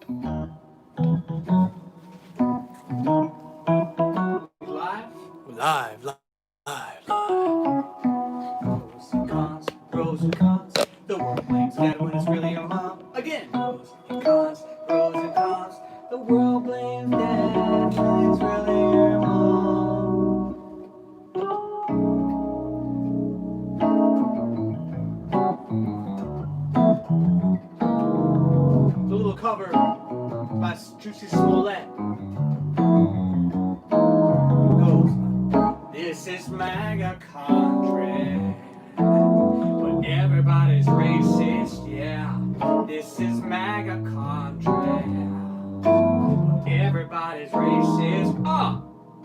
Live? Live, Pros and cons, pros and cons. The world blames dad when it's really your mom. Again, pros and cons, pros and cons. The world blames dad when it's really your mom. The little cover by Juicy Smollett goes, this is MAGA country, but everybody's racist, yeah. This is MAGA country, but everybody's racist.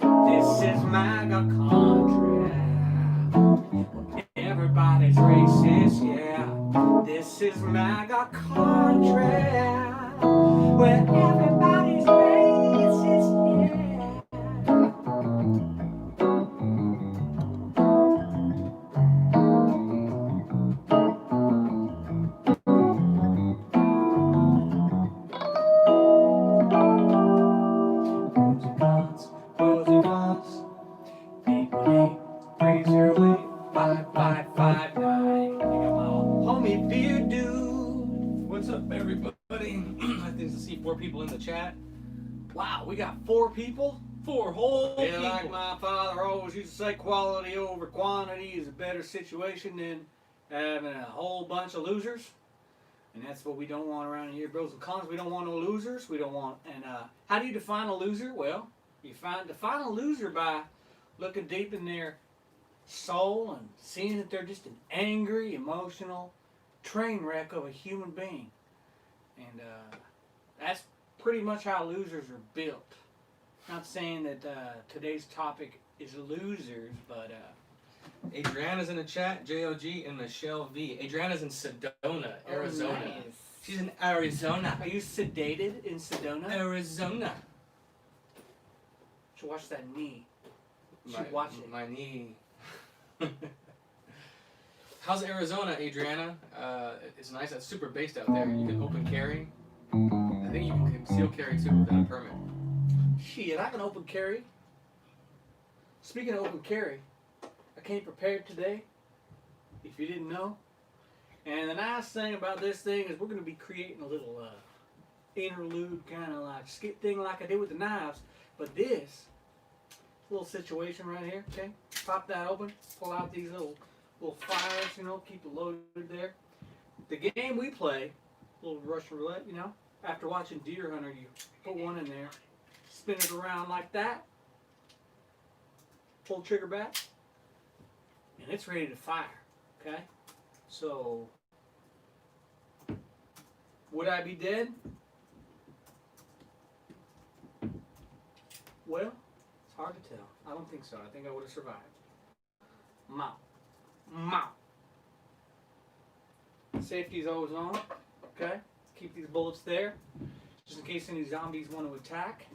This is MAGA country, but everybody's racist, yeah. This is MAGA country, where everybody's racist, yeah. Pros and cons, pros and cons. 818-308-5559. I got my homie Beer Dude. What's up, everybody? I think to see 4 people in the chat. Wow, we got 4 people? 4 whole Yeah, people. like my father always used to say, quality over quantity is a better situation than having a whole bunch of losers. And that's what we don't want around here, bros and cons. We don't want no losers. We don't want. And how do you define a loser? Well, you define a loser by looking deep in their soul and seeing that they're just an angry, emotional train wreck of a human being. And that's pretty much how losers are built. Not saying that today's topic is losers, but Adriana's in the chat, JOG, and Michelle V. Adriana's in Sedona, Arizona. nice. She's in Arizona. Are you sedated in Sedona? Arizona. Should watch that knee. Should watch it. My knee. How's Arizona, Adriana? It's nice. It's super based out there. You can open carry. I think you can conceal carry too without a permit. Shit, I can open carry. Speaking of open carry, I came prepared today, if you didn't know. And the nice thing about this thing is we're going to be creating a little interlude kind of like skit thing like I did with the knives. But this little situation right here, okay? Pop that open, pull out these little fires, you know, keep it loaded there. The game we play, little Russian roulette, you know, after watching Deer Hunter, you put one in there, spin it around like that, pull trigger back, and it's ready to fire, okay? So, would I be dead? Well, it's hard to tell. I don't think so. I think I would have survived. Mow. Mow. Safety is always on, okay? Keep these bullets there, just in case any zombies want to attack.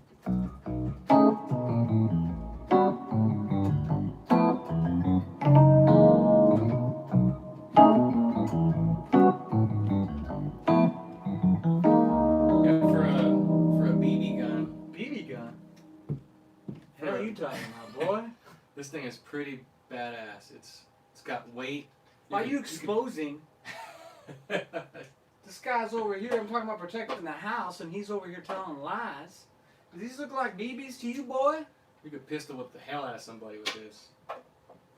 This thing is pretty badass. It's got weight. Why are you exposing? This guy's over here. I'm talking about protecting the house, and he's over here telling lies. Do these look like BBs to you, boy? You could pistol whip the hell out of somebody with this.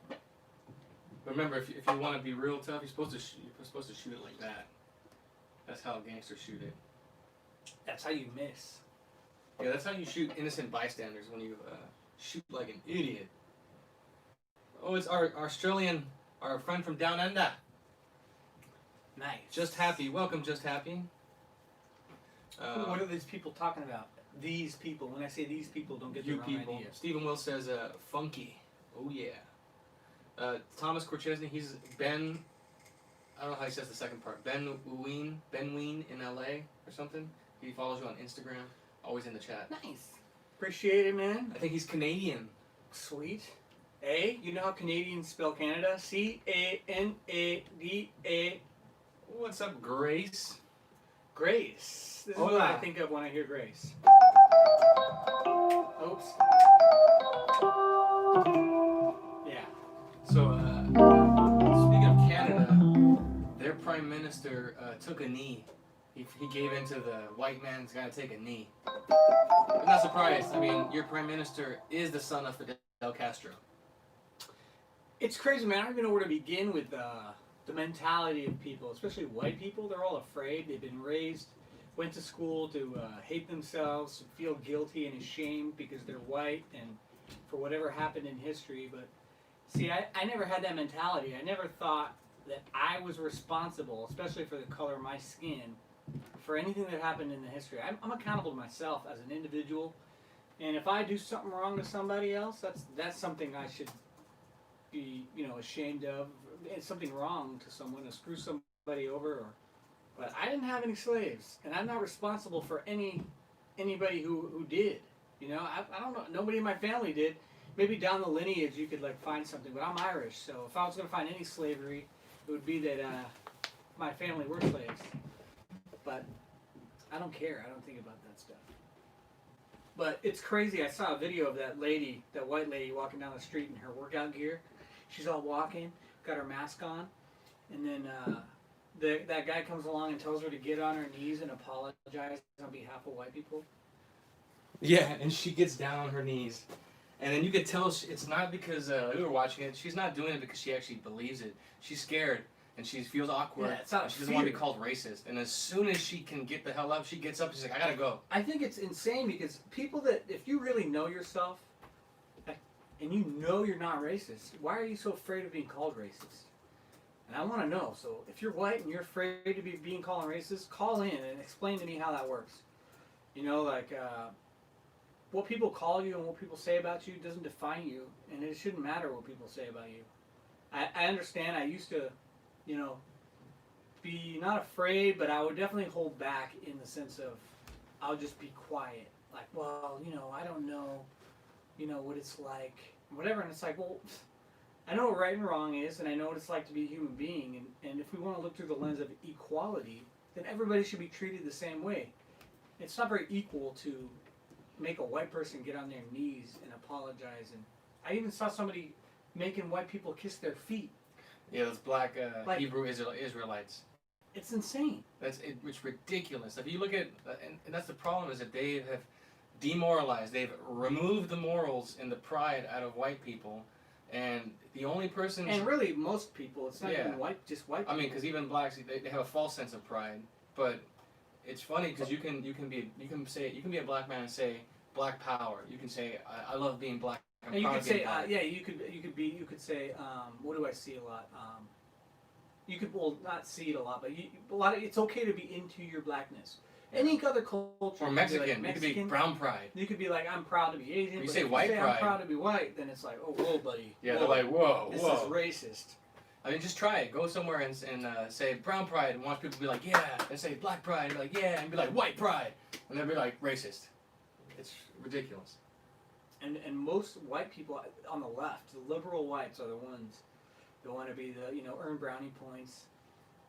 But remember, if you want to be real tough, you're supposed to shoot it like that. That's how gangsters shoot it. That's how you miss. Yeah, that's how you shoot innocent bystanders, when you shoot like an idiot. Oh, it's our Australian, our friend from Down Under. Nice. Just Happy. Welcome, Just Happy. What are these people talking about? These people. When I say these people, don't get the wrong idea. Stephen Will says, funky. Oh, yeah. Thomas Korchesny, he's Ben, I don't know how he says the second part. Ben Ween in LA or something. He follows you on Instagram. Always in the chat. Nice. Appreciate it, man. I think he's Canadian. Sweet. A, you know how Canadians spell Canada? C-A-N-A-D-A. What's up, Grace? Grace. This is Oh, what I yeah. think of when I hear Grace. Oops. Yeah. So, speaking of Canada, their prime minister took a knee. He gave in to the white man's got to take a knee. I'm not surprised. I mean, your prime minister is the son of Fidel Castro. It's crazy, man. I don't even know where to begin with the mentality of people, especially white people. They're all afraid. They've been raised, went to school to hate themselves, feel guilty and ashamed because they're white and for whatever happened in history. But see, I never had that mentality. I never thought that I was responsible, especially for the color of my skin, for anything that happened in the history. I'm accountable to myself as an individual. And if I do something wrong to somebody else, that's something I should be, ashamed of. It's something wrong to someone to screw somebody over. But I didn't have any slaves, and I'm not responsible for anybody who did. I don't know. Nobody in my family did. Maybe down the lineage you could find something, but I'm Irish, so if I was going to find any slavery, it would be that my family were slaves. But I don't care. I don't think about that stuff. But it's crazy. I saw a video of that white lady walking down the street in her workout gear. She's all walking, got her mask on, and then that guy comes along and tells her to get on her knees and apologize on behalf of white people. Yeah, and she gets down on her knees. And then you could tell it's not because we were watching it. She's not doing it because she actually believes it. She's scared and she feels awkward. Yeah, it's out of she doesn't want to be fear. called racist. And as soon as she can get the hell up, she gets up and she's like, I gotta go. I think it's insane because people that, if you really know yourself and you know you're not racist, why are you so afraid of being called racist? And I want to know. So if you're white and you're afraid to be being called racist, call in and explain to me how that works. What people call you and what people say about you doesn't define you, and it shouldn't matter what people say about you. I understand. I used to, be not afraid, but I would definitely hold back in the sense of I'll just be quiet. Like, well, I don't know, what it's like, whatever. And it's like, well, I know what right and wrong is, and I know what it's like to be a human being. And if we want to look through the lens of equality, then everybody should be treated the same way. It's not very equal to make a white person get on their knees and apologize. And I even saw somebody making white people kiss their feet. Yeah, those black Hebrew Israelites. It's insane. It's ridiculous. If you look at, and that's the problem, is that they have demoralized. They've removed the morals and the pride out of white people, and the only person. And really, most people, it's not even white, just white people. I mean, because even blacks, they have a false sense of pride. But it's funny because you can be a black man and say black power. You can say I love being black. And you could say you could say what do I see a lot? You could not see it a lot, but it's okay to be into your blackness. Any other culture, or Mexican, you could be brown pride. You could be like, I'm proud to be Asian. But you say white pride. I'm proud to be white, then it's like, oh, whoa, buddy. Yeah, whoa. they're like, whoa, This whoa. is racist. I mean, just try it. Go somewhere and say brown pride, and watch people be like, yeah, and say black pride, and be like, yeah, and be like white pride, and they'll be like racist. It's ridiculous. And most white people on the left, the liberal whites, are the ones that want to be the earn brownie points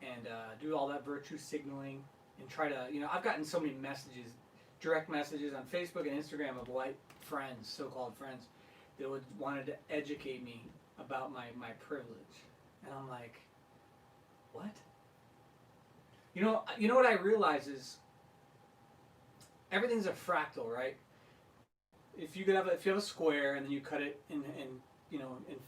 and do all that virtue signaling and try to I've gotten so many messages, direct messages on Facebook and Instagram of white friends, so-called friends, that wanted to educate me about my privilege, and I'm like, what? You know what I realize is everything's a fractal, right? If you have a square and then you cut it in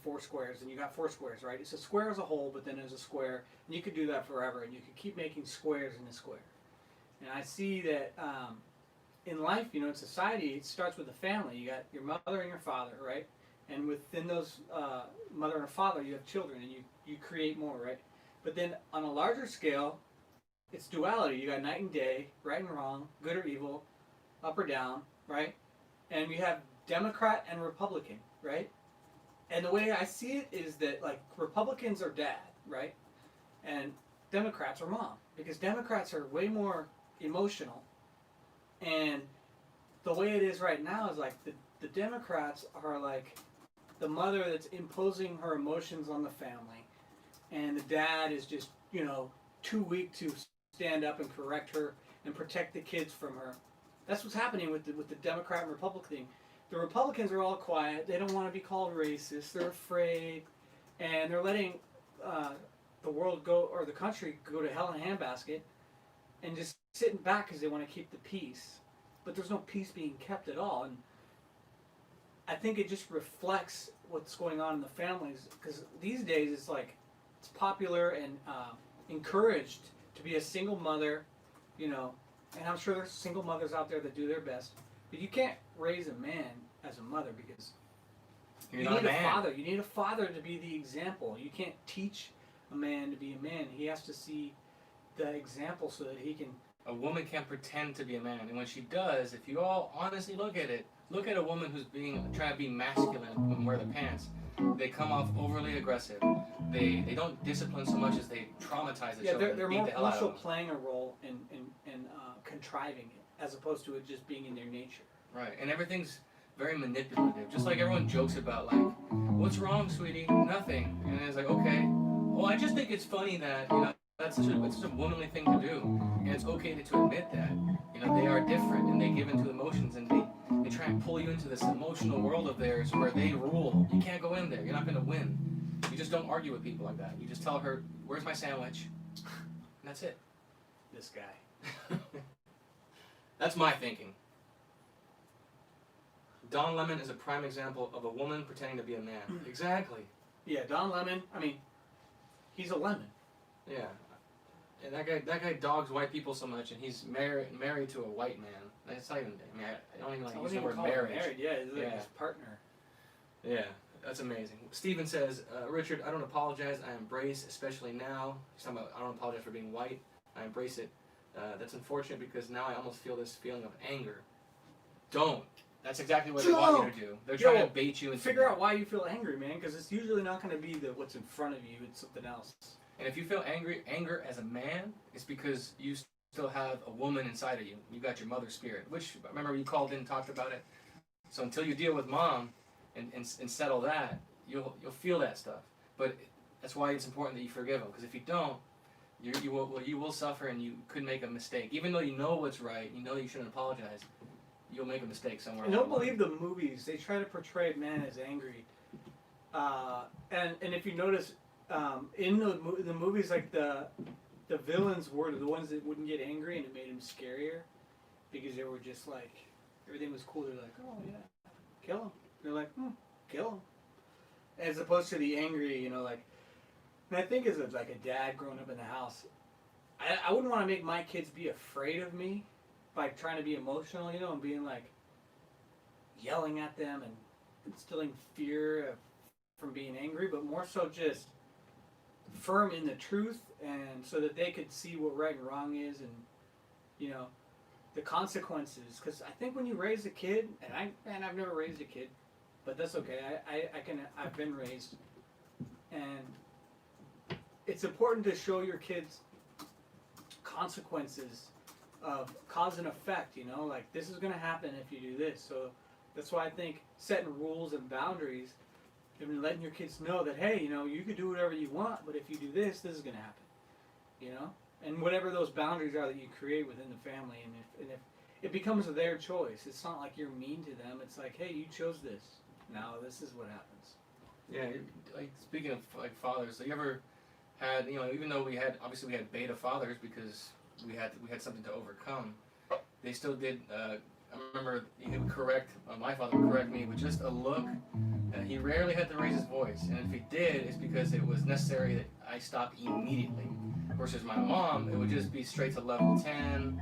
4 squares, and you got 4 squares, right? It's a square as a whole, but then there's a square, and you could do that forever, and you could keep making squares in a square. And I see that in life, in society, it starts with the family. You got your mother and your father, right? And within those mother and father, you have children, and you create more, right? But then on a larger scale, it's duality. You got night and day, right and wrong, good or evil, up or down, right? And we have Democrat and Republican, right? And the way I see it is that, like, Republicans are dad, right? And Democrats are mom. Because Democrats are way more emotional. And the way it is right now is, like, the Democrats are, like, the mother that's imposing her emotions on the family. And the dad is just, too weak to stand up and correct her and protect the kids from her. That's what's happening with the Democrat and Republican thing. The Republicans are all quiet. They don't want to be called racist. They're afraid, and they're letting the world go, or the country go to hell in a handbasket, and just sitting back because they want to keep the peace. But there's no peace being kept at all, and I think it just reflects what's going on in the families. Because these days it's popular and encouraged to be a single mother, and I'm sure there's single mothers out there that do their best. But you can't raise a man as a mother because you need a father. You need a father to be the example. You can't teach a man to be a man. He has to see the example so that he can. A woman can't pretend to be a man, and when she does, if you all honestly look at it, look at a woman who's trying to be masculine and wear the pants. They come off overly aggressive. They don't discipline so much as they traumatize the children. They're beat more the hell out of also them. playing a role in contriving it, as opposed to it just being in their nature. Right, and everything's very manipulative. Just like everyone jokes about, like, what's wrong, sweetie? Nothing. And it's like, okay, well, I just think it's funny that, it's such a womanly thing to do. And it's okay to admit that. They are different and they give into emotions and they try and pull you into this emotional world of theirs where they rule. You can't go in there. You're not going to win. You just don't argue with people like that. You just tell her, where's my sandwich? And that's it. This guy. That's my thinking. Don Lemon is a prime example of a woman pretending to be a man. Exactly. Yeah, Don Lemon. I mean, he's a lemon. Yeah. And that guy dogs white people so much, and he's married to a white man. That's not even. I don't even like use the word marriage. Married. Yeah, it's like his partner. Yeah, that's amazing. Steven says, Richard, I don't apologize. I embrace, especially now. He's talking about I don't apologize for being white. I embrace it. That's unfortunate because now I almost feel this feeling of anger. Don't. That's exactly what they want you to do. They're trying to bait you and figure out why you feel angry, man. Because it's usually not going to be what's in front of you. It's something else. And if you feel anger as a man, it's because you still have a woman inside of you. You got your mother spirit, which, remember, you called in and talked about it. So until you deal with mom and settle that, you'll feel that stuff. But that's why it's important that you forgive them. Because if you don't, you will suffer and you could make a mistake. Even though you know what's right, you know you shouldn't apologize, you'll make a mistake somewhere. And don't believe the movies. They try to portray man as angry. And if you notice, in the movies, like the villains were the ones that wouldn't get angry, and it made them scarier because they were just like everything was cool. They're like, oh yeah, kill him. They're like, kill him, as opposed to the angry, like. And I think as like a dad growing up in the house, I wouldn't want to make my kids be afraid of me by trying to be emotional, and being like yelling at them and instilling fear from being angry, but more so just firm in the truth, and so that they could see what right and wrong is, and the consequences. Because I think when you raise a kid, and I've never raised a kid, but that's okay. I've been raised, and it's important to show your kids consequences of cause and effect. Like this is going to happen if you do this. So that's why I think setting rules and boundaries. And letting your kids know that, hey, you can do whatever you want, but if you do this is going to happen, and whatever those boundaries are that you create within the family, and if it becomes their choice, it's not like you're mean to them. It's like, hey, you chose this. Now this is what happens. Yeah, like speaking of like fathers, you ever had, even though we had beta fathers because we had something to overcome, they still did. I remember he would correct, my father would correct me with just a look. He rarely had to raise his voice, and if he did, it's because it was necessary that I stop immediately. Versus my mom, it would just be straight to level 10,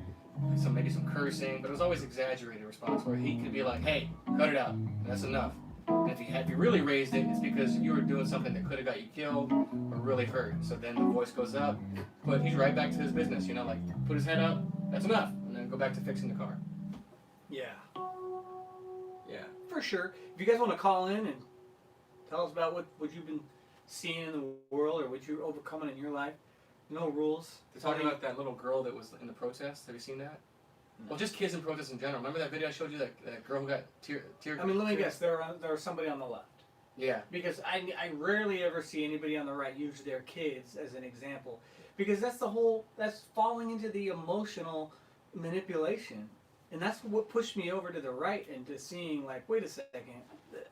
maybe some cursing, but it was always exaggerated response where he could be like, hey, cut it out, that's enough. And if you really raised it, it's because you were doing something that could have got you killed or really hurt. So then the voice goes up, but he's right back to his business, like put his head up, that's enough, and then go back to fixing the car. Yeah. Yeah. For sure. If you guys want to call in and tell us about what you've been seeing in the world or what you're overcoming in your life, no rules. They're talking about that little girl that was in the protest. Have you seen that? No. Well, just kids in protests in general. Remember that video I showed you, that girl who got tear? I mean, let me guess. There was somebody on the left. Yeah. Because I rarely ever see anybody on the right use their kids as an example. Because that's falling into the emotional manipulation. And that's what pushed me over to the right into seeing, like, wait a second,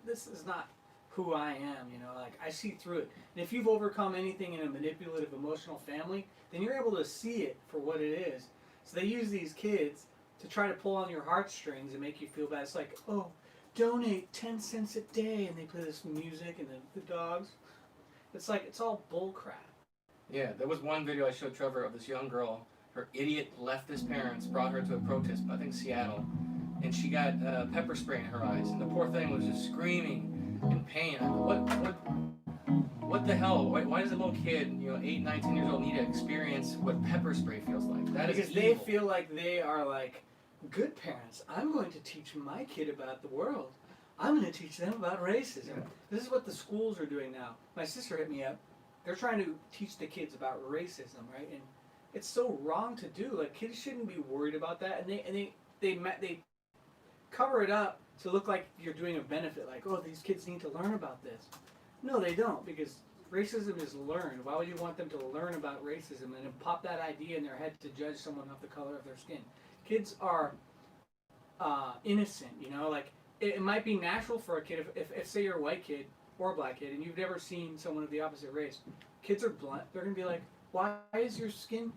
this is not who I am, you know, like, I see through it. And if you've overcome anything in a manipulative, emotional family, then you're able to see it for what it is. So they use these kids to try to pull on your heartstrings and make you feel bad. It's like, oh, donate 10 cents a day, and they play this music and the dogs. It's like, it's all bull crap. Yeah, there was one video I showed Trevor of this young girl. Her idiot leftist parents brought her to a protest, I think Seattle, and she got pepper spray in her eyes, and the poor thing was just screaming in pain. I go, what the hell? Why does a little kid, 8, 9, 10 years old, need to experience what pepper spray feels like? That is because evil. they feel like they are like good parents. I'm going to teach my kid about the world. I'm going to teach them about racism. Yeah. This is what the schools are doing now. My sister hit me up. They're trying to teach the kids about racism, right? And it's so wrong to do. Like, kids shouldn't be worried about that, and they cover it up to look like you're doing a benefit. Like, oh, these kids need to learn about this. No, they don't, because racism is learned. Why would you want them to learn about racism and then pop that idea in their head to judge someone off the color of their skin? Kids are innocent, like it might be natural for a kid if say you're a white kid or a black kid and you've never seen someone of the opposite race. Kids are blunt. They're going to be like, why is your skin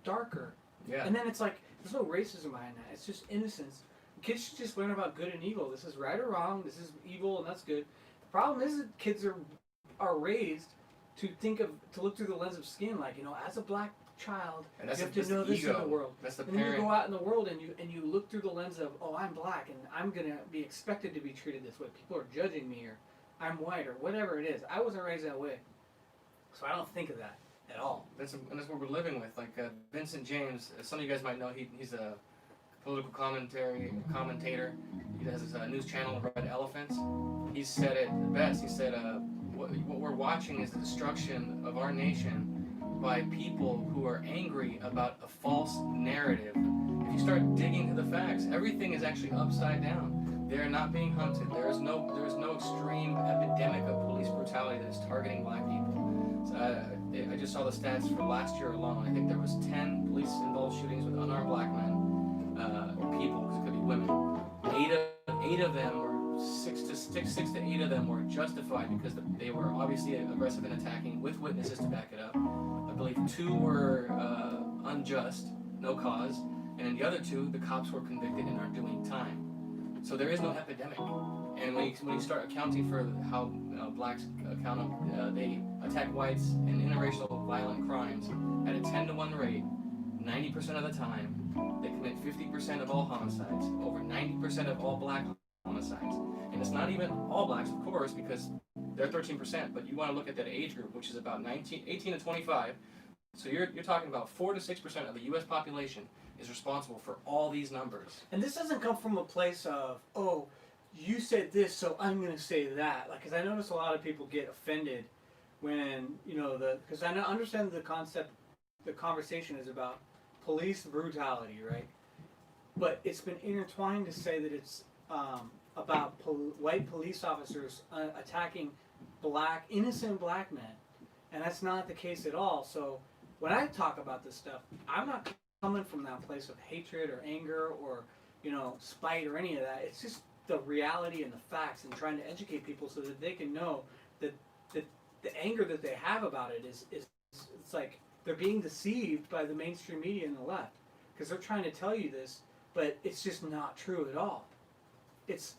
darker? Yeah. And then it's like, there's no racism behind that. It's just innocence. Kids should just learn about good and evil. This is right or wrong. This is evil and that's good. The problem is that kids are raised to look through the lens of skin. Like, as a black child, And that's you have to know this in the world. That's the And then you parent. go out in the world and you look through the lens of, oh, I'm black and I'm going to be expected to be treated this way. People are judging me, or I'm white, or whatever it is. I wasn't raised that way. So I don't think of that at all. And that's what we're living with. Like Vincent James, some of you guys might know, he's a political commentator. He has his news channel, Red Elephants. He said it the best. He said, what we're watching is the destruction of our nation by people who are angry about a false narrative. If you start digging to the facts, everything is actually upside down. They're not being hunted. There is no extreme epidemic of police brutality that is targeting black people. So I just saw the stats for last year alone. I think there was 10 police-involved shootings with unarmed black men, or people, because it could be women. Eight of them were six to eight of them were justified because they were obviously aggressive and attacking with witnesses to back it up. I believe 2 were unjust, no cause, and in the other 2, the cops were convicted and are doing time. So there is no epidemic. And when you start accounting for how blacks they attack whites in interracial violent crimes at a 10-to-1 rate, 90% of the time, they commit 50% of all homicides, over 90% of all black homicides. And it's not even all blacks, of course, because they're 13%, but you want to look at that age group, which is about 18 to 25. So you're talking about 4 to 6% of the U.S. population is responsible for all these numbers. And this doesn't come from a place of, oh, you said this, so I'm going to say that. Like, because I notice a lot of people get offended when, because I understand the concept, the conversation is about police brutality, right? But it's been intertwined to say that it's about white police officers attacking innocent black men. And that's not the case at all. So when I talk about this stuff, I'm not coming from that place of hatred or anger or, spite or any of that. It's just the reality and the facts and trying to educate people so that they can know that the anger that they have about it is it's like they're being deceived by the mainstream media and the left because they're trying to tell you this, but it's just not true at all. It's,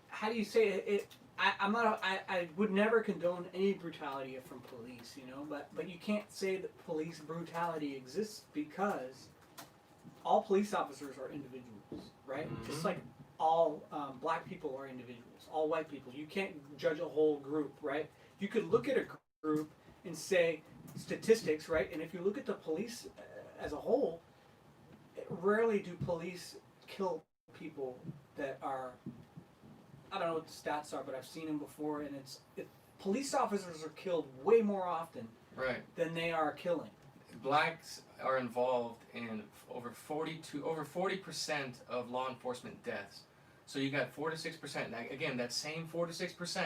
how do you say it? I would never condone any brutality from police, but you can't say that police brutality exists because all police officers are individuals, right? Mm-hmm. Just like all black people are individuals, all white people. You can't judge a whole group, right? You could look at a group and say statistics, right? And if you look at the police as a whole, rarely do police kill people that are, I don't know what the stats are, but I've seen them before, and police officers are killed way more often than they are killing. Blacks are involved in over 40% of law enforcement deaths. So you got 4 to 6%. Now, again, that same 4 to 6%,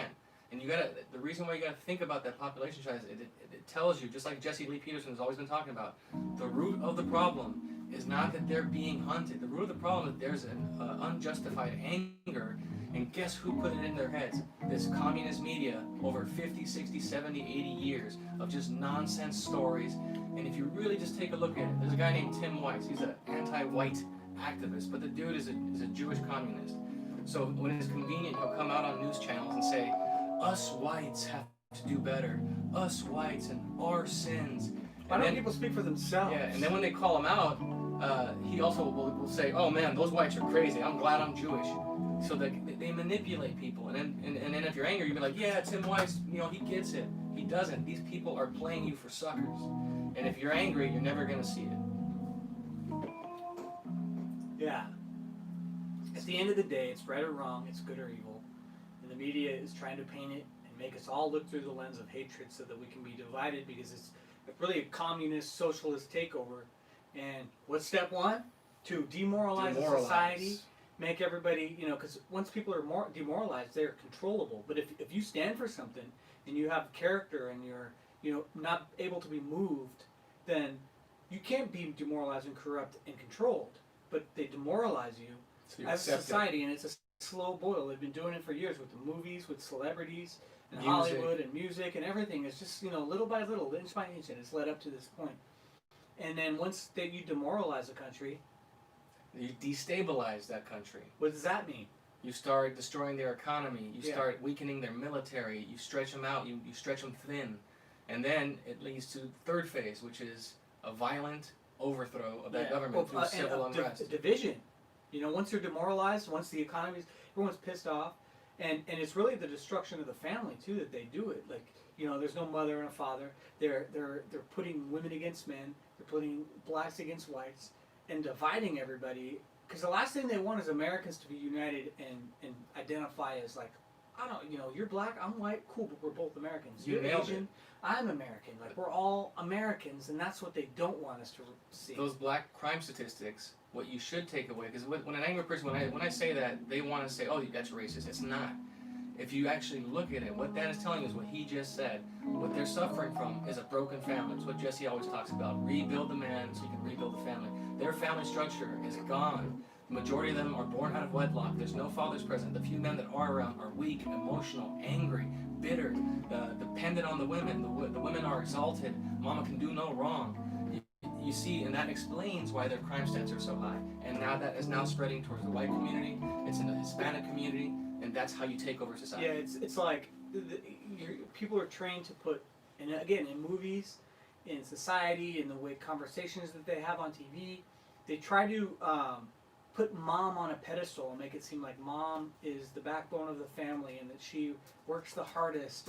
and the reason why you gotta think about that population size, it tells you, just like Jesse Lee Peterson has always been talking about, the root of the problem is not that they're being hunted. The root of the problem is there's an unjustified anger, and guess who put it in their heads? This communist media over 50, 60, 70, 80 years of just nonsense stories. And if you really just take a look at it, there's a guy named Tim Weiss. He's an anti-white activist, but the dude is a Jewish communist. So when it's convenient, he'll come out on news channels and say, us whites have to do better. Us whites and our sins. Why don't people speak for themselves? Yeah, and then when they call him out, he also will say, "Oh man, those whites are crazy. I'm glad I'm Jewish." So they manipulate people, and then if you're angry, you be like, "Yeah, Tim Weiss, he gets it." He doesn't. These people are playing you for suckers, and if you're angry, you're never gonna see it. Yeah. At the end of the day, it's right or wrong, it's good or evil, and the media is trying to paint it and make us all look through the lens of hatred so that we can be divided, because it's really a communist, socialist takeover. And what's step one? To demoralize the society, make everybody, because once people are more demoralized, they're controllable. But if you stand for something and you have character and you're not able to be moved, then you can't be demoralized and corrupt and controlled. But they demoralize you as a society, and it's a slow boil. They've been doing it for years with the movies, with celebrities, and Hollywood and music and everything. It's just, little by little, inch by inch, and it's led up to this point. And then once you demoralize a country, you destabilize that country. What does that mean? You start destroying their economy. You start weakening their military. You stretch them out. You stretch them thin. And then it leads to the third phase, which is a violent overthrow of that government through civil unrest. Division. Once you're demoralized, once the economy's, everyone's pissed off, and it's really the destruction of the family too that they do it. Like, there's no mother and a father. They're putting women against men. They're putting blacks against whites, and dividing everybody. Because the last thing they want is Americans to be united and identify as like, I don't, you're black, I'm white, cool, but we're both Americans. You're Asian, I'm American. Like, we're all Americans, and that's what they don't want us to see. Those black crime statistics, what you should take away, because when an angry person, when I say that, they want to say, oh, that's racist. It's not. If you actually look at it, what that is telling you is what he just said. What they're suffering from is a broken family. It's what Jesse always talks about. Rebuild the man so you can rebuild the family. Their family structure is gone. The majority of them are born out of wedlock. There's no fathers present. The few men that are around are weak, emotional, angry, bitter, dependent on the women. The women are exalted. Mama can do no wrong. You see, and that explains why their crime stats are so high. And now that is now spreading towards the white community. It's in the Hispanic community. And that's how you take over society. Yeah, it's like people are trained to put, and again, in movies, in society, in the way conversations that they have on TV, they try to put mom on a pedestal and make it seem like mom is the backbone of the family and that she works the hardest.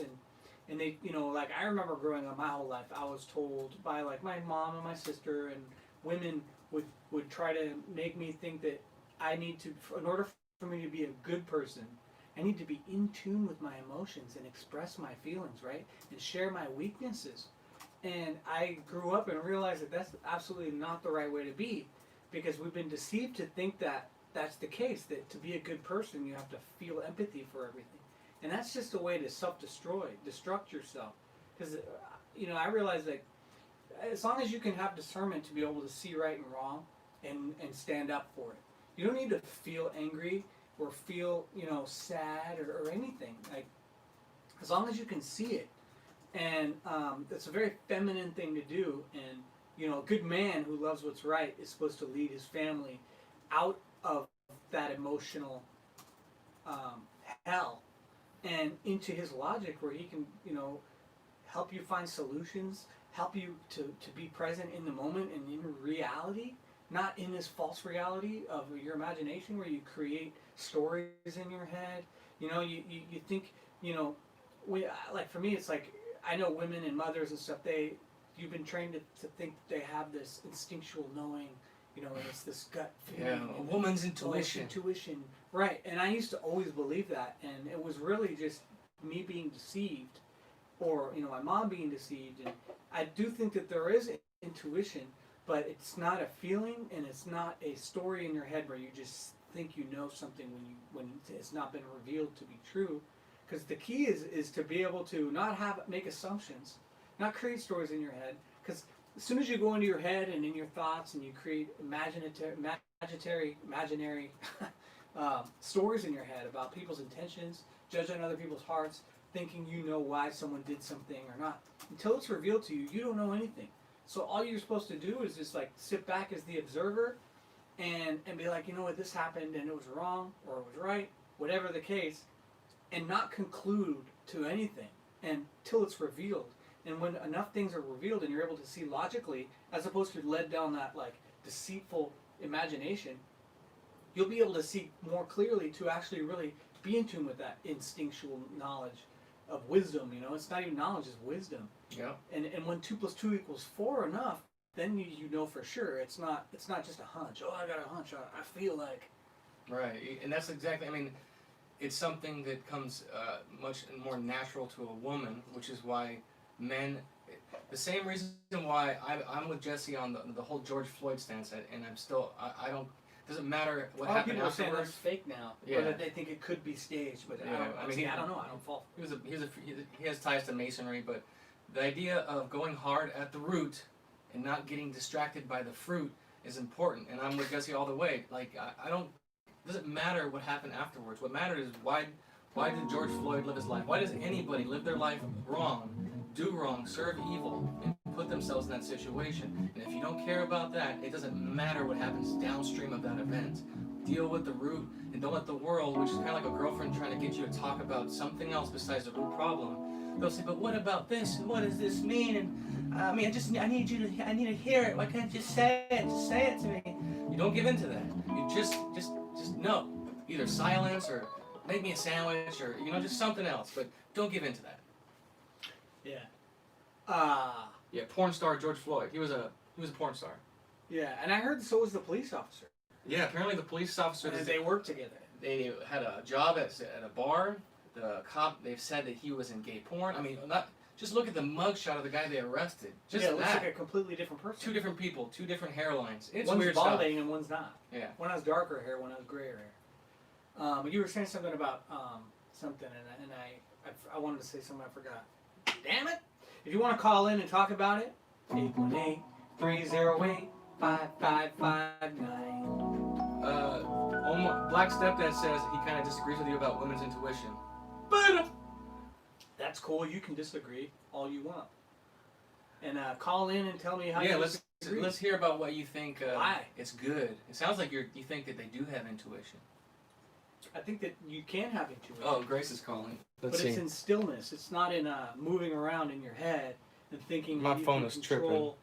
And they, like, I remember growing up my whole life, I was told by like my mom and my sister, and women would try to make me think that I need to, in order for me to be a good person, I need to be in tune with my emotions and express my feelings, right? And share my weaknesses. And I grew up and realized that that's absolutely not the right way to be, because we've been deceived to think that that's the case, that to be a good person, you have to feel empathy for everything. And that's just a way to destruct yourself. Because, I realize that as long as you can have discernment to be able to see right and wrong and stand up for it, you don't need to feel angry or feel, sad or anything. Like, as long as you can see it. And it's a very feminine thing to do. And, a good man who loves what's right is supposed to lead his family out of that emotional hell and into his logic, where he can, help you find solutions, help you to be present in the moment and in reality, not in this false reality of your imagination where you create stories in your head. You think, like for me, it's like, I know women and mothers and stuff, you've been trained to think that they have this instinctual knowing, and it's this gut feeling. Yeah, a woman's intuition. Intuition, right. And I used to always believe that, and it was really just me being deceived, or, my mom being deceived. And I do think that there is intuition, but it's not a feeling, and it's not a story in your head where you just think you know something when it's not been revealed to be true. Because the key is to be able to not make assumptions, not create stories in your head. Because as soon as you go into your head and in your thoughts and you create imaginary stories in your head about people's intentions, judging other people's hearts, thinking you know why someone did something or not. Until it's revealed to you, you don't know anything. So all you're supposed to do is just like sit back as the observer and be like, you know what, this happened and it was wrong or it was right, whatever the case, and not conclude to anything until it's revealed. And when enough things are revealed and you're able to see logically, as opposed to led down that like deceitful imagination, you'll be able to see more clearly to actually really be in tune with that instinctual knowledge of wisdom. You know, it's not even knowledge, it's wisdom. Yeah. And when 2 + 2 = 4 enough, then you know for sure. It's not just a hunch. Oh, I got a hunch. I feel like. Right, and that's exactly. I mean, it's something that comes much more natural to a woman, which is why men. The same reason why I'm with Jesse on the whole George Floyd stance, and I'm still I don't. Doesn't matter what happened People are saying afterwards. that's fake now, Yeah. or that they think it could be staged. But Yeah, I don't know. I don't fall. He has ties to masonry, but the idea of going hard at the root and not getting distracted by the fruit is important. And I'm with Jesse all the way. Like I don't. It doesn't matter what happened afterwards. What matters is why did George Floyd live his life? Why does anybody live their life wrong, do wrong, serve evil, and put themselves in that situation? And if you don't care about that, it doesn't matter what happens downstream of that event. Deal with the root, and don't let the world, which is kind of like a girlfriend trying to get you to talk about something else besides the root problem. They'll say, but what about this? And what does this mean? And I mean, I need to hear it. Why can't you just say it? Just say it to me. You don't give in to that. You just no. Either silence or make me a sandwich or, just something else. But don't give in to that. Yeah. Yeah, porn star George Floyd. He was a porn star. Yeah, and I heard so was the police officer. Yeah, apparently the police officer. And they worked together. They had a job at a bar. The cop, they've said that he was in gay porn. I mean, just look at the mugshot of the guy they arrested. Just it looks like a completely different person. 2 different people, 2 different hairlines. It's one's weird balding stuff. and one's not. Yeah. One has darker hair, one has grayer hair. You were saying something about something, and I wanted to say something I forgot. Damn it! If you want to call in and talk about it, 818-308-5559. Black Stepdad says he kind of disagrees with you about women's intuition. But that's cool. You can disagree all you want, and call in and tell me how. Yeah, you let's disagree. let's hear about what you think. Why? It's good. It sounds like you think that they do have intuition. I think that you can have intuition. Oh, Grace is calling. But it's in stillness. It's not in moving around in your head and thinking My that you phone can is control tripping.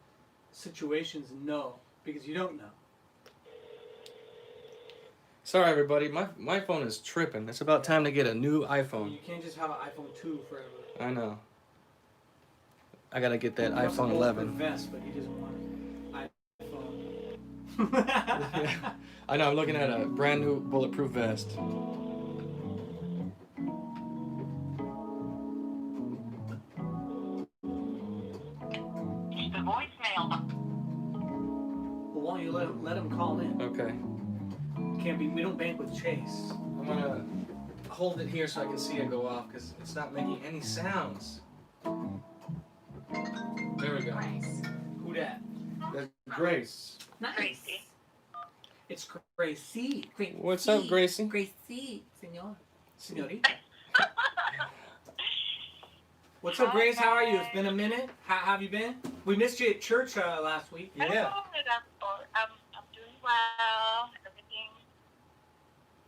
situations. No, because you don't know. Sorry, everybody. My phone is tripping. It's about time to get a new iPhone. You can't just have an iPhone 2 forever. I know. I gotta get that He wants a iPhone 11. vest, but he doesn't want an iPhone. Yeah. I know. I'm looking at a brand new bulletproof vest. The voicemail. Well, why don't you let him call in? Okay. Can't be. We don't bank with Chase. I'm gonna hold it here so I can see it go off because it's not making any sounds. There we go. Who that? That's Grace. Nice. Gracie. It's Gracie. What's up, Gracie? Gracie, señorita. What's up, Grace? How are you? It's been a minute. How have you been? We missed you at church last week. Yeah. I'm doing well. Everything.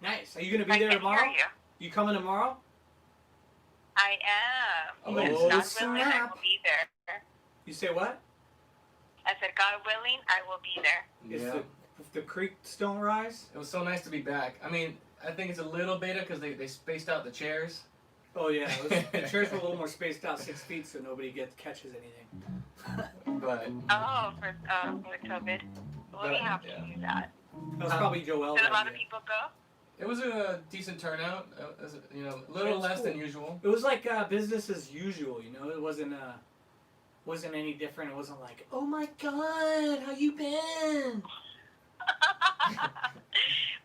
Nice. Are you gonna be I there can tomorrow? hear you. You coming tomorrow? I am. Oh, God willing, I snap. will be there. You say what? I said, God willing, I will be there. Is Yeah. the creek still rise? It was so nice to be back. I mean, I think it's a little beta because they spaced out the chairs. Oh yeah, the chairs were a little more spaced out, 6 feet, so nobody catches anything. But Oh, for COVID. We'll be happy to do that. That was probably Joel's Did a lot of idea. people go? it was a decent turnout. It was, a little That's less cool. than usual. It was like business as usual, you know. It wasn't any different. It wasn't like, oh my God, how you been?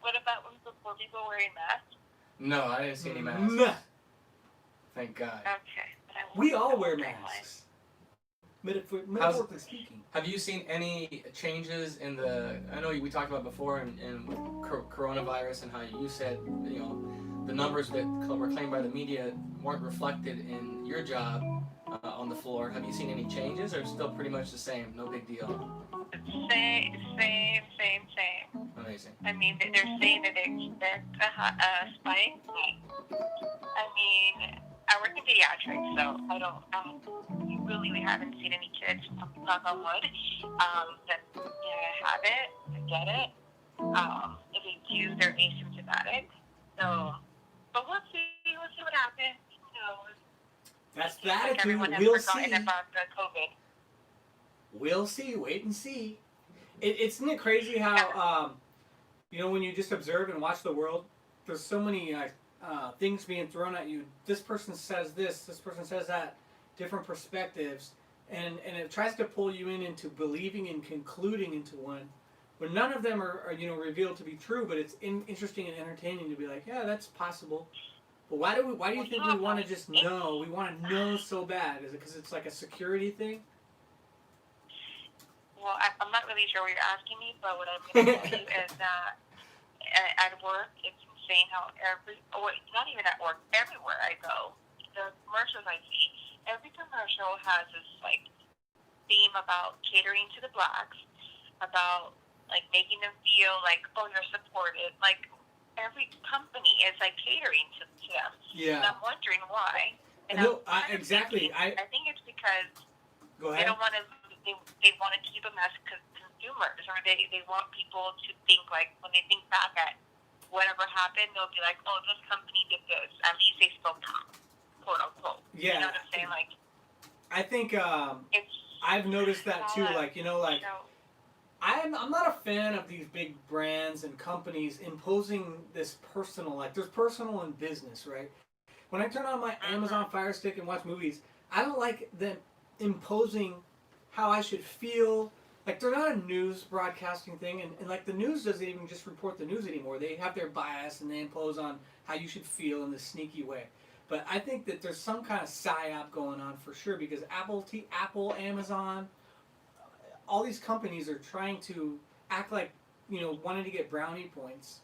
What about when people wearing masks? No, I didn't see any masks. Nah. Thank God. Okay. But I We won't all go wear during masks. metaphorically speaking. Have you seen any changes in the? I know we talked about before, in coronavirus, and how you said, the numbers that were claimed by the media weren't reflected in your job on the floor. Have you seen any changes, or still pretty much the same? No big deal. Same. Amazing. I mean, they're saying that they expect a spike. I mean, I work in pediatrics, so I don't. We haven't seen any kids, knock on wood, that have it, get it. If they do, they're asymptomatic. So, but we'll see. We'll see what happens. That's the like attitude. everyone has We'll forgotten see. about the COVID. We'll see. Wait and see. Isn't it crazy how, when you just observe and watch the world, there's so many things being thrown at you. This person says this person says that, different perspectives, and it tries to pull you into believing and concluding into one, when none of them are revealed to be true. But it's interesting and entertaining to be like, yeah, that's possible. But why do you think we want to just know? We want to know so bad. Is it because it's like a security thing? Well, I'm not really sure what you're asking me, but what I'm going to tell you is that at work, it's insane how it's not even at work, everywhere I go, the commercials I see, every commercial has this, theme about catering to the blacks, about, making them feel like, oh, you're supported. Every company is, catering to them. Yeah. And I'm wondering why. And exactly. I think it's because Go they ahead. don't want to. They want to keep them as consumers, or they want people to think when they think back at whatever happened, they'll be like, oh, this company did this. At least they spoke up, quote unquote. Yeah. You know what I'm saying? I think It's. I've noticed that too. I'm I'm not a fan of these big brands and companies imposing this personal. There's personal and business, right? When I turn on my Amazon Fire Stick and watch movies, I don't like them imposing how I should feel. They're not a news broadcasting thing, and the news doesn't even just report the news anymore. They have their bias and they impose on how you should feel in this sneaky way. But I think that there's some kind of psyop going on for sure, because Apple, Amazon, all these companies are trying to act like, wanting to get brownie points.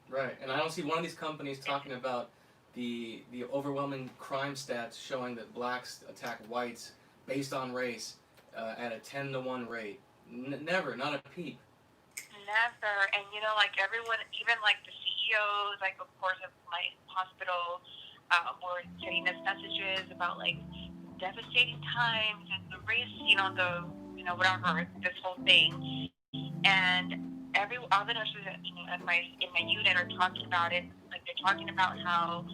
Right, and I don't see one of these companies talking about the overwhelming crime stats showing that blacks attack whites based on race at a 10-to-1 rate. Never, not a peep. Never. And everyone, even the CEOs, of course, of my hospital, were sending us messages about devastating times and the race, whatever, this whole thing. And all the nurses in my unit are talking about it. They're talking about how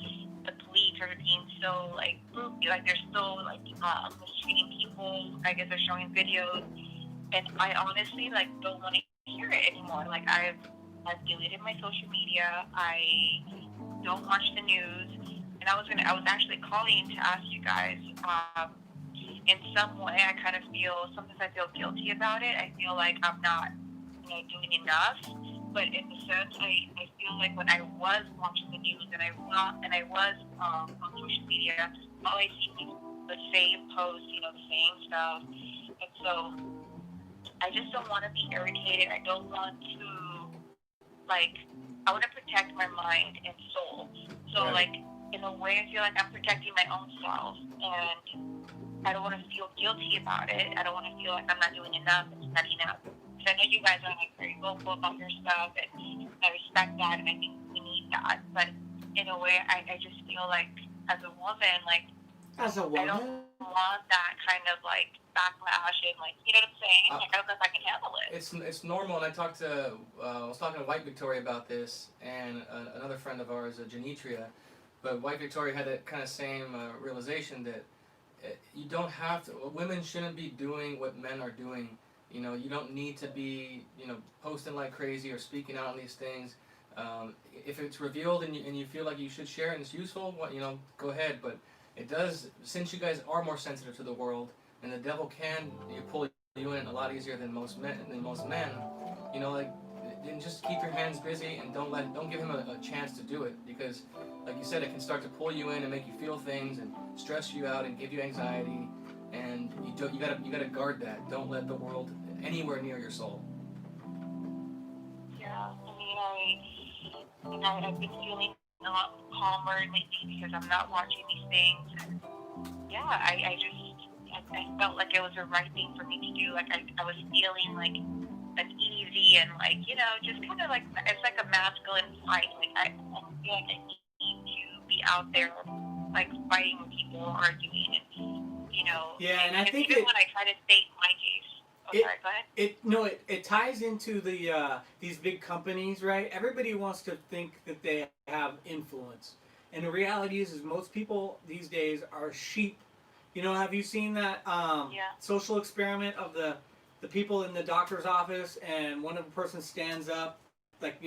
the police are being so brutal, they're still mistreating people. I guess they're showing videos, and I honestly don't want to hear it anymore. I've deleted my social media. I don't watch the news, and I was actually calling to ask you guys. In some way, sometimes I feel guilty about it. I feel like I'm not, doing enough. But in the sense, I feel like when I was watching the news and I was on social media, all I see is the same posts, the same stuff. And so I just don't want to be irritated. I don't want to, I want to protect my mind and soul. So, Right. In a way, I feel like I'm protecting my own self. And I don't want to feel guilty about it. I don't want to feel like I'm not doing enough and studying enough. Because I know you guys are very vocal about your stuff, and I respect that, and I think we need that. But in a way, I just feel like as a woman, As a I woman, don't want that kind of backlash and you know what I'm saying? I don't know if I can handle it. It's normal, and I was talking to White Victoria about this, and another friend of ours, Janitria, but White Victoria had that kind of same realization that you don't have to. Women shouldn't be doing what men are doing. You don't need to be, posting like crazy or speaking out on these things. If it's revealed and you feel like you should share and it's useful, go ahead. But it does, since you guys are more sensitive to the world, and the devil can pull you in a lot easier than most men. Then just keep your hands busy and don't give him a chance to do it, because, like you said, it can start to pull you in and make you feel things and stress you out and give you anxiety. and you gotta guard that. Don't let the world anywhere near your soul. Yeah, I've been feeling a lot calmer lately because I'm not watching these things. And yeah, I felt like it was the right thing for me to do. Like I was feeling like uneasy and like, just kind of like, it's like a masculine fight. Like I feel like I need to be out there like fighting with people, arguing, and Yeah, and I because think even when I try to state my case. Oh, it sorry, go ahead. it ties into these big companies, right? Everybody wants to think that they have influence, and the reality is most people these days are sheep. Have you seen that Yeah. social experiment of the people in the doctor's office, and one of the person stands up, like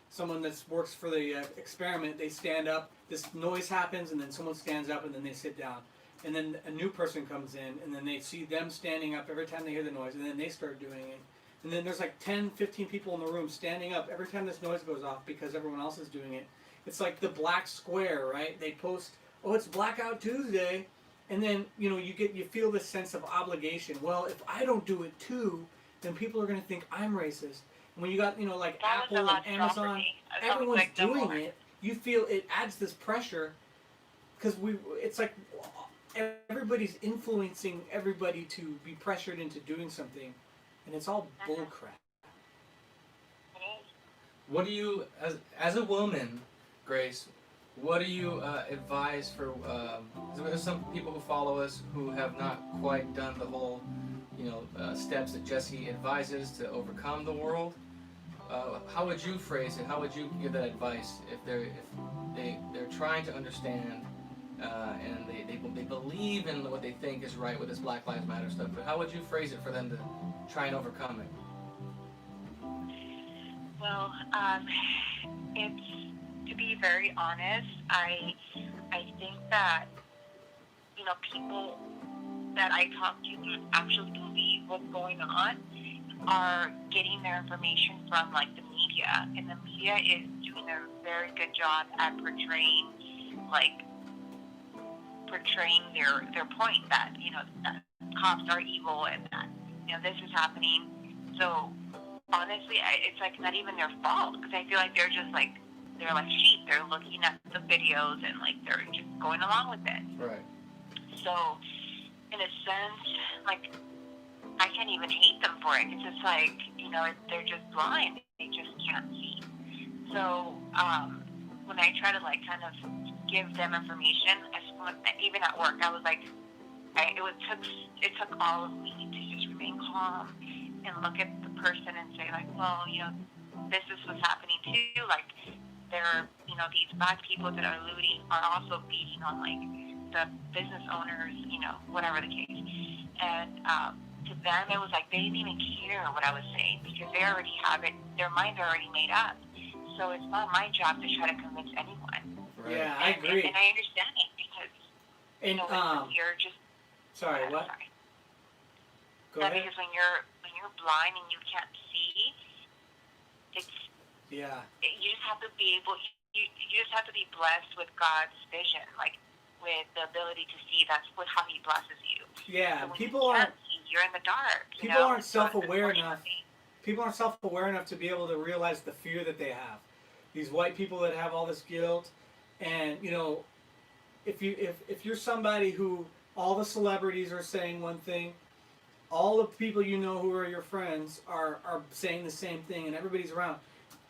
someone that works for the experiment, they stand up, this noise happens, and then someone stands up, and then they sit down. And then a new person comes in, and then they see them standing up every time they hear the noise, and then they start doing it. And then there's like 10, 15 people in the room standing up every time this noise goes off because everyone else is doing it. It's like the black square, right? They post, oh, it's Blackout Tuesday, and then you feel this sense of obligation. Well, if I don't do it too, then people are going to think I'm racist. And when you got like That was a Apple lot and stronger for Amazon, me. I was everyone's like, no doing more. it. You feel it adds this pressure because it's like everybody's influencing everybody to be pressured into doing something, and it's all bull crap. It is. What do you, as a woman, Grace? What do you advise for? There's some people who follow us who have not quite done the whole, steps that Jesse advises to overcome the world. How would you phrase it? How would you give that advice if they're trying to understand and they believe in what they think is right with this Black Lives Matter stuff? But how would you phrase it for them to try and overcome it? Well, it's, to be very honest, I think that people that I talk to who actually believe what's going on are getting their information from like the media, and the media is doing a very good job at portraying their point that that cops are evil and that this is happening. So honestly, it's like not even their fault because I feel like they're like sheep. They're looking at the videos and like they're just going along with it. Right. So in a sense, like I can't even hate them for it. It's just like they're just blind. They just can't see. So when I try to like kind of give them information, even at work, I was like, it took all of me to just remain calm and look at the person and say like, well, this is what's happening too. Like there are these bad people that are looting are also beating on like the business owners, whatever the case. And to them, it was like they didn't even care what I was saying because they already have it. Their minds are already made up. So it's not my job to try to convince anyone. Right. Yeah, I agree. And I understand it because And you're just sorry, what? Sorry. Go That ahead. because when you're blind and you can't see, Yeah. you just have to be able. You just have to be blessed with God's vision, like with the ability to see. That's how He blesses you. Yeah, So when people you aren't can't see, you're in the dark. people aren't So it's self-aware enough. unfortunately- People aren't self-aware enough to be able to realize the fear that they have. These white people that have all this guilt, and if you're somebody who all the celebrities are saying one thing, all the people who are your friends are saying the same thing, and everybody's around.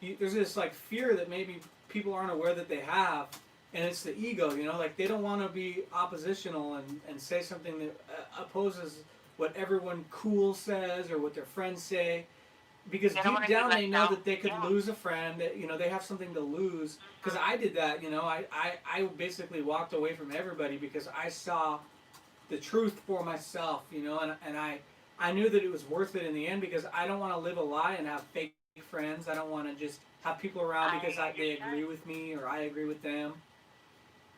There's this like fear that maybe people aren't aware that they have, and it's the ego. Like they don't want to be oppositional and say something that opposes what everyone cool says or what their friends say. Because They don't wanna deep be down they left know out. that they could Yeah. lose a friend, that they have something to lose. Because I did that, I basically walked away from everybody because I saw the truth for myself, and I knew that it was worth it in the end because I don't want to live a lie and have fake friends. I don't want to just have people around because they agree with me or I agree with them.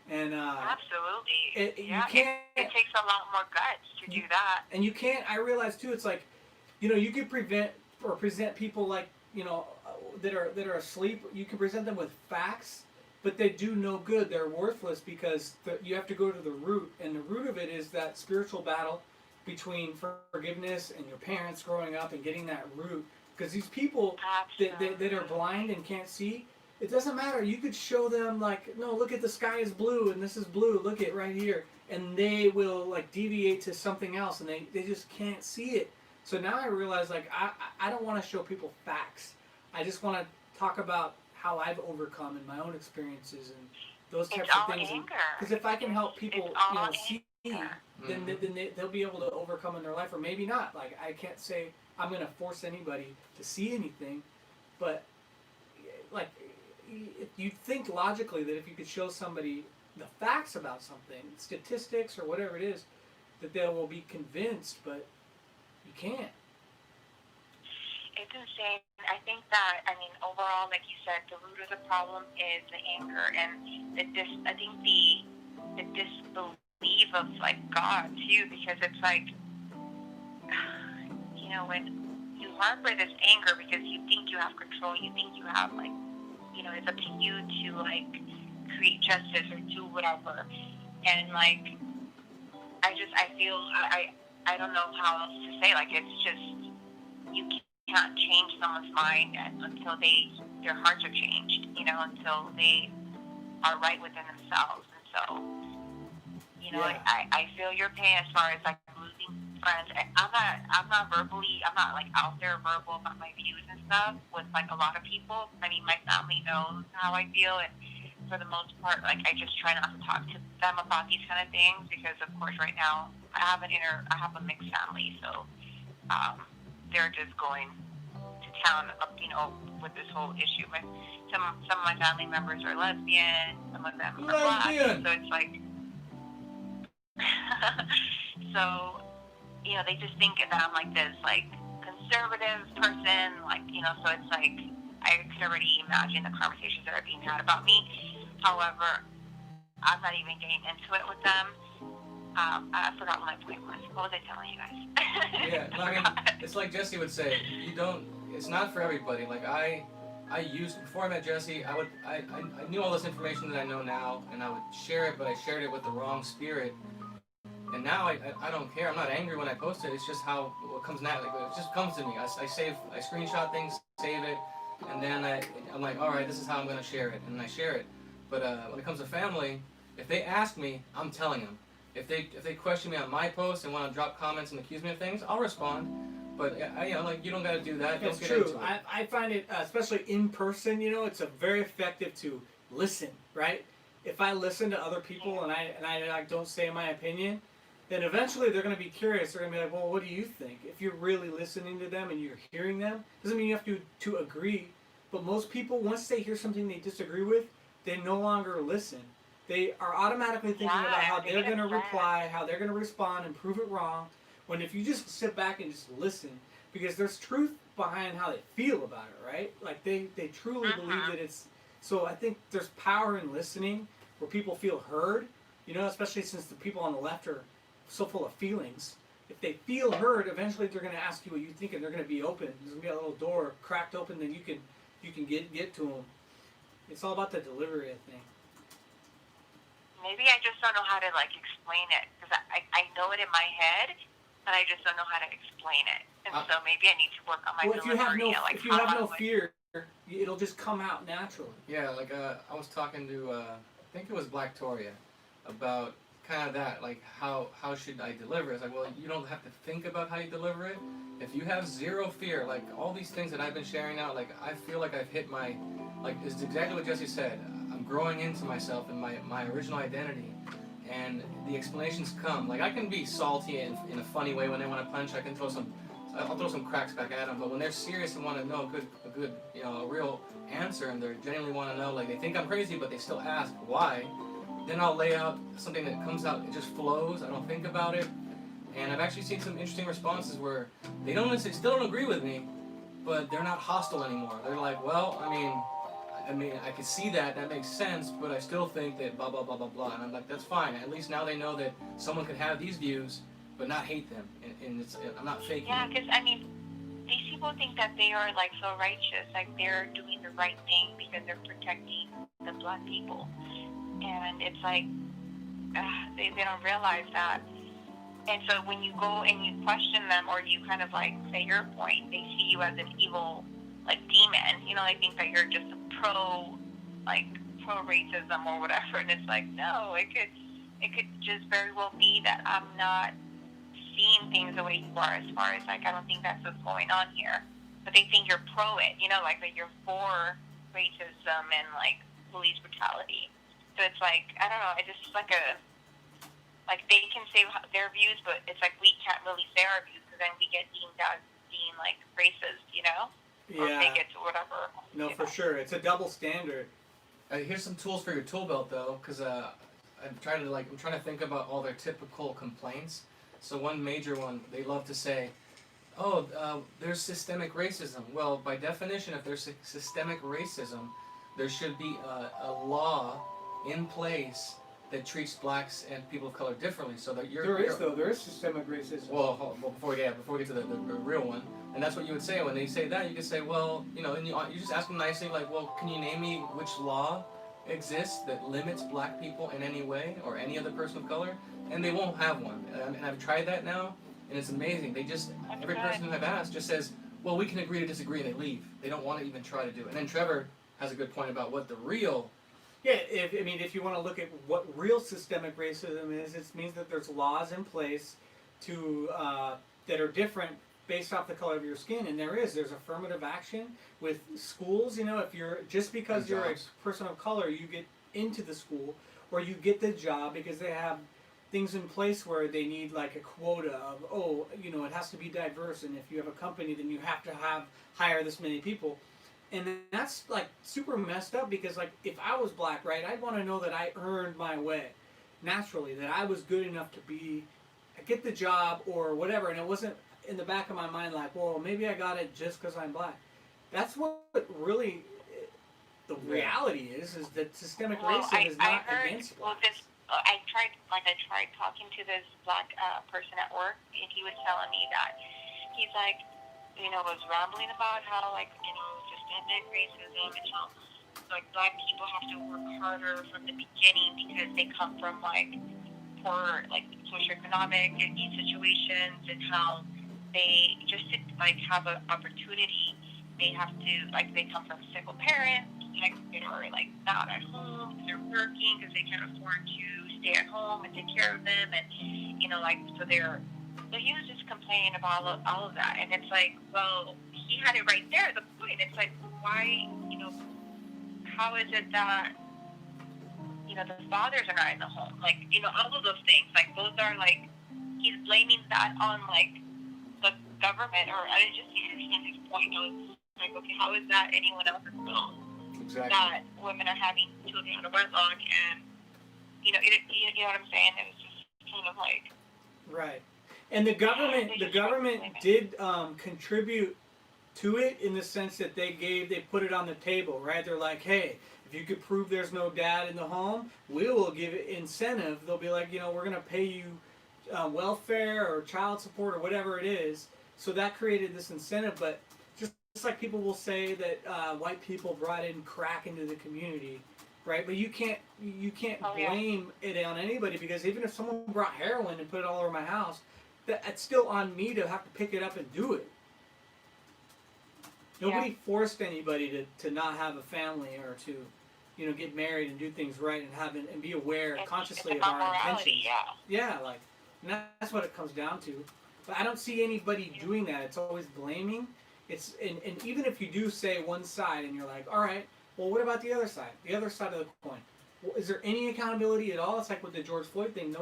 And Absolutely. you can't. It takes a lot more guts to do that. And you can't. I realize too. It's like, you could present people like that are asleep. You can present them with facts but they do no good. They're worthless because you have to go to the root, and the root of it is that spiritual battle between forgiveness and your parents growing up and getting that root. Because these people that are blind and can't see, it doesn't matter. You could show them like, no, look at the sky is blue and this is blue. Look at right here, and they will like deviate to something else, and they just can't see it. So now I realize like I don't want to show people facts. I just want to talk about how I've overcome in my own experiences and those types of things. Because if I can help people, see, then they'll be able to overcome in their life, or maybe not. Like I can't say I'm going to force anybody to see anything, but like you'd think logically that if you could show somebody the facts about something, statistics or whatever it is, that they will be convinced, but you can't. It's insane. I think that, overall, like you said, the root of the problem is the anger and I think the disbelief of, like, God, too, because it's like, when you harbor this anger because you think you have control, you think you have, like, it's up to you to, like, create justice or do whatever. And, like, I feel, I don't know how else to say, like, it's just, you can't change someone's mind until their hearts are changed, until they are right within themselves. And so, I feel your pain as far as like losing friends. I'm not like out there verbal about my views and stuff with like a lot of people. I mean, my family knows how I feel, and for the most part, like I just try not to talk to them about these kind of things because, of course, right now I have a mixed family, so they're just going to town up, with this whole issue. But some of my family members are lesbian, some of them are black, so it's like, so, they just think that I'm like this, like, conservative person, like, so it's like, I can already imagine the conversations that are being had about me. However, I'm not even getting into it with them. I forgot what my point was. What was I telling you guys? Yeah, no, I mean, it's like Jesse would say, it's not for everybody. Like before I met Jesse, I knew all this information that I know now, and I would share it, but I shared it with the wrong spirit. And now I don't care. I'm not angry when I post it. It's just what comes naturally. It just comes to me. I screenshot things, save it, and then I'm like, all right, this is how I'm going to share it, and I share it. But when it comes to family, if they ask me, I'm telling them. If they question me on my post and want to drop comments and accuse me of things, I'll respond. But you don't got to do that. It's don't get true. into it. I find it, especially in person, it's very effective to listen, right? If I listen to other people and I don't say my opinion, then eventually they're going to be curious. They're going to be like, well, what do you think? If you're really listening to them and you're hearing them, doesn't mean you have to agree. But most people, once they hear something they disagree with, they no longer listen. They are automatically thinking about how they're going to reply, how they're going to respond and prove it wrong. When if you just sit back and just listen, because there's truth behind how they feel about it, right? Like they truly believe that it's... So I think there's power in listening where people feel heard, especially since the people on the left are so full of feelings. If they feel heard, eventually they're going to ask you what you think, and they're going to be open. There's going to be a little door cracked open that you can get to them. It's all about the delivery, I think. Maybe I just don't know how to like explain it because I know it in my head, but I just don't know how to explain it. And so maybe I need to work on my delivery. If you have no fear, it'll just come out naturally. Yeah, like I was talking to I think it was Black Toria about kind of that, like how should I deliver it? It's like, well, you don't have to think about how you deliver it. If you have zero fear, like all these things that I've been sharing out, like I feel like I've hit my, like it's exactly what Jesse said. I'm growing into myself and my original identity, and the explanations come. Like I can be salty in a funny way when they want to punch. I'll throw some cracks back at them. But when they're serious and want to know a good, a real answer, and they genuinely want to know, like they think I'm crazy, but they still ask why. Then I'll lay out something that comes out. It just flows. I don't think about it. And I've actually seen some interesting responses where they still don't agree with me, but they're not hostile anymore. They're like, well, I mean, I can see that makes sense, but I still think that blah, blah, blah, blah, blah. And I'm like, that's fine. At least now they know that someone could have these views, but not hate them. And I'm not faking. Yeah, because, these people think that they are, like, so righteous. Like, they're doing the right thing because they're protecting the black people, and it's like they don't realize that. And so when you go and you question them, or you kind of like say your point, they see you as an evil, like, demon. They think that you're just a pro racism or whatever. And it's like, no, it could just very well be that I'm not seeing things the way you are, as far as like, I don't think that's what's going on here. But they think you're pro it, like that you're for racism and like police brutality. So it's like, I don't know, it's just like they can say their views, but it's like we can't really say our views, because then we get deemed as being like racist, or Yeah. bigots or whatever. No, for sure. It's a double standard. Here's some tools for your tool belt, though, because I'm trying to think about all their typical complaints. So one major one, they love to say, "Oh, there's systemic racism." Well, by definition, if there's systemic racism, there should be a law in place that treats blacks and people of color differently, so that There is systemic racism. Well, before we get to the real one, and that's what you would say when they say that. You could say, well, and you just ask them nicely, like, well, can you name me which law exists that limits black people in any way, or any other person of color? And they won't have one. And I've tried that now, and it's amazing. Every person who I've asked just says, well, we can agree to disagree, and they leave. They don't want to even try to do it. And then Trevor has a good point about what the real. Yeah, if you want to look at what real systemic racism is, it means that there's laws in place to that are different based off the color of your skin, and there's affirmative action with schools. If you're just because you're a person of color, you get into the school, or you get the job because they have things in place where they need like a quota of it has to be diverse, and if you have a company, then you have to hire this many people. And that's like super messed up, because like if I was black, right, I'd want to know that I earned my way naturally, that I was good enough to get the job or whatever, and it wasn't in the back of my mind like, well, maybe I got it just because I'm black. That's what really the reality is that systemic racism is not against black. I tried talking to this black person at work, and he was telling me that he's like, was rambling about how systemic racism, and how like black people have to work harder from the beginning because they come from like poor like socioeconomic situations, and how they just to like have an opportunity, they have to they come from single parents, or like not at home, they're working because they can't afford to stay at home and take care of them, and so he was just complaining about all of that, and it's like, well, he had it right there, the point. It's like, why, how is it that, the fathers are not in the home? Like, all of those things, like, those are, like, he's blaming that on, like, the government, or I just didn't understand his point. I was like, okay, how is that anyone else's fault? Exactly. That women are having children out of wedlock, and, you know what I'm saying? It was just kind of like... Right. And the government did contribute to it in the sense that they put it on the table, right? They're like, hey, if you could prove there's no dad in the home, we will give it incentive. They'll be like, we're going to pay you welfare or child support or whatever it is. So that created this incentive. But just like people will say that white people brought in crack into the community, right? But you can't blame it on anybody, because even if someone brought heroin and put it all over my house, it's still on me to have to pick it up and do it. Nobody forced anybody to not have a family, or to, get married and do things right, and be aware consciously of our intentions. Yeah, like, and that's what it comes down to. But I don't see anybody doing that. It's always blaming. And even if you do say one side, and you're like, all right, well, what about the other side? The other side of the coin. Well, is there any accountability at all? It's like with the George Floyd thing.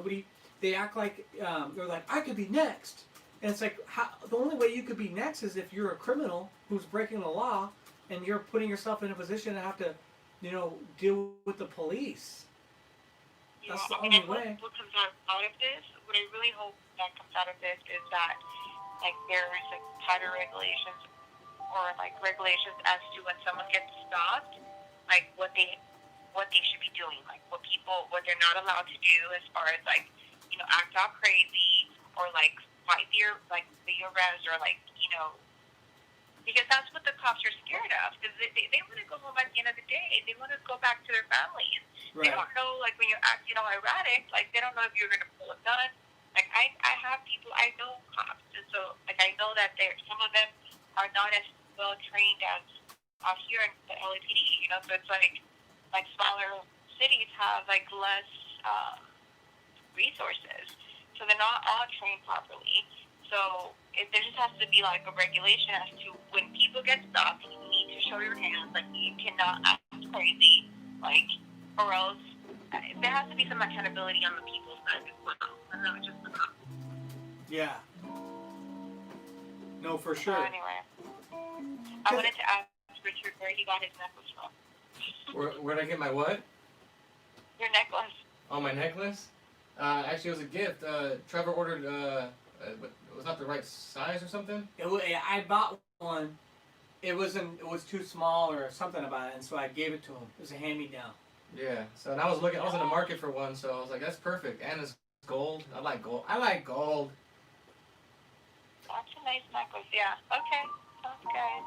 They act like they're like, I could be next. And it's like, the only way you could be next is if you're a criminal who's breaking the law, and you're putting yourself in a position to have to, deal with the police. That's the only way. What comes out of this, what I really hope that comes out of this, is that, like, there's like tighter regulations, or like regulations as to when someone gets stopped, like what they should be doing, like what they're not allowed to do, as far as like, act out crazy, or like fight the arrest, or like, Because that's what the cops are scared of. Because they want to go home at the end of the day. They want to go back to their families. Right. They don't know, like, when you act, erratic, like, they don't know if you're going to pull a gun. Like, I have people, I know cops. And so, like, I know that some of them are not as well trained as off here in the LAPD, so it's like smaller cities have, like, less resources. So they're not all trained properly. So there just has to be, like, a regulation as to when people get stopped, you need to show your hands. Like, you cannot act crazy, like, or else there has to be some accountability on the people's side as well, and not just the cops. Yeah. No, for So sure. anyway, I wanted to ask Richard where he got his necklace from. Where'd I get my what? Your necklace. Oh, my necklace? Actually, it was a gift. Trevor ordered, it was not the right size or something. I bought one. It was too small or something about it, and so I gave it to him. It was a hand-me-down. Yeah. So and I was in the market for one, so I was like, that's perfect. And it's gold. I like gold. That's a nice necklace. Yeah. Okay. Sounds good.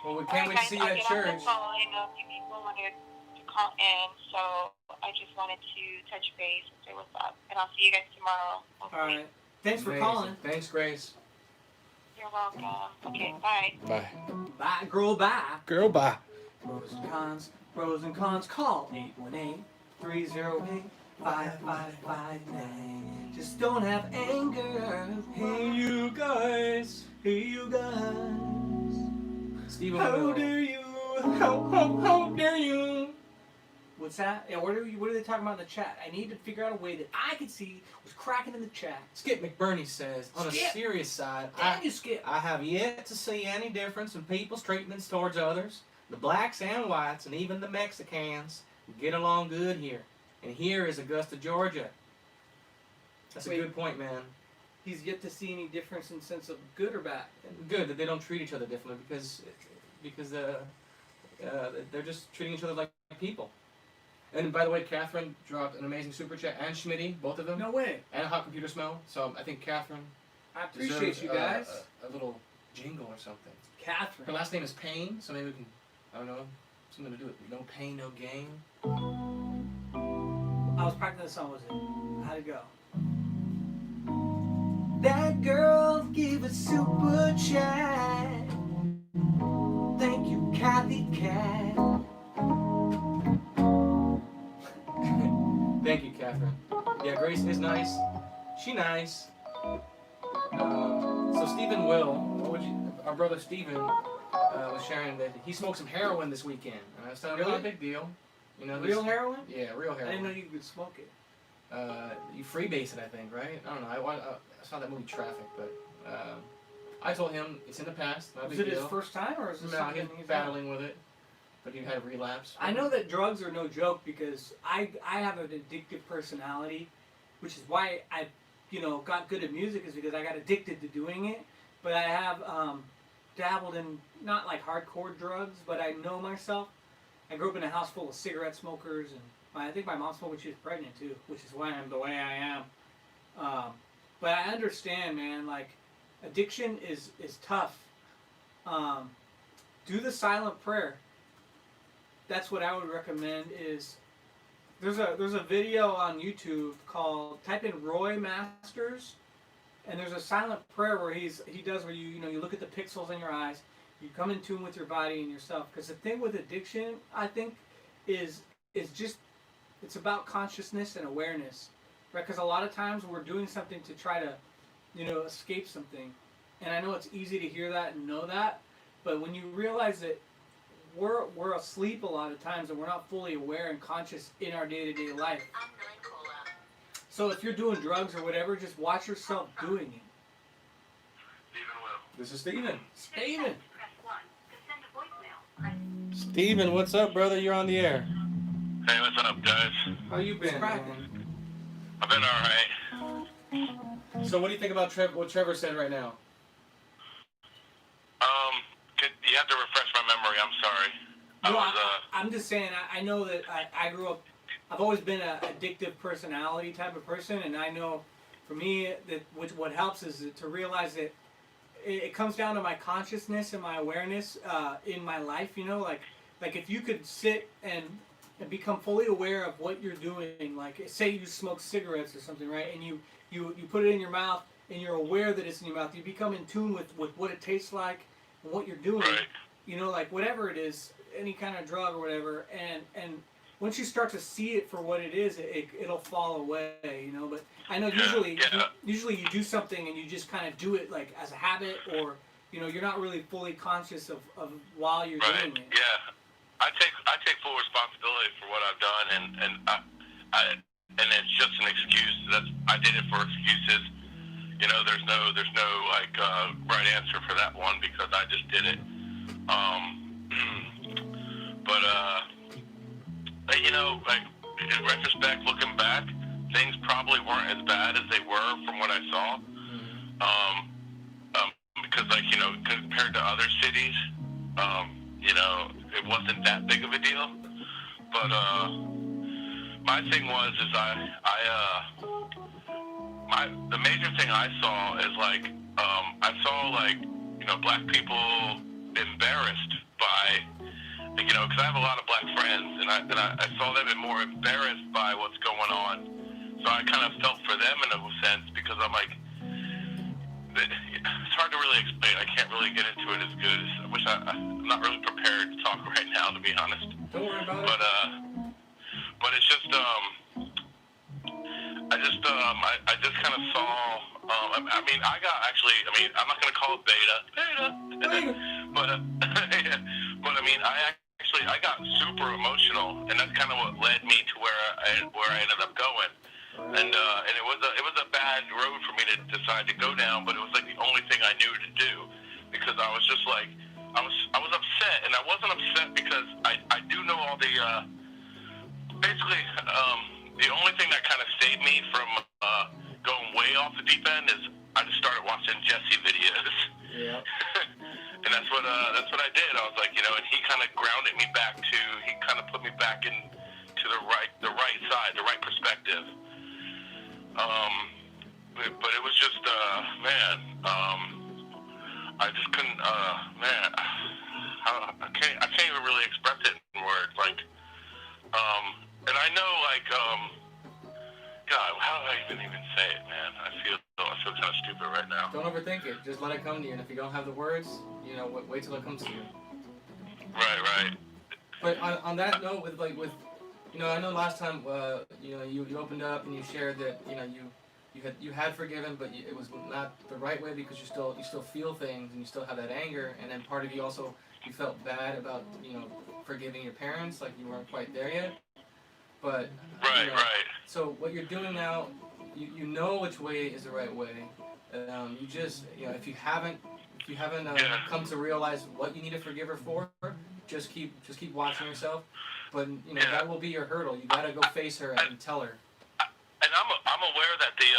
Well, we can't wait to see you I'll at get church. On the phone. I know a few people wanted to call in, so I just wanted to touch base and say what's up. And I'll see you guys tomorrow. All right. Thanks for Amazing. calling. Thanks, Grace. You're welcome. Okay. Bye. Bye. Bye, girl. Bye. Girl, bye. Pros and cons. Pros and cons. Call 818-308-5559. Just don't have anger. Hey, you guys. Hey, you guys. Stephen How Will. dare you? How dare you? What's that? Yeah, what are they talking about in the chat? I need to figure out a way that I could see what's cracking in the chat. Skip McBurney says, on a Skip. serious side, Damn you, Skip. I have yet to see any difference in people's treatments towards others. The blacks and whites, and even the Mexicans, get along good here. And here is Augusta, Georgia. That's Wait. a good point, man. He's yet to see any difference in sense of good or bad. Good that they don't treat each other differently because they're just treating each other like people. And by the way, Catherine dropped an amazing super chat, and Schmitty, both of them, No way. and a hot computer smell. So I think Catherine I appreciate deserves, you guys. a little jingle or something. Her Catherine. last name is Payne, so maybe we can, I don't know, something to do with no pain, no gain. I was practicing the song, was it? How'd it go? That girl gave a super chat. Thank you, Kathy Cat. Thank you, Catherine. Yeah, Grace is nice. She nice. So Stephen our brother Stephen was sharing that he smoked some heroin this weekend. And I was telling him, Really? not a big deal. You know, Real heroin? Yeah, real I heroin. didn't know you could smoke it. You freebase it, I think, right? I don't know. I saw that movie Traffic, but I told him it's in the past. Not a Was big it his deal. first time, or is this No, something he's he's battling with it, but he had a relapse. I know that drugs are no joke because I have an addictive personality, which is why I, got good at music, is because I got addicted to doing it. But I have dabbled in not like hardcore drugs, but I know myself. I grew up in a house full of cigarette smokers, and I think my mom smoked when she was pregnant too, which is why I'm the way I am. But I understand, man. Like, addiction is tough. Do the silent prayer. That's what I would recommend. Is there's a video on YouTube called, type in Roy Masters, and there's a silent prayer where he does where you look at the pixels in your eyes, you come in tune with your body and yourself. Because the thing with addiction, I think, is just, it's about consciousness and awareness, right? Because a lot of times we're doing something to try to, escape something, and I know it's easy to hear that and know that, but when you realize that we're asleep a lot of times and we're not fully aware and conscious in our day-to-day life. So if you're doing drugs or whatever, just watch yourself doing it. This is Steven. Steven! Steven, what's up, brother? You're on the air. Hey, what's up, guys? How you been, cracking? man? I've been alright. So what do you think about what Trevor said right now? You have to refresh my memory, I'm sorry. I'm just saying, I know that I grew up, I've always been an addictive personality type of person, and I know for me that what helps is to realize that it comes down to my consciousness and my awareness in my life. You know, like if you could sit and become fully aware of what you're doing, like say you smoke cigarettes or something, right? And you put it in your mouth and you're aware that it's in your mouth. You become in tune with what it tastes like and what you're doing. Right. You know, like whatever it is, any kind of drug or whatever, and once you start to see it for what it is, it'll fall away, you know. But I know usually you do something and you just kind of do it like as a habit, or you know, you're not really fully conscious of while you're doing it. Yeah, I take full responsibility for what I've done, and it's just an excuse. I did it for excuses. You know, there's no like right answer for that one because I just did it. But you know, like in retrospect, looking back, things probably weren't as bad as they were from what I saw. Because like, you know, compared to other cities, you know, it wasn't that big of a deal. But my thing was the major thing I saw is like I saw like, you know, black people embarrassed by, you know, because I have a lot of black friends, and I saw them more embarrassed by what's going on. So I kind of felt for them in a sense because I'm like, it's hard to really explain. I can't really get into it as good. I'm not really prepared to talk right now, to be honest. Don't worry about it. But it's just I just kind of saw. I mean, I'm not gonna call it beta, but but I mean, I got super emotional, and that's kind of what led me to where I ended up going. And it was a bad road for me to decide to go down, but it was like the only thing I knew to do, because I was just like I was upset, and I wasn't upset because I do know all the basically the only thing that kind of saved me from going way off the deep end is I just started watching Jesse videos. Yeah. And that's what I did. I was like, you know, and he kind of grounded me back he kind of put me back into the right side, the right perspective. But it was just, man, I just couldn't, man, I can't even really express it in words, like, and I know, like, God, how do I even say it, man? I feel kind of stupid right now. Don't overthink it. Just let it come to you. And if you don't have the words, you know, wait till it comes to you. Right. But on that note, with you know, I know last time, you know, you opened up and you shared that, you know, you had forgiven, but it was not the right way because you still feel things and you still have that anger, and then part of you also, you felt bad about, you know, forgiving your parents, like you weren't quite there yet. But right, you know, right. So what you're doing now, you know which way is the right way. You just, you know, if you haven't come to realize what you need to forgive her for, just keep watching yourself. But you know, that will be your hurdle. You gotta go face her and tell her. And I'm aware that the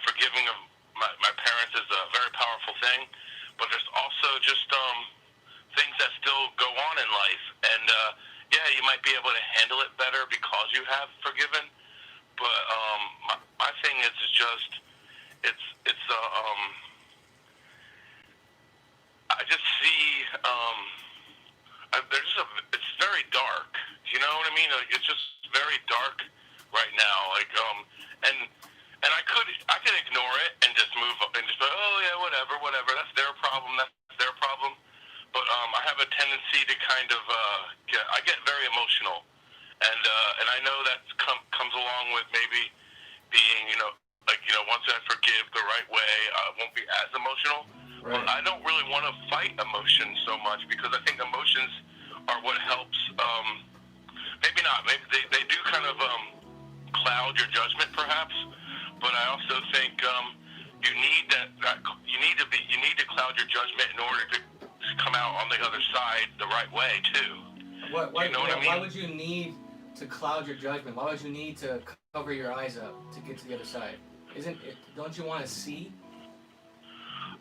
forgiving of my parents is a very powerful thing, but there's also just things that still go on in life, and yeah, you might be able to handle it better because you have forgiven. But my thing is just I just see it's very dark. You know what I mean? It's just very dark right now. Like and I could ignore it and just move up and just go, oh yeah, whatever. That's their problem. But I have a tendency to kind of I get very emotional, and I know that comes along with maybe being, you know, like, you know, once I forgive the right way, I won't be as emotional. Right. But I don't really want to fight emotions so much because I think emotions are what helps. Maybe not. Maybe they do kind of cloud your judgment, perhaps. But I also think you need to cloud your judgment in order to come out on the other side the right way too. Why, you know what I mean? Why would you need to cloud your judgment? Why would you need to cover your eyes up to get to the other side? Don't you want to see?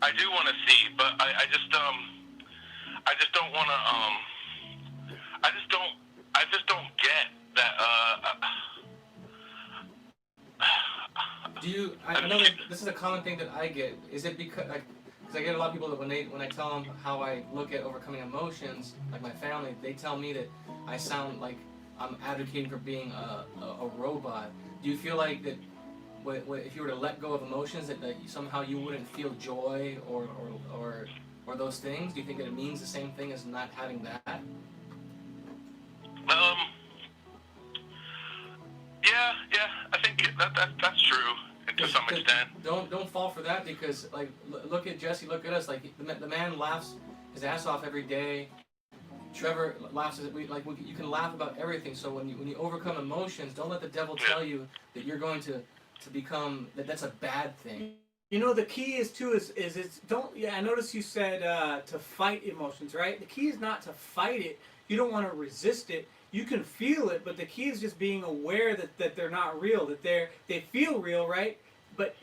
I do want to see, but I just don't want to I just don't get that Do you? I know that this is a common thing that I get. Is it because, like, because I get a lot of people that when I tell them how I look at overcoming emotions, like my family, they tell me that I sound like I'm advocating for being a robot. Do you feel like that if you were to let go of emotions that somehow you wouldn't feel joy or those things? Do you think that it means the same thing as not having that? Yeah, I think that's true to some extent. Don't fall for that, because like look at Jesse, look at us. Like the man laughs his ass off every day. Trevor laughs you can laugh about everything. So when you overcome emotions, don't let the devil tell you that you're going to become that's a bad thing. You know, the key is it's don't. Yeah, I noticed you said to fight emotions, right? The key is not to fight it. You don't want to resist it. You can feel it, but the key is just being aware that they're not real, that they feel real, right? But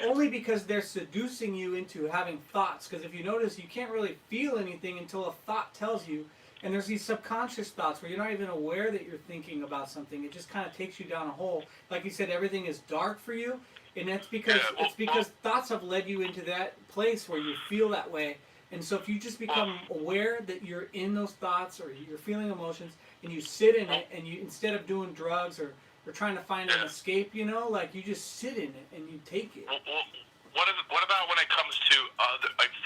only because they're seducing you into having thoughts. Because if you notice, you can't really feel anything until a thought tells you. And there's these subconscious thoughts where you're not even aware that you're thinking about something. It just kind of takes you down a hole. Like you said, everything is dark for you, and that's because thoughts have led you into that place where you feel that way. And so if you just become aware that you're in those thoughts or you're feeling emotions, and you sit in it, and you instead of doing drugs or trying to find an escape, you know, like you just sit in it and you take it. What about when it comes to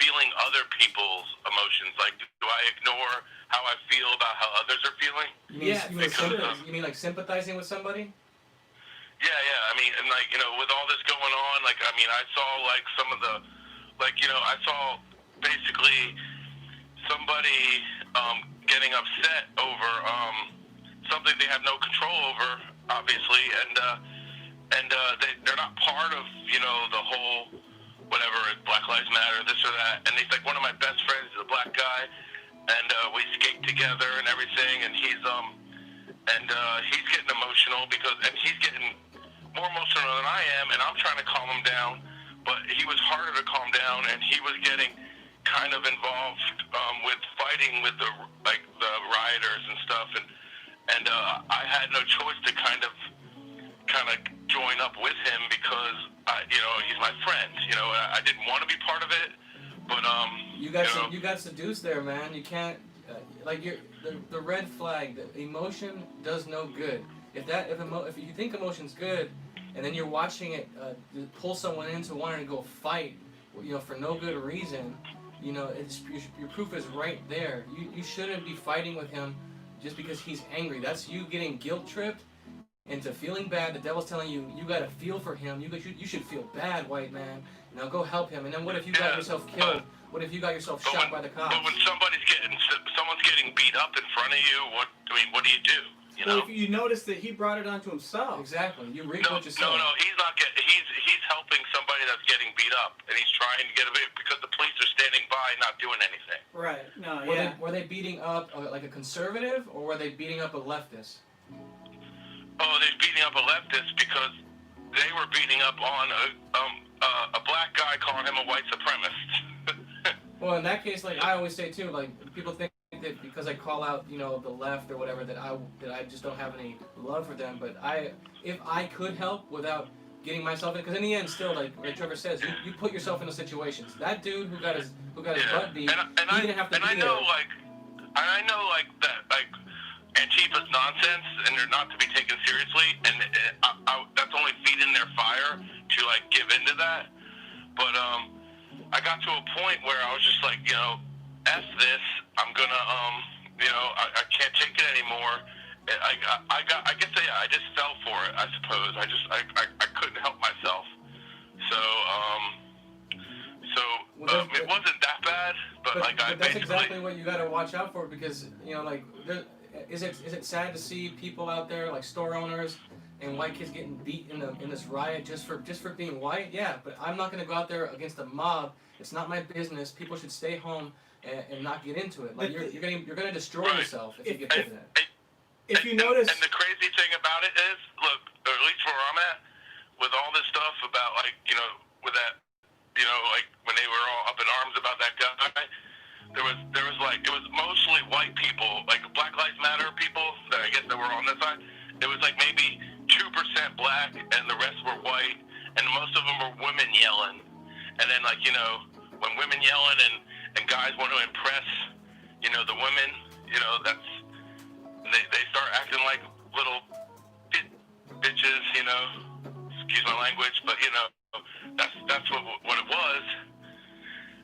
feeling other people's emotions? Like, do I ignore how I feel about how others are feeling? You mean like sympathizing with somebody? Yeah. I mean, and like, you know, with all this going on, like, I mean, I saw like some of the, like, you know, I saw basically somebody getting upset over something they have no control over, obviously, and they're not part of, you know, the whole whatever, Black Lives Matter, this or that. And he's like, one of my best friends is a black guy, and we skate together and everything, and he's getting emotional and he's getting more emotional than I am, and I'm trying to calm him down, but he was harder to calm down, and he was getting kind of involved with fighting with the rioters and stuff, and I had no choice to kind of join up with him because you know, he's my friend. You know, I didn't want to be part of it, but you got seduced there, man. You can't the red flag. The emotion does no good. If you think emotion's good, and then you're watching it pull someone into wanting to go fight, you know, for no good reason, you know, your proof is right there. You shouldn't be fighting with him just because he's angry. That's you getting guilt tripped into feeling bad. The devil's telling you gotta feel for him. You should feel bad, white man. Now go help him. And then what if you got yourself killed? What if you got yourself shot by the cops? But when someone's getting beat up in front of you, what do you do? You know? Well, if you notice that he brought it onto himself. Exactly. You reap what you sow. No, he's not getting. He's helping somebody that's getting beat up, and he's trying to get a bit because the police are standing by, not doing anything. Right. No. Were they beating up like a conservative, or were they beating up a leftist? Oh, they're beating up a leftist because they were beating up on a black guy, calling him a white supremacist. Well, in that case, like I always say too, like people think that because I call out, you know, the left or whatever, that I just don't have any love for them. But if I could help without getting myself in, because in the end, still, like Trevor says, you put yourself in those situations. That dude who got his butt beat, he didn't have to be there. I know that Antifa's nonsense, and they're not to be taken seriously, and that's only feeding their fire to like give into that. But I got to a point where I was just like, you know, F this. I'm gonna you know, I can't take it anymore. I guess I just fell for it. I suppose I couldn't help myself. So it wasn't that bad, but that's exactly what you got to watch out for, because you know, like, is it sad to see people out there like store owners and white kids getting beat in this riot just for being white? Yeah, but I'm not gonna go out there against a mob. It's not my business. People should stay home and not get into it. Like you're gonna destroy yourself if you get into that. If you notice, and the crazy thing about it is, look, or at least where I'm at, with all this stuff about, like, you know, with that, you know, like when they were all up in arms about that guy, there was like, it was mostly white people, like Black Lives Matter people that I guess that were on this side. It was like maybe 2% black and the rest were white, and most of them were women yelling. And then, like, you know, when women yelling and guys want to impress, the women, that's they start acting like little bitches, excuse my language, but that's what it was.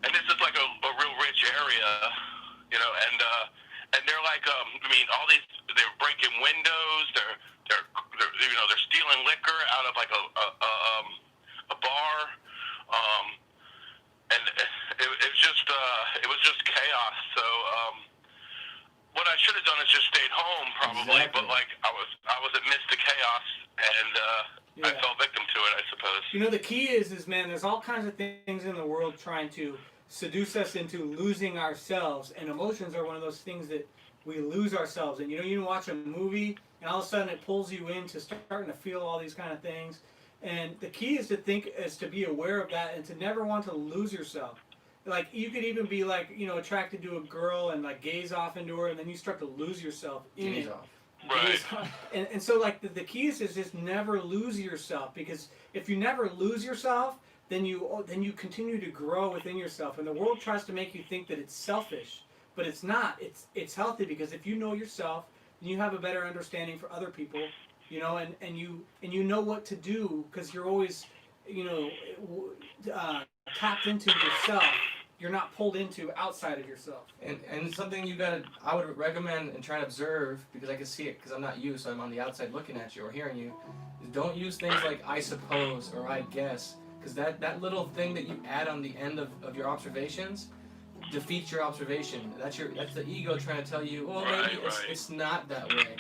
And this is like a real rich area, and they're like, all these, they're breaking windows, they're stealing liquor out of like a bar, and it was just chaos. So what I should have done is just stayed home probably, Exactly. but like I was amidst the chaos, and I fell victim to it, I suppose. The key is man, there's all kinds of things in the world trying to seduce us into losing ourselves, and emotions are one of those things that we lose ourselves in. You can watch a movie and all of a sudden it pulls you into starting to feel all these kind of things, and the key is to be aware of that and to never want to lose yourself. Like you could even be like attracted to a girl and like gaze off into her, and then you start to lose yourself in Gaze it. off. Right. And so like the key is just never lose yourself, because if you never lose yourself, then you continue to grow within yourself, and the world tries to make you think that it's selfish, but it's not. It's healthy, because if you know yourself, then you have a better understanding for other people, and you know what to do, because you're always tapped into yourself. You're not pulled into outside of yourself. And something I would recommend and try to observe, because I can see it because I'm not you, so I'm on the outside looking at you or hearing you, is don't use things like I suppose or I guess, because that little thing that you add on the end of your observations defeats your observation. That's the ego trying to tell you, well, maybe it's not that way.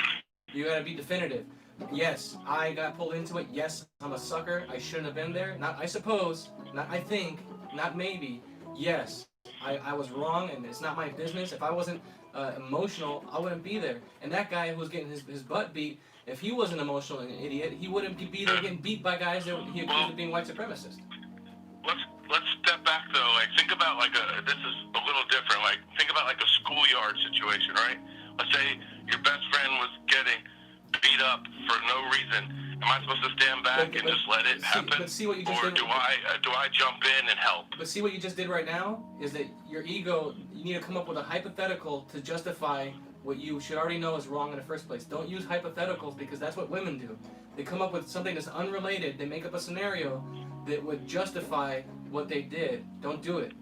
You gotta be definitive. Yes, I got pulled into it. Yes, I'm a sucker. I shouldn't have been there. Not I suppose, not I think, not maybe. Yes, I was wrong, and it's not my business. If I wasn't emotional, I wouldn't be there. And that guy who was getting his butt beat, if he wasn't emotional and an idiot, he wouldn't be there getting beat by guys that he accused of being white supremacists. Let's step back though. Like think about this is a little different. Like think about like a schoolyard situation, right? Let's say your best friend was getting beat up for no reason. Am I supposed to stand back and just let it happen? But see what you just or did. do I jump in and help? But see what you just did right now is that your ego, you need to come up with a hypothetical to justify what you should already know is wrong in the first place. Don't use hypotheticals, because that's what women do. They come up with something that's unrelated. They make up a scenario that would justify what they did. Don't do it.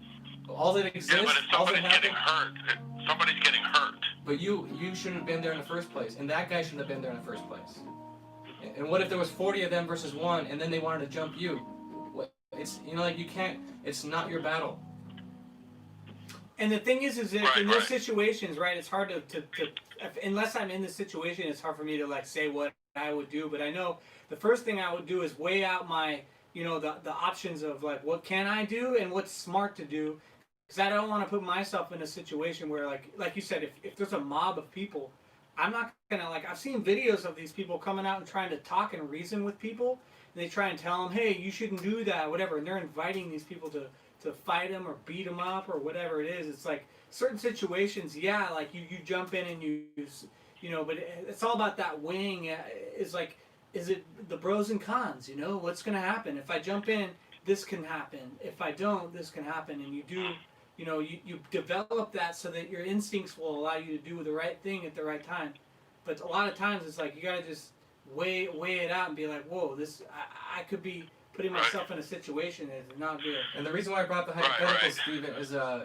All that exists, yeah, but if somebody's getting hurt, But you shouldn't have been there in the first place, and that guy shouldn't have been there in the first place. And what if there was 40 of them versus one, and then they wanted to jump you? It's you can't. It's not your battle. And the thing is that in those situations, right? It's hard to unless I'm in the situation, it's hard for me to like say what I would do. But I know the first thing I would do is weigh out my the options of like what can I do and what's smart to do, because I don't want to put myself in a situation where like you said, if there's a mob of people, I'm not gonna I've seen videos of these people coming out and trying to talk and reason with people, and they try and tell them, hey, you shouldn't do that, whatever, and they're inviting these people to fight them or beat them up or whatever it is. It's like certain situations, like you jump in and you but it's all about that weighing. Is it the pros and cons? What's gonna happen if I jump in? This can happen. If I don't, this can happen. And you do. You develop that so that your instincts will allow you to do the right thing at the right time. But a lot of times it's like you gotta just weigh it out and be like, whoa, I could be putting myself in a situation that is not good. And the reason why I brought the hypothetical, Stephen, is I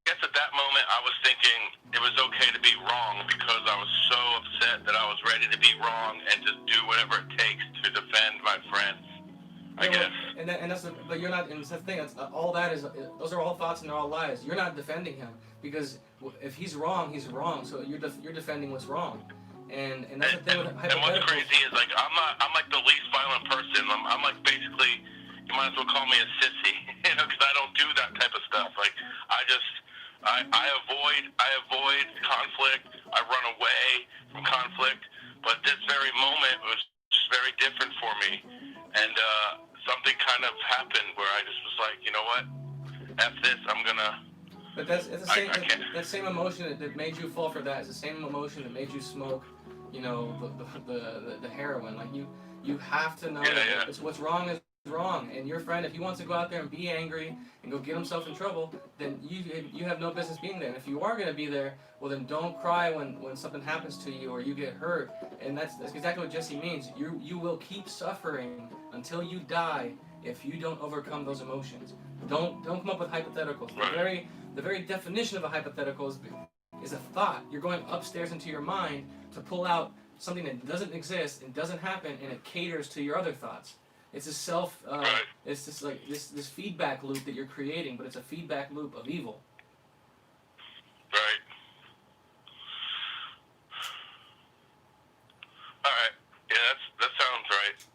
guess at that moment I was thinking it was okay to be wrong, because I was so upset that I was ready to be wrong and just do whatever it takes to defend my friends. I guess. But you're not. And that's the thing. All that is. Those are all thoughts and they're all lies. You're not defending him, because if he's wrong, he's wrong. So you're defending what's wrong. And that's the thing with hypotheticals. And what's crazy is I'm like the least violent person. I'm like basically, you might as well call me a sissy, because I don't do that type of stuff. Like I avoid conflict. I run away from conflict. But this very moment was just very different for me, and something kind of happened where I just was like, you know what, F this, I'm gonna. But it's the same. That same emotion that made you fall for that is the same emotion that made you smoke, the heroin. Like you have to know that what's wrong is wrong, and your friend, if he wants to go out there and be angry and go get himself in trouble, then you have no business being there. And if you are going to be there, well then don't cry when something happens to you or you get hurt. And that's exactly what Jesse means. You will keep suffering until you die if you don't overcome those emotions. Don't come up with hypotheticals. The very definition of a hypothetical is a thought. You're going upstairs into your mind to pull out something that doesn't exist and doesn't happen, and it caters to your other thoughts. It's a it's just like this feedback loop that you're creating, but it's a feedback loop of evil. Right. All right. Yeah, that sounds right.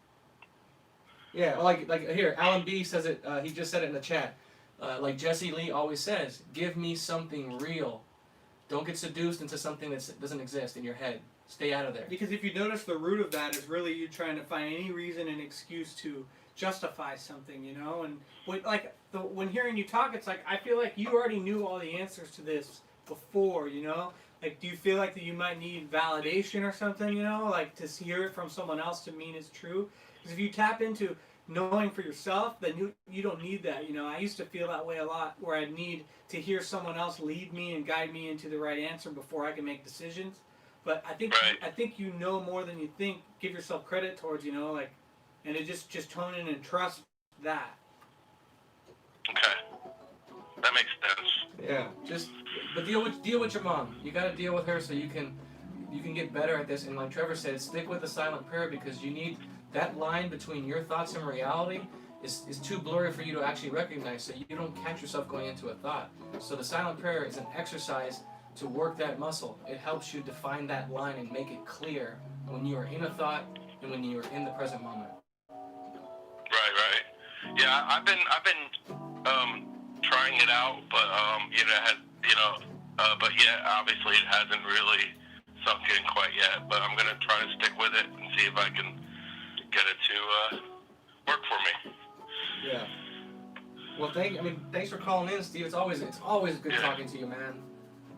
Yeah, like here, Alan B says it. He just said it in the chat. Like Jesse Lee always says, give me something real. Don't get seduced into something that doesn't exist in your head. Stay out of there. Because if you notice, the root of that is really you trying to find any reason and excuse to justify something, you know? And when hearing you talk, it's like, I feel like you already knew all the answers to this before, you know? Like, do you feel like that you might need validation or something, you know? Like, to hear it from someone else to mean it's true? Because if you tap into knowing for yourself, then you don't need that, you know? I used to feel that way a lot, where I'd need to hear someone else lead me and guide me into the right answer before I can make decisions. But I think you know more than you think. Give yourself credit towards, you know, like, and it just tone in and trust that. Okay. That makes sense. Yeah. But deal with your mom. You got to deal with her so you can get better at this. And like Trevor said, stick with the silent prayer, because you need that line between your thoughts and reality is too blurry for you to actually recognize, so you don't catch yourself going into a thought. So the silent prayer is an exercise to work that muscle. It helps you define that line and make it clear when you are in a thought and when you are in the present moment. Right. Yeah, I've been trying it out, but but yeah, obviously it hasn't really sunk in quite yet. But I'm gonna try to stick with it and see if I can get it to work for me. Yeah. Well, thanks for calling in, Steve. It's always good talking to you, man.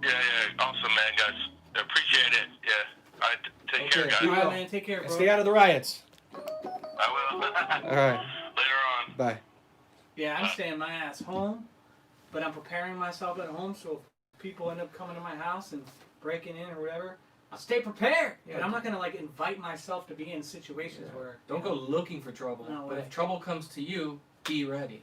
Yeah, awesome, man, guys. Appreciate it. Yeah, take care, guys. All right, man, take care, bro. Stay out of the riots. I will. All right. Later on. Bye. Yeah, I'm staying my ass home, but I'm preparing myself at home, so if people end up coming to my house and breaking in or whatever, I'll stay prepared. Yeah. But I'm not gonna invite myself to be in situations where Don't go looking for trouble. No but way. if trouble comes to you, be ready.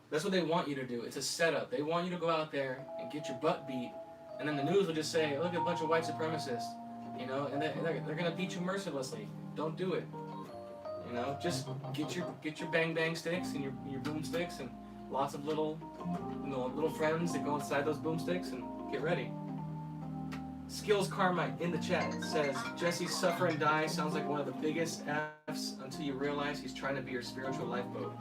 That's what they want you to do. It's a setup. They want you to go out there and get your butt beat, and then the news will just say, look at a bunch of white supremacists, you know, and they're going to beat you mercilessly. Don't do it. You know, just get your bang bang sticks and your boom sticks and lots of little friends that go inside those boom sticks, and get ready. Skills Carmine in the chat says, Jesse's Suffer and Die sounds like one of the biggest F's until you realize he's trying to be your spiritual lifeboat.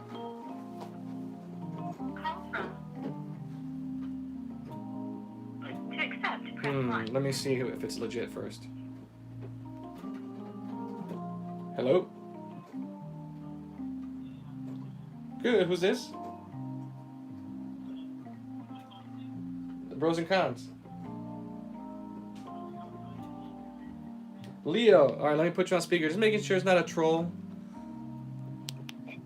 To accept, press 1. Let me see if it's legit first. Hello? Good, who's this? The Bros and Cons. Leo. Alright, let me put you on speaker. Just making sure it's not a troll.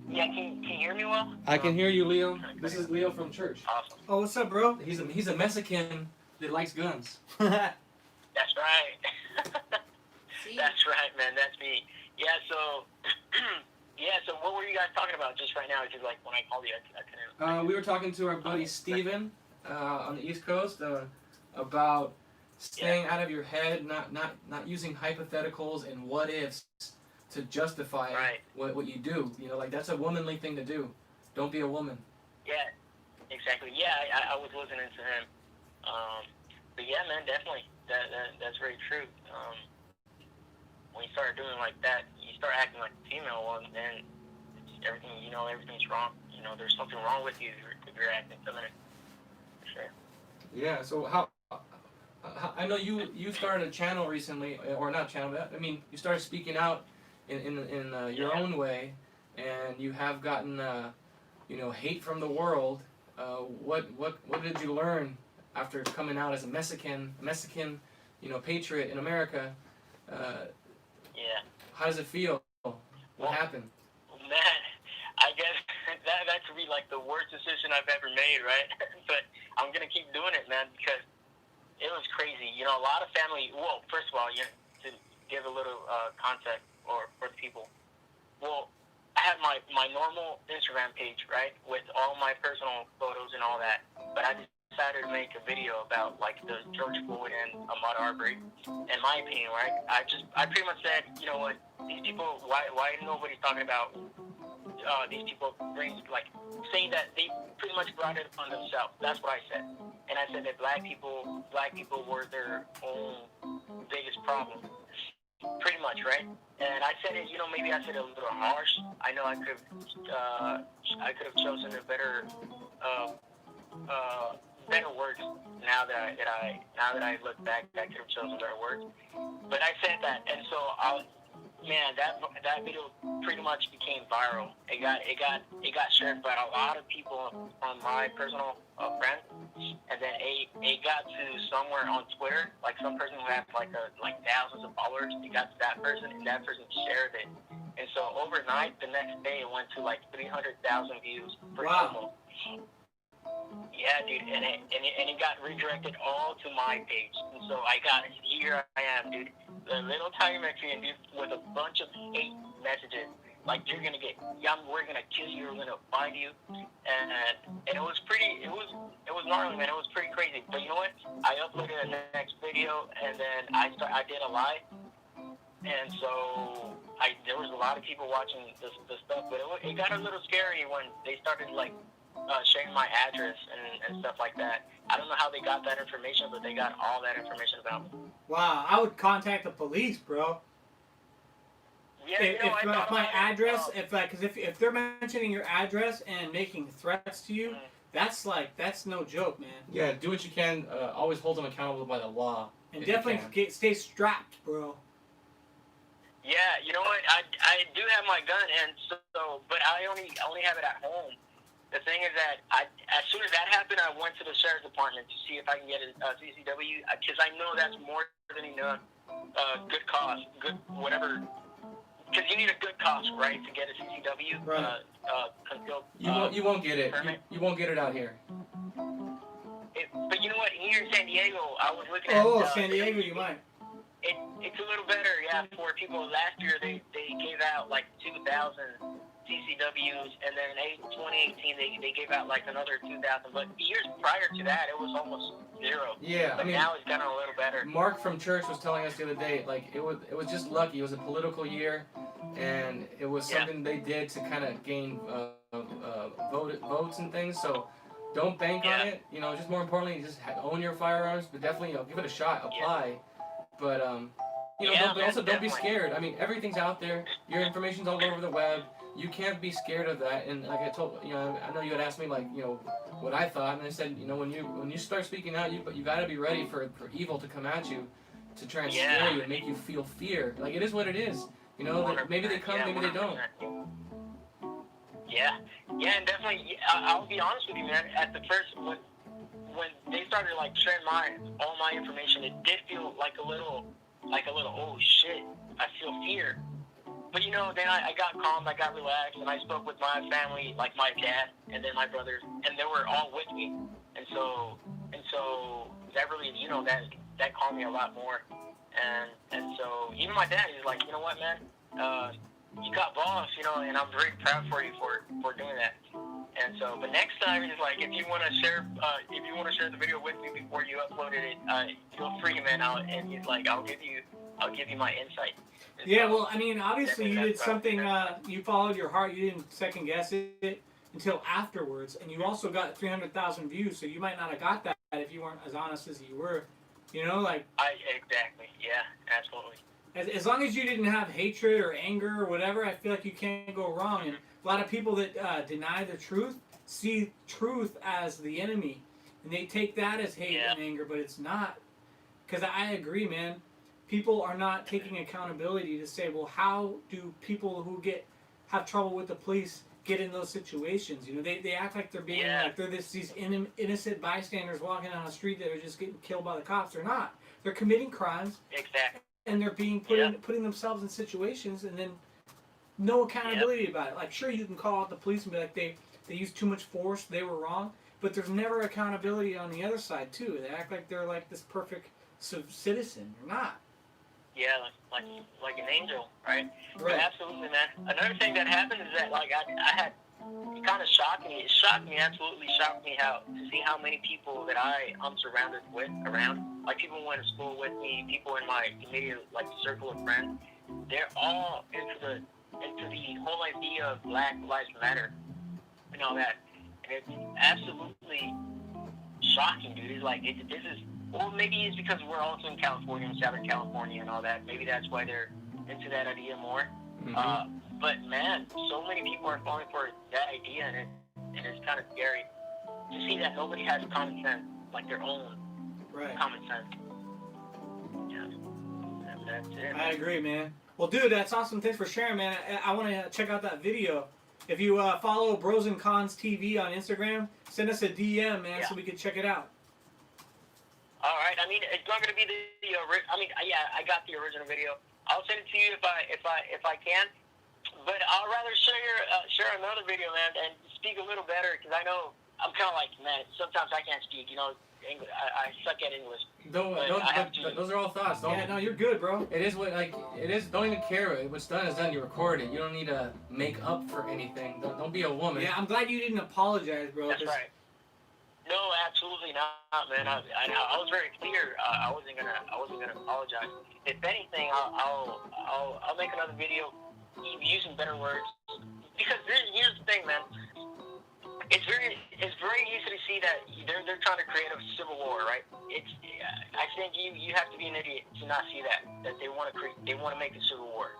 Yeah, can you hear me well? I can hear you, Leo. This is Leo from church. Awesome. Oh, what's up, bro? He's a Mexican that likes guns. That's right. That's right, man. That's me. Yeah, so so what were you guys talking about just right now? Because when I called you, I couldn't. We were talking to our buddy Steven on the East Coast about staying out of your head, not using hypotheticals and what ifs to justify what you do. You know, that's a womanly thing to do. Don't be a woman. Yeah, exactly. Yeah, I was listening to him. But yeah, man, definitely. That's very true. When you start doing like that, you start acting like a female one, then everything's wrong. You know, there's something wrong with you if you're acting feminine. For sure. Yeah. So how I know you started a channel recently, or not channel, but I mean you started speaking out in your own way, and you have gotten hate from the world. What did you learn after coming out as a Mexican patriot in America? Yeah. How does it feel? What happened? Man, I guess that could be like the worst decision I've ever made, right? But I'm gonna keep doing it, man, because it was crazy. You know, a lot of family. Well, first of all, to give a little context for the people. Well, I have my normal Instagram page, right, with all my personal photos and all that. But I decided to make a video about like the George Floyd and Ahmaud Arbery. In my opinion, right, I pretty much said, you know what, these people, why nobody's talking about these people saying that they pretty much brought it upon themselves. That's what I said. And I said that black people were their own biggest problem. Pretty much, right? And I said it, you know, maybe I said it a little harsh. I know I could have chosen a better words. Now that I look back, I could have chosen better words. But I said that, and so that video pretty much became viral. It got shared by a lot of people on my personal friends, and then it got to somewhere on Twitter, like some person who had like thousands of followers. It got to that person, and that person shared it. And so overnight, the next day, it went to like 300,000 views. Wow. Yeah, dude, and it got redirected all to my page. And so here I am, dude, the little tiny Mexican dude with a bunch of hate messages. Like, we're gonna kill you, we're gonna find you. And it was gnarly, man. It was pretty crazy. But you know what? I uploaded the next video, and then I did a live. And so there was a lot of people watching the stuff, but it got a little scary when they started sharing my address and stuff like that. I don't know how they got that information, but they got all that information about me. Wow, I would contact the police, bro. Yeah, If my address, if they're mentioning your address and making threats to you, that's no joke, man. Yeah, do what you can. Always hold them accountable by the law. And definitely stay strapped, bro. Yeah, you know what? I do have my gun, and so, but I only have it at home. The thing is that as soon as that happened, I went to the sheriff's department to see if I can get a CCW, because I know that's more than enough. Good cause, good whatever. Because you need a good cause, right, to get a CCW. Right. You won't get it. You won't get it out here. But you know what? Here in San Diego, I was looking at. Oh, San Diego, you might. It's a little better, yeah. For people last year, they gave out like 2,000 CCWs, and then in 2018 they gave out like another 2,000. But years prior to that, it was almost zero. Yeah, but now it's gotten a little better. Mark from church was telling us the other day, like it was just lucky. It was a political year, and it was something they did to kind of gain votes and things. So don't bank on it. You know, just more importantly, just own your firearms, but definitely give it a shot, apply. But don't be scared. I mean, everything's out there. Your information's all over the web. You can't be scared of that. And like I told, I know you had asked me what I thought, and I said, when you start speaking out, you got to be ready for evil to come at you, to try and scare you and make you feel fear. Like, it is what it is. Maybe they come, maybe they don't. Yeah, and definitely. I'll be honest with you, man. At the first, when they started sharing all my information, it did feel like a little, oh shit, I feel fear. But then I got calm, I got relaxed, and I spoke with my family, like my dad and then my brothers, and they were all with me. And so that really, that calmed me a lot more. And so even my dad is like, you know what, man, you got balls, and I'm very proud for you for doing that. And so, but next time is like, if you want to share the video with me before you uploaded it, feel free, man. I'll give you my insight. Yeah, well, I mean, obviously you did something. You followed your heart. You didn't second guess it until afterwards, and you also got 300,000 views. So you might not have got that if you weren't as honest as you were. Exactly. Yeah, absolutely. As long as you didn't have hatred or anger or whatever, I feel like you can't go wrong. And a lot of people that deny the truth see truth as the enemy, and they take that as hate and anger, but it's not. Because I agree, man. People are not taking accountability to say, well, how do people who have trouble with the police get in those situations? They act like they're being like they're these innocent bystanders walking down the street that are just getting killed by the cops. They're not. They're committing crimes. Exactly. And they're putting themselves in situations, and then no accountability about it. Like, sure, you can call out the police and be like, they used too much force, they were wrong, but there's never accountability on the other side too. They act like they're like this perfect citizen. They're not. Yeah, like an angel, right? Right. Absolutely, man. Another thing that happened is that like I had, it kind of shocked me. It shocked me, absolutely shocked me to see how many people that I'm surrounded with around. Like people who went to school with me, people in my immediate like circle of friends. They're all into the whole idea of Black Lives Matter and all that, and it's absolutely shocking, dude. It's like this is. Well, maybe it's because we're also in California, in Southern California, and all that. Maybe that's why they're into that idea more. Mm-hmm. But man, so many people are falling for that idea, and it's kind of scary to see that nobody has common sense, like their own common sense. Yeah, that's it. I agree, man. Well, dude, that's awesome. Thanks for sharing, man. I want to check out that video. If you follow Bros and Cons TV on Instagram, send us a DM, man, so we can check it out. All right. I mean, it's not going to be I got the original video. I'll send it to you if I can. But I'll rather share another video, man, and speak a little better because I know I'm kind of like, man, sometimes I can't speak. You know, English, I suck at English. Those are all thoughts. No, you're good, bro. It is. Don't even care. What's done is done. You record it. You don't need to make up for anything. Don't be a woman. Yeah, I'm glad you didn't apologize, bro. That's right. No, absolutely not, man. I was very clear. I wasn't gonna apologize. If anything, I'll make another video using better words. Because here's the thing, man. It's very easy to see that they're trying to create a civil war, right? I think you have to be an idiot to not see that they want to make a civil war,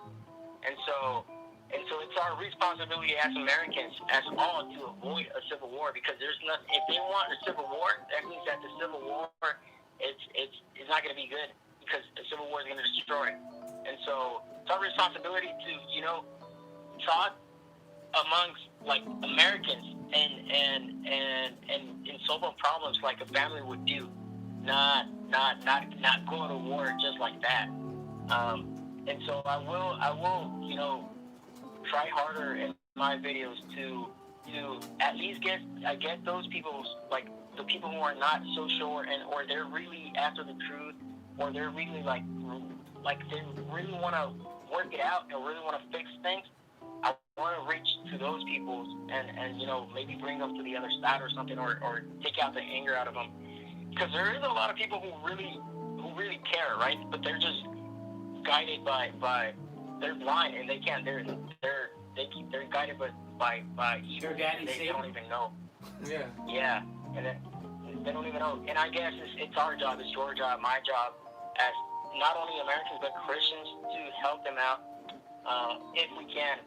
and so it's our responsibility as Americans, as all, to avoid a civil war, because there's nothing. If they want a civil war, that means that the civil war it's not going to be good, because the civil war is going to destroy. And so it's our responsibility to talk amongst like Americans and solve problems like a family would do, not go to war just like that. And so I will try harder in my videos to at least get those people, like the people who are not so sure or they're really after the truth, or they're really like they really want to work it out and really want to fix things. I want to reach to those people and maybe bring them to the other side or something, or take out the anger out of them, because there is a lot of people who really care, right? But they're just guided by they're blind, and they can't. They're guided by evil. They don't even know. Yeah, and they don't even know. And I guess it's our job, it's your job, my job, as not only Americans but Christians, to help them out if we can.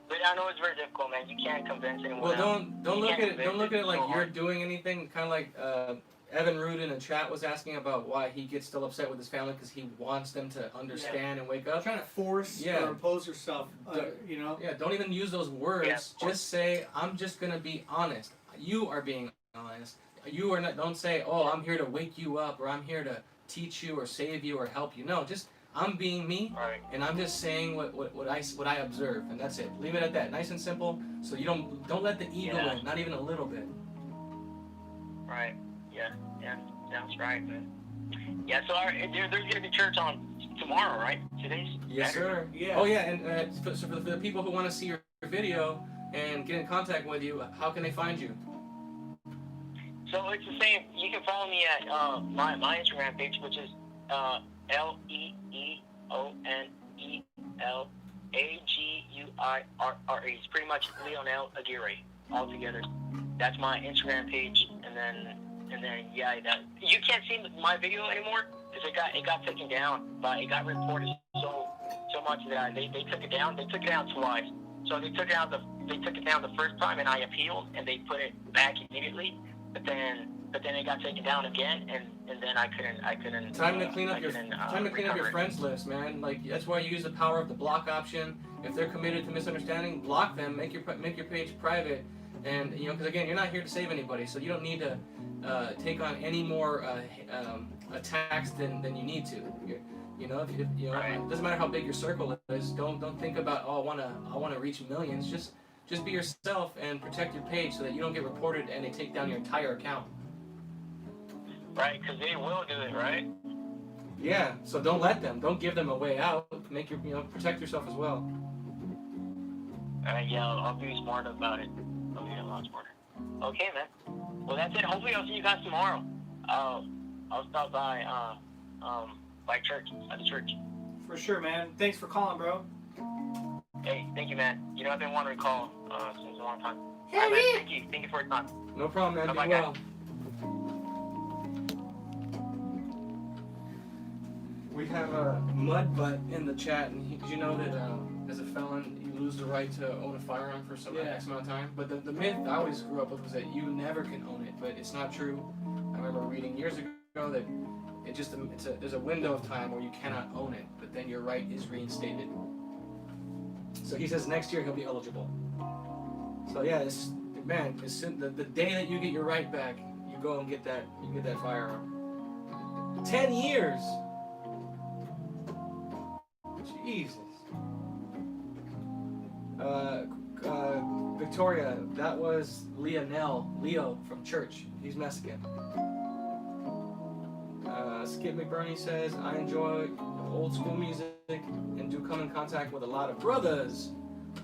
But I know it's very difficult, man. You can't convince anyone. Well, don't look at it like you're doing anything. Kind of like Evan Root in the chat was asking about why he gets still upset with his family, because he wants them to understand and wake up. Trying to force or impose yourself, Yeah, don't even use those words. Yeah. Just say, I'm just going to be honest. You are being honest. You are not. Don't say, oh, I'm here to wake you up, or I'm here to teach you or save you or help you. No, just I'm being me, and I'm just saying what I observe, and that's it. Leave it at that. Nice and simple. So you don't let the ego in, not even a little bit. Right. Yeah, sounds right, man. Yeah, so there's going to be church on tomorrow, right? Today's Yes, Saturday. sir. Yeah. Oh, yeah, and so for the people who want to see your video and get in contact with you, how can they find you? So it's the same. You can follow me at my Instagram page, which is LeonelAguirre. It's pretty much Leonel Aguirre all together. That's my Instagram page, and then you can't see my video anymore because it got taken down, but it got reported so much that they took it down. They took it down twice. So they took it down the first time, and I appealed, and they put it back immediately. But then it got taken down again, and then I couldn't. Time to clean up your friends list, man. Like, that's why you use the power of the block option. If they're committed to misunderstanding, block them. Make your page private, and because again, you're not here to save anybody, so you don't need to take on any more attacks than you need to. You know, if you know, Right. it doesn't matter how big your circle is. Don't think about, oh, I wanna reach millions. Just be yourself and protect your page so that you don't get reported and they take down your entire account. Right, because they will do it, right? Yeah, so don't let them. Don't give them a way out. Make your, protect yourself as well. Yeah, I'll be smart about it. I'll be a lot smarter. Okay, man. Well, that's it. Hopefully, I'll see you guys tomorrow. I'll stop by church, at the church. For sure, man. Thanks for calling, bro. Hey, thank you, man. You know, I've been wanting to call since a long time. Hell All right, yeah. man. Thank you. Thank you for your time. No problem, man. Bye-bye, Be well. We have a mud butt in the chat, and did you know that as a felon, you lose the right to own a firearm for some X amount of time? But the myth I always grew up with was that you never can own it, but it's not true. I remember reading years ago that there's a window of time where you cannot own it, but then your right is reinstated. So he says next year he'll be eligible. So yeah, the day that you get your right back, you go and get that firearm. 10 years. Jesus. Victoria, that was Leo from church. He's Mexican. Skip McBurney says, I enjoy old school music and do come in contact with a lot of brothers,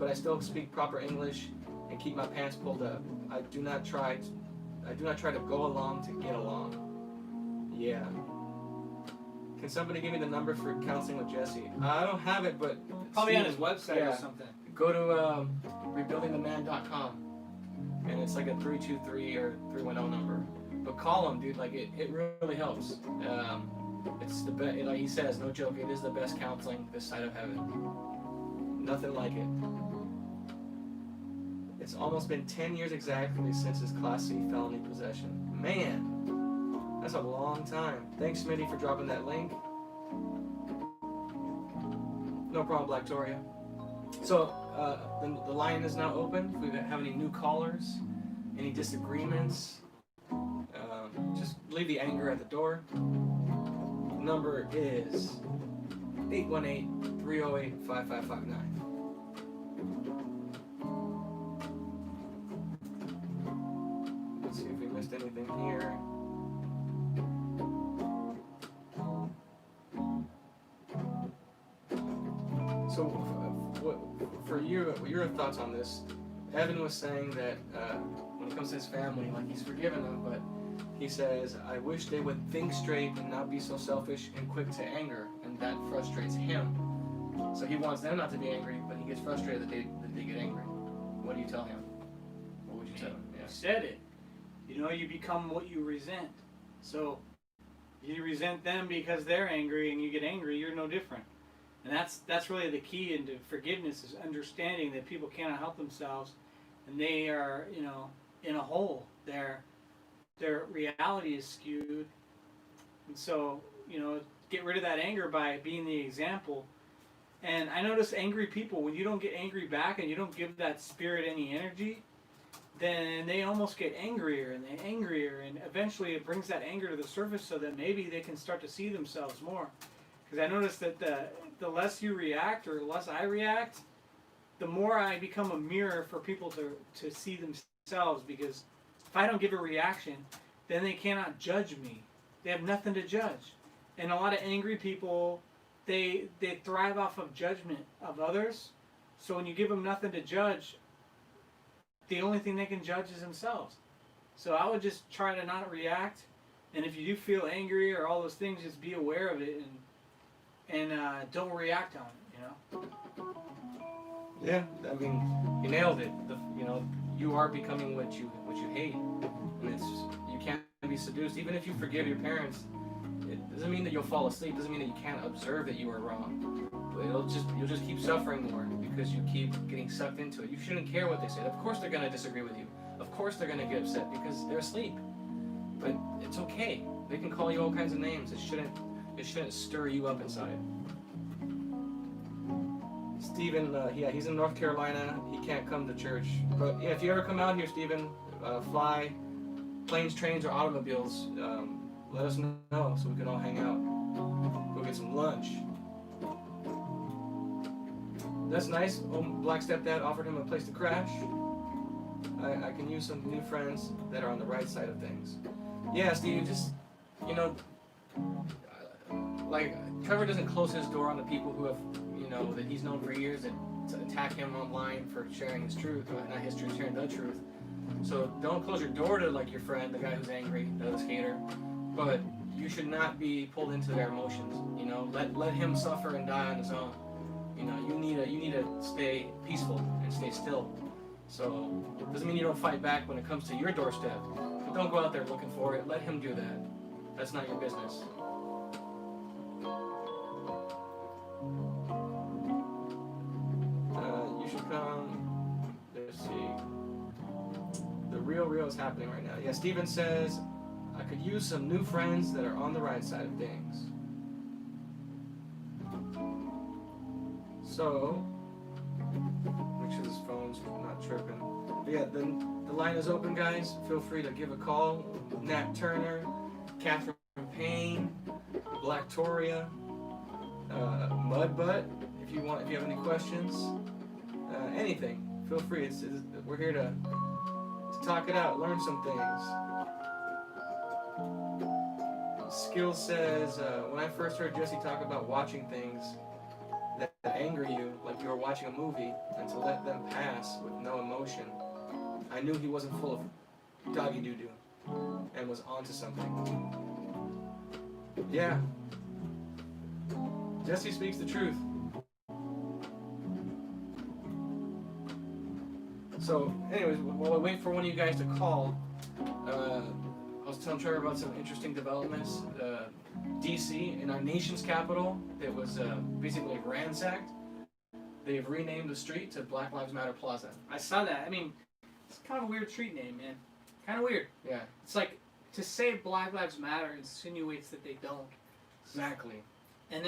but I still speak proper English and keep my pants pulled up. I do not try to go along to get along. Yeah. Can somebody give me the number for counseling with Jesse? I don't have it, but Probably on his website or something. Go to rebuildingtheman.com, and it's like a 323 or 310 number. But call him, dude. Like it really helps. It's the best. Like he says, no joke. It is the best counseling this side of heaven. Nothing like it. It's almost been 10 years exactly since his Class C felony possession. Man, that's a long time. Thanks, Smitty, for dropping that link. No problem, Black Toria. So, the line is now open. If we have any new callers, any disagreements, just leave the anger at the door. Number is 818-308-5559. Let's see if we missed anything here. So, for you, your thoughts on this? Evan was saying that when it comes to his family, like he's forgiven them, but he says, I wish they would think straight and not be so selfish and quick to anger, and that frustrates him. So he wants them not to be angry, but he gets frustrated that they get angry. What do you tell him? What would you tell him? You said it. You become what you resent. So, you resent them because they're angry and you get angry, you're no different. And that's really the key into forgiveness, is understanding that people cannot help themselves and they are, in a hole. Their reality is skewed. And so, get rid of that anger by being the example. And I notice angry people, when you don't get angry back and you don't give that spirit any energy, then they almost get angrier and eventually it brings that anger to the surface so that maybe they can start to see themselves more. Because I noticed that the less you react, or the less I react, the more I become a mirror for people to see themselves. Because if I don't give a reaction, then they cannot judge me. They have nothing to judge. And a lot of angry people, they thrive off of judgment of others. So when you give them nothing to judge, the only thing they can judge is themselves. So I would just try to not react. And if you do feel angry or all those things, just be aware of it and don't react on it, Yeah, I mean, you nailed it. You are becoming what you hate, and you can't be seduced. Even if you forgive your parents, it doesn't mean that you'll fall asleep. It doesn't mean that you can't observe that you were wrong. But you'll just keep suffering more because you keep getting sucked into it. You shouldn't care what they say. Of course they're gonna disagree with you. Of course they're gonna get upset because they're asleep. But it's okay. They can call you all kinds of names. It shouldn't stir you up inside. Stephen, he's in North Carolina. He can't come to church. But yeah, if you ever come out here, Stephen, fly planes, trains, or automobiles, let us know so we can all hang out. Go get some lunch. That's nice. Oh, Black stepdad offered him a place to crash. I can use some new friends that are on the right side of things. Yeah, Steve, just, you know, like, Trevor doesn't close his door on the people who have, you know, that he's known for years that to attack him online for sharing his truth, or not his truth, sharing the truth. So don't close your door to, like, your friend, the guy who's angry, the other skater. But you should not be pulled into their emotions, you know. Let him suffer and die on his own. You know, you need to stay peaceful and stay still. So doesn't mean you don't fight back when it comes to your doorstep. But don't go out there looking for it. Let him do that. That's not your business. You should come. Let's see. The real is happening right now. Yeah, Steven says, I could use some new friends that are on the right side of things. So, make sure this phone's not tripping. But yeah, the line is open, guys. Feel free to give a call. Nat Turner, Catherine Payne, Black Toria, Mudbutt. If you have any questions, anything, feel free. We're here to talk it out, learn some things. Skill says, when I first heard Jesse talk about watching things that anger you, like you were watching a movie, and to let them pass with no emotion, I knew he wasn't full of doggy doo-doo and was onto something. Yeah. Jesse speaks the truth. So, anyways, while I wait for one of you guys to call, I was telling Trevor about some interesting developments. DC, in our nation's capital, that was basically ransacked. They've renamed the street to Black Lives Matter Plaza. I saw that. I mean, it's kind of a weird street name, man. Kind of weird. Yeah. It's like, to say Black Lives Matter insinuates that they don't. Exactly. And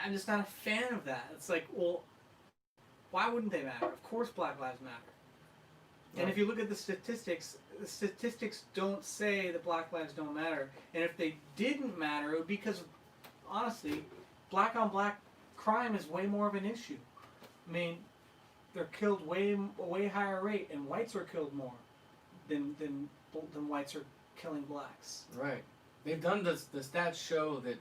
I'm just not a fan of that. It's like, well, why wouldn't they matter? Of course Black Lives matter. And if you look at the statistics don't say that Black lives don't matter. And if they didn't matter, it would be because, honestly, black on black crime is way more of an issue. I mean, they're killed a way higher rate, and whites are killed more than whites are killing blacks. Right. They've done the stats show that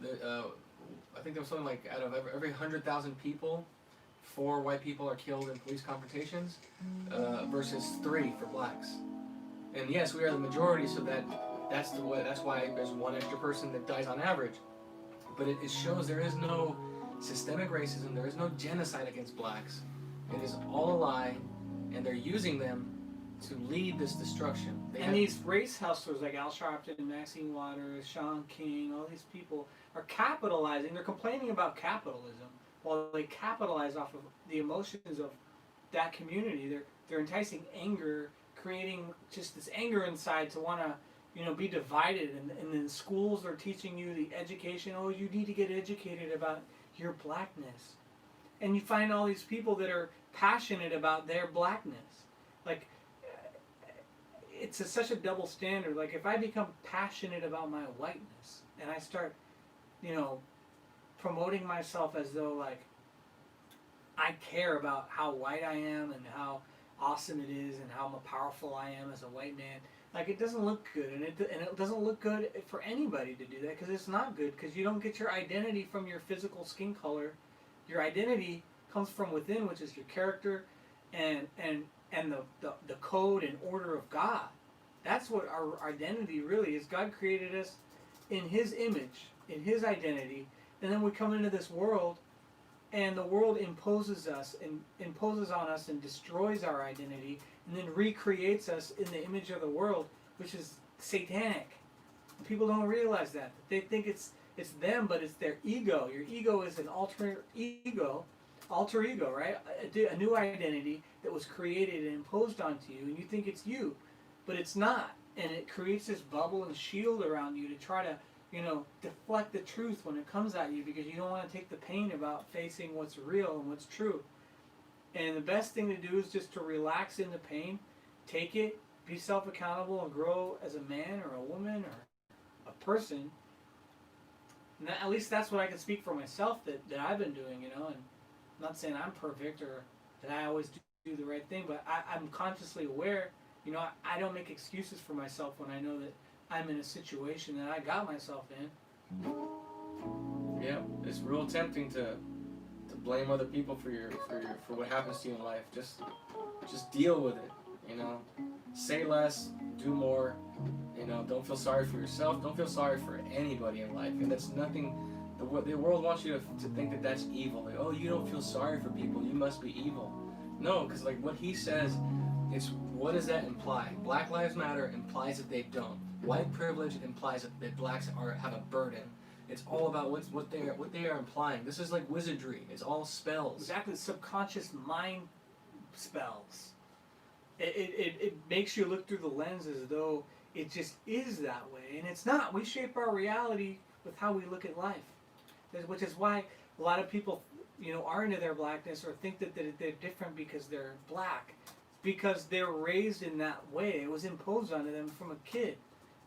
I think there was something like out of every 100,000 people, 4 white people are killed in police confrontations, versus 3 for blacks. And yes, we are the majority, so that's the way. That's why there's 1 extra person that dies on average. But it shows there is no systemic racism. There is no genocide against blacks. It is all a lie, and they're using them to lead this destruction. These race hustlers like Al Sharpton, Maxine Waters, Sean King, all these people are capitalizing. They're complaining about capitalism while they capitalize off of the emotions of that community. They're enticing anger, creating just this anger inside to want to, be divided. And then schools are teaching you the education. Oh, you need to get educated about your blackness. And you find all these people that are passionate about their blackness. Like, it's such a double standard. Like, if I become passionate about my whiteness and I start, promoting myself as though, like, I care about how white I am and how awesome it is and how powerful I am as a white man, like, it doesn't look good. And it doesn't look good for anybody to do that, because it's not good, because you don't get your identity from your physical skin color. Your identity comes from within, which is your character and the code and order of God. That's what our identity really is. God created us in His image, in His identity, and then we come into this world, and the world imposes on us and destroys our identity, and then recreates us in the image of the world, which is satanic. People don't realize that. They think it's them, but it's their ego. Your ego is an alter ego, right? A new identity that was created and imposed onto you, and you think it's you, but it's not. And it creates this bubble and shield around you to try to, deflect the truth when it comes at you, because you don't want to take the pain about facing what's real and what's true. And the best thing to do is just to relax in the pain, take it, be self-accountable, and grow as a man or a woman or a person, And at least that's what I can speak for myself that I've been doing, you know. And I'm not saying I'm perfect or that I always do the right thing, but I'm consciously aware. You know, I don't make excuses for myself when I know that I'm in a situation that I got myself in. Yeah, it's real tempting to blame other people for what happens to you in life. Just deal with it. You know, say less, do more. You know, don't feel sorry for yourself. Don't feel sorry for anybody in life. And that's nothing. The world wants you to think that that's evil. Like, oh, you don't feel sorry for people. You must be evil. No, because like what he says, it's what does that imply? Black Lives Matter implies that they don't. White privilege implies that blacks have a burden. It's all about what they are implying. This is like wizardry. It's all spells. Exactly, subconscious mind spells. It makes you look through the lens as though it just is that way, and it's not. We shape our reality with how we look at life, which is why a lot of people, you know, are into their blackness or think that they're different because they're black, because they're raised in that way. It was imposed onto them from a kid.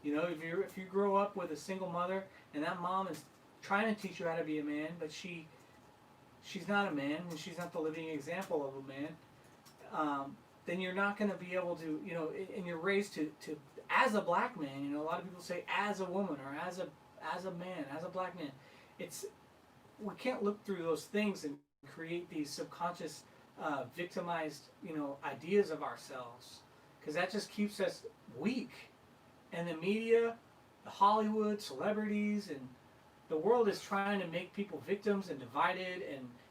You know, if you grow up with a single mother and that mom is trying to teach you how to be a man, but she's not a man and she's not the living example of a man, then you're not going to be able to, you know, and you're raised to as a black man. You know, a lot of people say as a woman or as a man, as a black man. We can't look through those things and create these subconscious, victimized, you know, ideas of ourselves, because that just keeps us weak. And the media, the Hollywood, celebrities, and the world is trying to make people victims and divided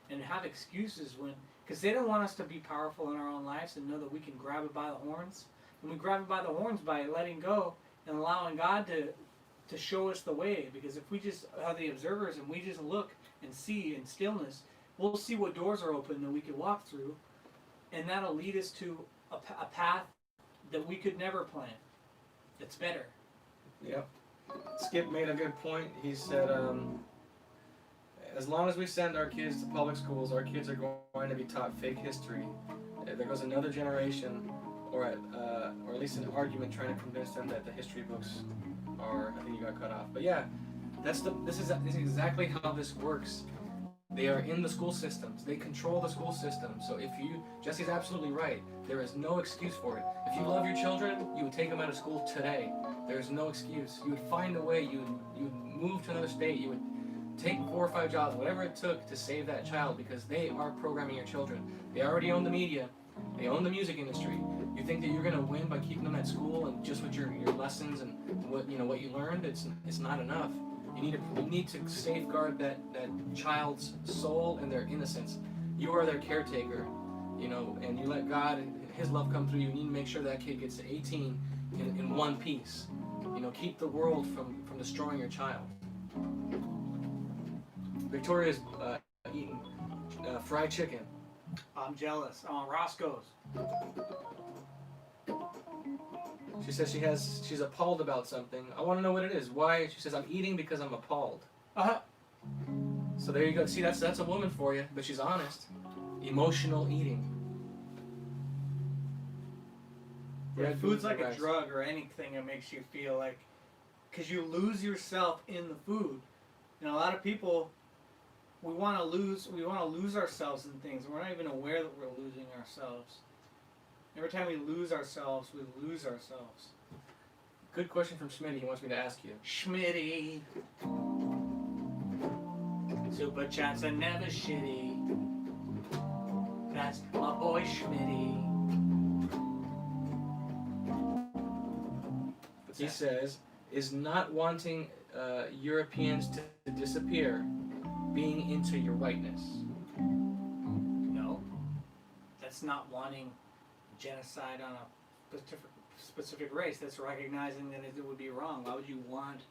and have excuses because they don't want us to be powerful in our own lives and know that we can grab it by the horns. And we grab it by the horns by letting go and allowing God to show us the way. Because if we just are the observers and we just look and see in stillness, we'll see what doors are open that we can walk through, and that'll lead us to a path that we could never plan. It's better. Yep. Skip made a good point. He said, as long as we send our kids to public schools, our kids are going to be taught fake history. There goes another generation, or at least an argument trying to convince them that the history books are. I think you got cut off. But yeah, this is exactly how this works. They are in the school systems. They control the school system. So Jesse's absolutely right. There is no excuse for it. If you love your children, you would take them out of school today. There's no excuse. You would find a way. You would move to another state. You would take 4 or 5 jobs, whatever it took to save that child, because they are programming your children. They already own the media. They own the music industry. You think that you're going to win by keeping them at school and just with your lessons and what you learned? It's not enough. You need to safeguard that child's soul and their innocence. You are their caretaker, you know, and you let God and His love come through you. You need to make sure that kid gets to 18 in one piece. You know, keep the world from destroying your child. Victoria's eating fried chicken. I'm jealous. I'm on Roscoe's. She says she's appalled about something. I want to know what it is. Why? She says, I'm eating because I'm appalled. So there you go. See, that's a woman for you, but she's honest. Emotional eating. Yeah, food's like a drug or anything that makes you feel like, because you lose yourself in the food. You know, a lot of people, we want to lose ourselves in things, and we're not even aware that we're losing ourselves. Every time we lose ourselves, we lose ourselves. Good question from Schmitty. He wants me to ask you. Schmitty. Super chats are never shitty. That's my boy Schmitty. He says, is not wanting Europeans to disappear being into your whiteness? No. That's not wanting genocide on a specific race. That's recognizing that it would be wrong. Why would you want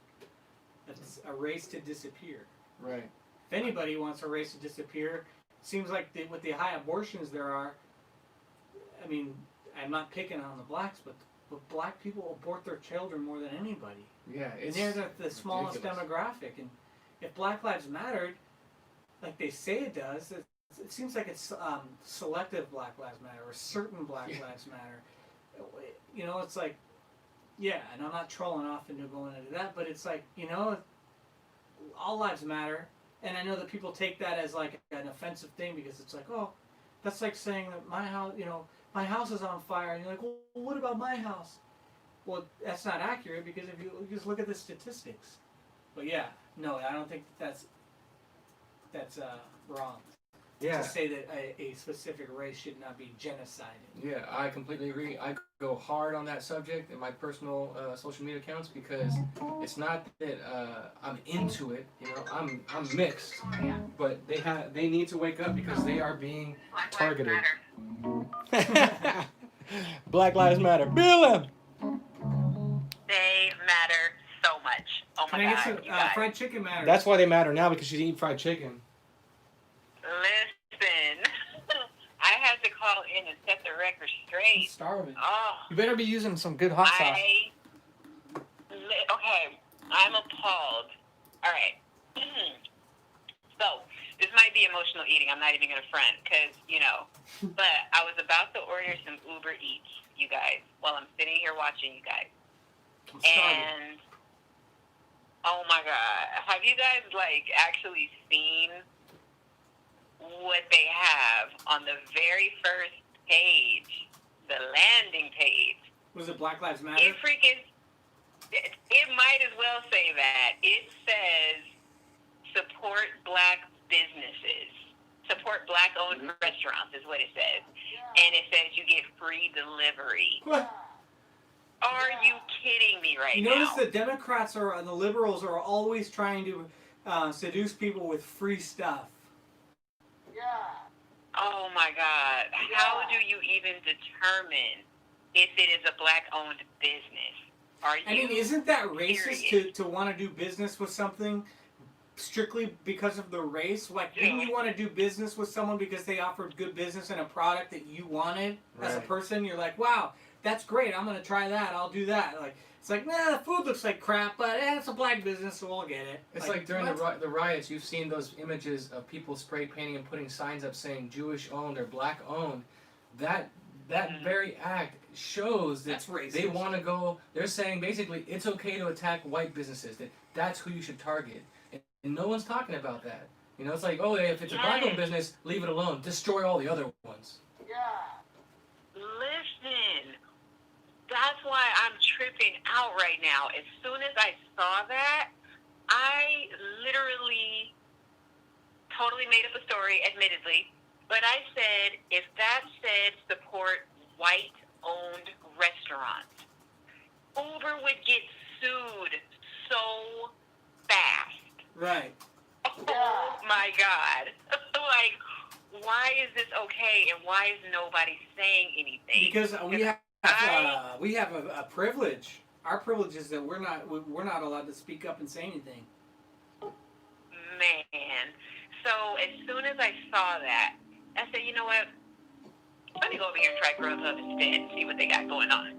a race to disappear? Right. If anybody wants a race to disappear, it seems like with the high abortions there are, I mean, I'm not picking on the blacks, but black people abort their children more than anybody. Yeah, and they're the smallest demographic. And if Black Lives Mattered, like they say it does, it seems like it's selective Black Lives Matter or certain Black Lives Matter. You know, it's like, yeah, and I'm not trolling off into going into that, but it's like, you know, all lives matter, and I know that people take that as like an offensive thing because it's like, oh, that's like saying that my house, my house is on fire, and you're like, well, what about my house? Well, that's not accurate because if you just look at the statistics. But yeah, no, I don't think that's wrong. Yeah. To say that a specific race should not be genocided. Yeah, I completely agree. I go hard on that subject in my personal social media accounts because it's not that I'm into it. I'm mixed, but they need to wake up because they are being targeted. Black Lives Matter. Bill him. They matter so much. Oh my Can I God, get you some guys. fried chicken matters? That's why they matter now because she's eating fried chicken. Listen, I had to call in and set the record straight. Starving. Oh, You better be using some good hot sauce. Okay, I'm appalled. All right. So, this might be emotional eating. I'm not even going to front because, but I was about to order some Uber Eats, you guys, while I'm sitting here watching you guys. I'm starving. And, oh my God, have you guys, actually seen what they have on the very first page, the landing page? Was it Black Lives Matter? It might as well say that. It says, support black businesses. Support black-owned restaurants is what it says. And it says you get free delivery. What? Are you kidding me right You now? notice the Democrats and the liberals are always trying to seduce people with free stuff. Oh my God. How do you even determine if it is a black-owned business? I mean, isn't that racist to want to do business with something strictly because of the race? Like, didn't you want to do business with someone because they offered good business and a product that you wanted as a Right. person? You're like, wow, that's great. I'm going to try that. I'll do that. Like, it's like, nah, the food looks like crap, but it's a black business, so we'll get it. It's like during the riots, you've seen those images of people spray painting and putting signs up saying Jewish owned or black owned. That very act shows that That's racist. they want to go. They're saying basically it's okay to attack white businesses. That's who you should target, and no one's talking about that. It's like, oh, if it's a black-owned business, leave it alone. Destroy all the other ones. Listen, that's why I'm tripping out right now. As soon as I saw that, I literally totally made up a story, admittedly. But I said, if that said support white-owned restaurants, Uber would get sued so fast. Right. Oh my God. Why is this okay and why is nobody saying anything? Because we have a privilege. Our privilege is that we're not allowed to speak up and say anything. Man. So as soon as I saw that, I said, you know what? Let me go over here and try Grubhub instead and see what they got going on.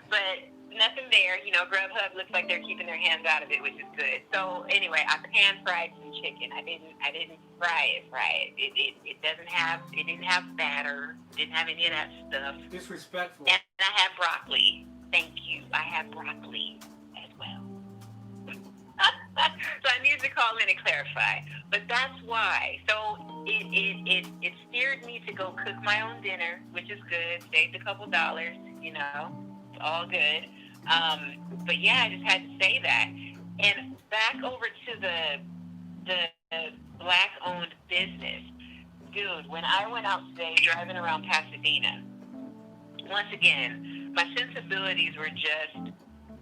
But nothing there. Grubhub looks like they're keeping their hands out of it, which is good. So anyway, I pan-fried some chicken. I didn't fry it. It didn't have batter. Didn't have any of that stuff. Disrespectful. And I had broccoli. Thank you. I had broccoli as well. So I need to call in and clarify. But that's why. So it steered me to go cook my own dinner, which is good. Saved a couple dollars, It's all good. But yeah, I just had to say that. And back over to the black-owned business. Dude, when I went out today driving around Pasadena, once again, my sensibilities were just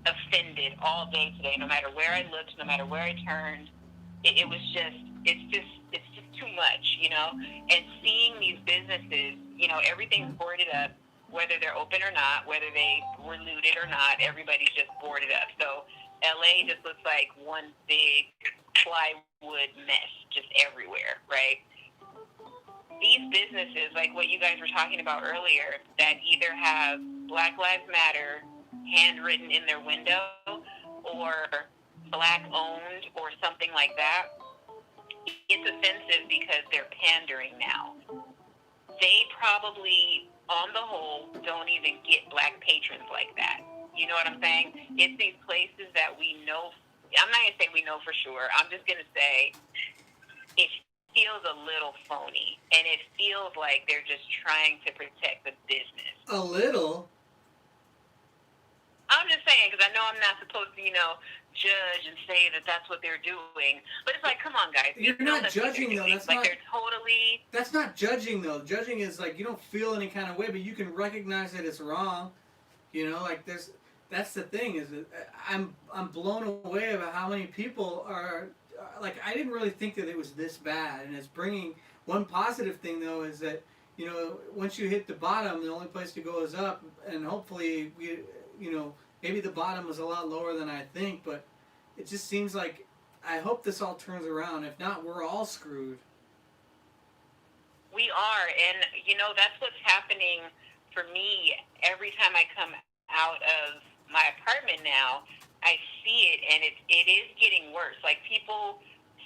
offended all day today. No matter where I looked, no matter where I turned, it's just too much, And seeing these businesses, everything's boarded up, whether they're open or not, whether they were looted or not, everybody's just boarded up. So LA just looks like one big plywood mess just everywhere, right? These businesses, like what you guys were talking about earlier, that either have Black Lives Matter handwritten in their window or black-owned or something like that, it's offensive because they're pandering now. They probably, on the whole, don't even get black patrons like that. You know what I'm saying? It's these places that we know I'm not gonna say we know for sure. I'm just gonna say it feels a little phony, and it feels like they're just trying to protect the business. A little. I'm just saying, because I know I'm not supposed to, judge and say that that's what they're doing. But it's like, come on, guys. You're not judging, though. That's like not. They're totally. That's not judging, though. Judging is like you don't feel any kind of way, but you can recognize that it's wrong. Like there's. That's the thing is that I'm blown away about how many people are like I didn't really think that it was this bad, and it's bringing one positive thing though is that once you hit the bottom, the only place to go is up, and hopefully maybe the bottom was a lot lower than I think, but it just seems like I hope this all turns around. If not, we're all screwed. We are, and that's what's happening for me every time I come out of my apartment now. I see it, and it is getting worse. Like, people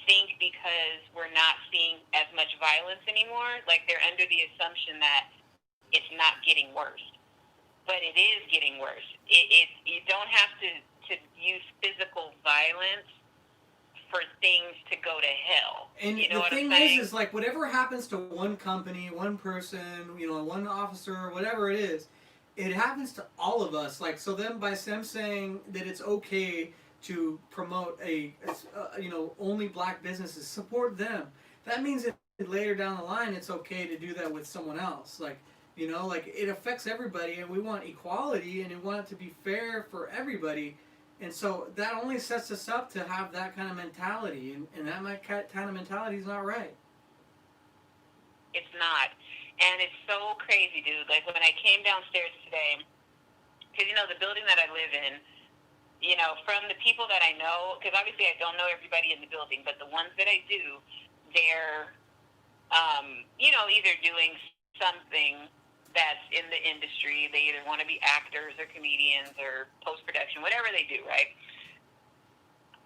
think because we're not seeing as much violence anymore, like they're under the assumption that it's not getting worse. But it is getting worse. You don't have to use physical violence for things to go to hell. And you know the thing is like whatever happens to one company, one person, one officer, whatever it is, it happens to all of us. Like, so then by them saying that it's okay to promote only black businesses, support them. That means that later down the line, it's okay to do that with someone else. Like it affects everybody, and we want equality, and we want it to be fair for everybody. And so that only sets us up to have that kind of mentality, and that kind of mentality is not right. It's not. And it's so crazy, dude. Like, when I came downstairs today, because, the building that I live in, from the people that I know, because obviously I don't know everybody in the building, but the ones that I do, they're, either doing something that's in the industry. They either want to be actors or comedians or post-production, whatever they do, right?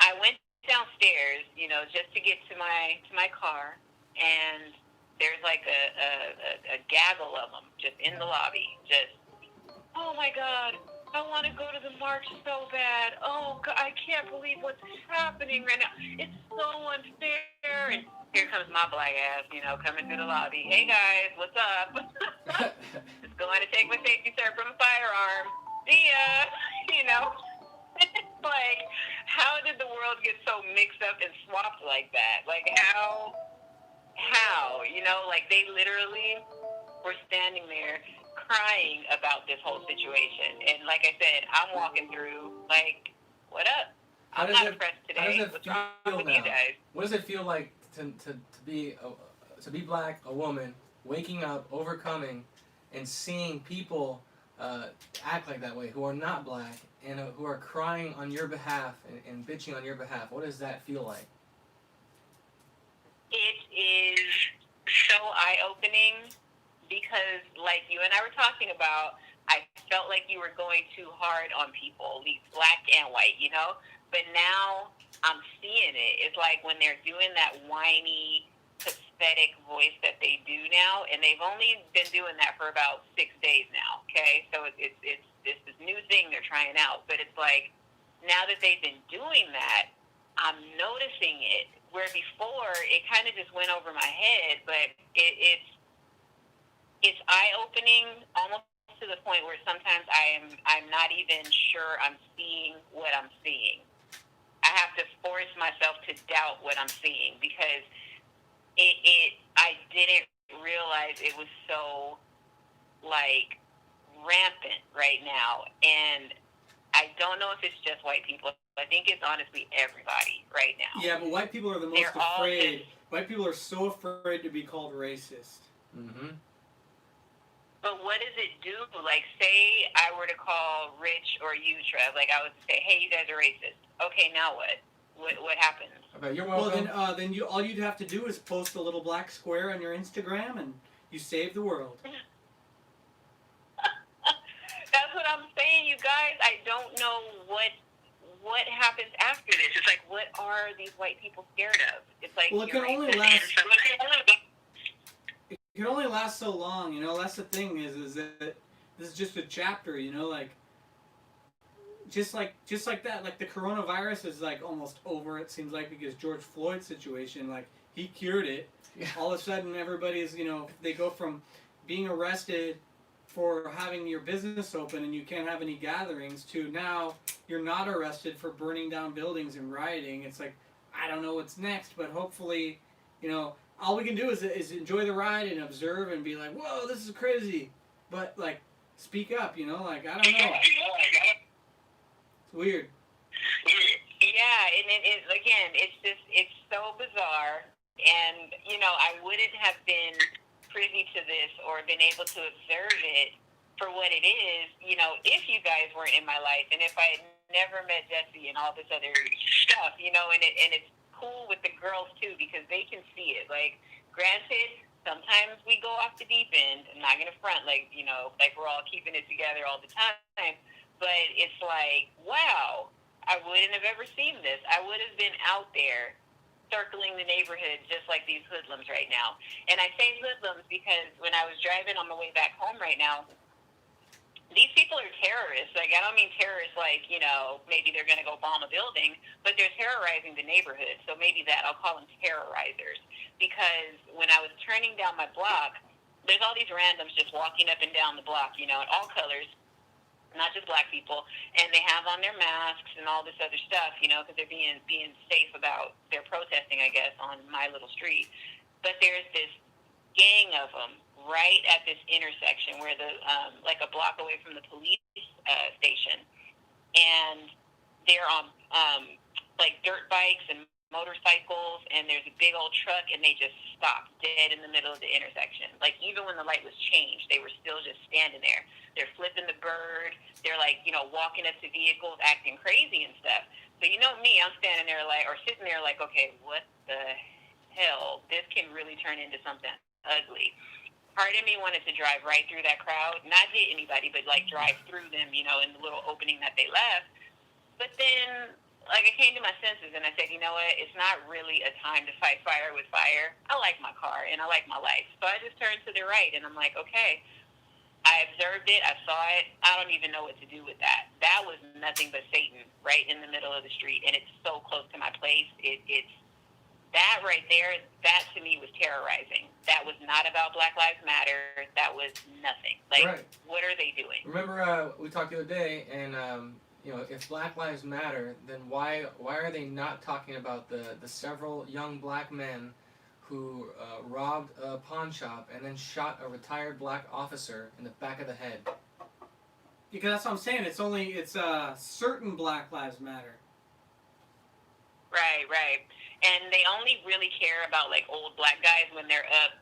I went downstairs, just to get to my car, and there's like a gaggle of them just in the lobby. Just, oh my God, I want to go to the march so bad. Oh God, I can't believe what's happening right now. It's so unfair. And here comes my black ass, coming through the lobby. Hey guys, what's up? Just going to take my safety cert from a firearm. See ya. It's like, how did the world get so mixed up and swapped like that? Like, how? Like, they literally were standing there crying about this whole situation. And like I said, I'm walking through, like, what up? I'm not impressed today. How does it What's feel wrong with now? you guys? What does it feel like to be black, a woman, waking up, overcoming, and seeing people act like that way, who are not black, and who are crying on your behalf and bitching on your behalf? What does that feel like? It is so eye-opening because, like you and I were talking about, I felt like you were going too hard on people, black and white, But now I'm seeing it. It's like when they're doing that whiny, pathetic voice that they do now, and they've only been doing that for about 6 days now, okay? So it's this new thing they're trying out. But it's like, now that they've been doing that, I'm noticing it. Where before, it kind of just went over my head, but it's eye-opening almost to the point where sometimes I'm not even sure I'm seeing what I'm seeing. I have to force myself to doubt what I'm seeing because I didn't realize it was so, like, rampant right now. And I don't know if it's just white people. I think it's honestly everybody right now. Yeah, but white people are the most afraid. White people are so afraid to be called racist. Mm-hmm. But what does it do? Like, say I were to call Rich or you, Trev, like I would say, hey, you guys are racist. Okay, now what? What happens? Okay, you're welcome. Well, then all you'd have to do is post a little black square on your Instagram, and you save the world. That's what I'm saying, you guys. I don't know what happens after this. It's like, what are these white people scared of? It's like, well, it can only last. It can only last so long, That's the thing is that this is just a chapter, Like just like that, like the coronavirus is like almost over. It seems like because George Floyd's situation, like he cured it. Yeah. All of a sudden, everybody's they go from being arrested for having your business open and you can't have any gatherings to now you're not arrested for burning down buildings and rioting. It's like I don't know what's next, but hopefully, all we can do is enjoy the ride and observe and be like, whoa, this is crazy. But like, speak up, like I don't know. It's weird. Yeah, and it's so bizarre, and I wouldn't have been privy to this or been able to observe it for what it is, if you guys weren't in my life, and if I had never met Jesse and all this other stuff, and it's cool with the girls too because they can see it. Like, granted, sometimes we go off the deep end. I'm not gonna front like we're all keeping it together all the time, but it's like, wow, I wouldn't have ever seen this. I would have been out there circling the neighborhood just like these hoodlums right now. And I say hoodlums because when I was driving on my way back home right now, these people are terrorists. Like, I don't mean terrorists like, maybe they're going to go bomb a building, but they're terrorizing the neighborhood. So maybe I'll call them terrorizers. Because when I was turning down my block, there's all these randoms just walking up and down the block, in all colors, not just black people. And they have on their masks and all this other stuff, because they're being safe about their protesting, I guess, on my little street. But there's this gang of them right at this intersection where like a block away from the police station, and they're on like dirt bikes and motorcycles, and there's a big old truck, and they just stopped dead in the middle of the intersection. Like, even when the light was changed, they were still just standing there. They're flipping the bird. They're like, walking up to vehicles, acting crazy and stuff. So me, I'm standing there or sitting there like, okay, what the hell? This can really turn into something ugly. Part of me wanted to drive right through that crowd, not hit anybody, but like drive through them, in the little opening that they left. But then, like, I came to my senses and I said, you know what? It's not really a time to fight fire with fire. I like my car and I like my life. So I just turned to the right and I'm like, okay, I observed it. I saw it. I don't even know what to do with that. That was nothing but Satan right in the middle of the street. And it's so close to my place. It's that right there, that to me was terrorizing. That was not about Black Lives Matter. That was nothing. Like, right. What are they doing? Remember, we talked the other day, and if Black Lives Matter, then why are they not talking about the several young black men who robbed a pawn shop and then shot a retired black officer in the back of the head? Because that's what I'm saying. It's certain Black Lives Matter. Right. And they only really care about, like, old black guys when they're up,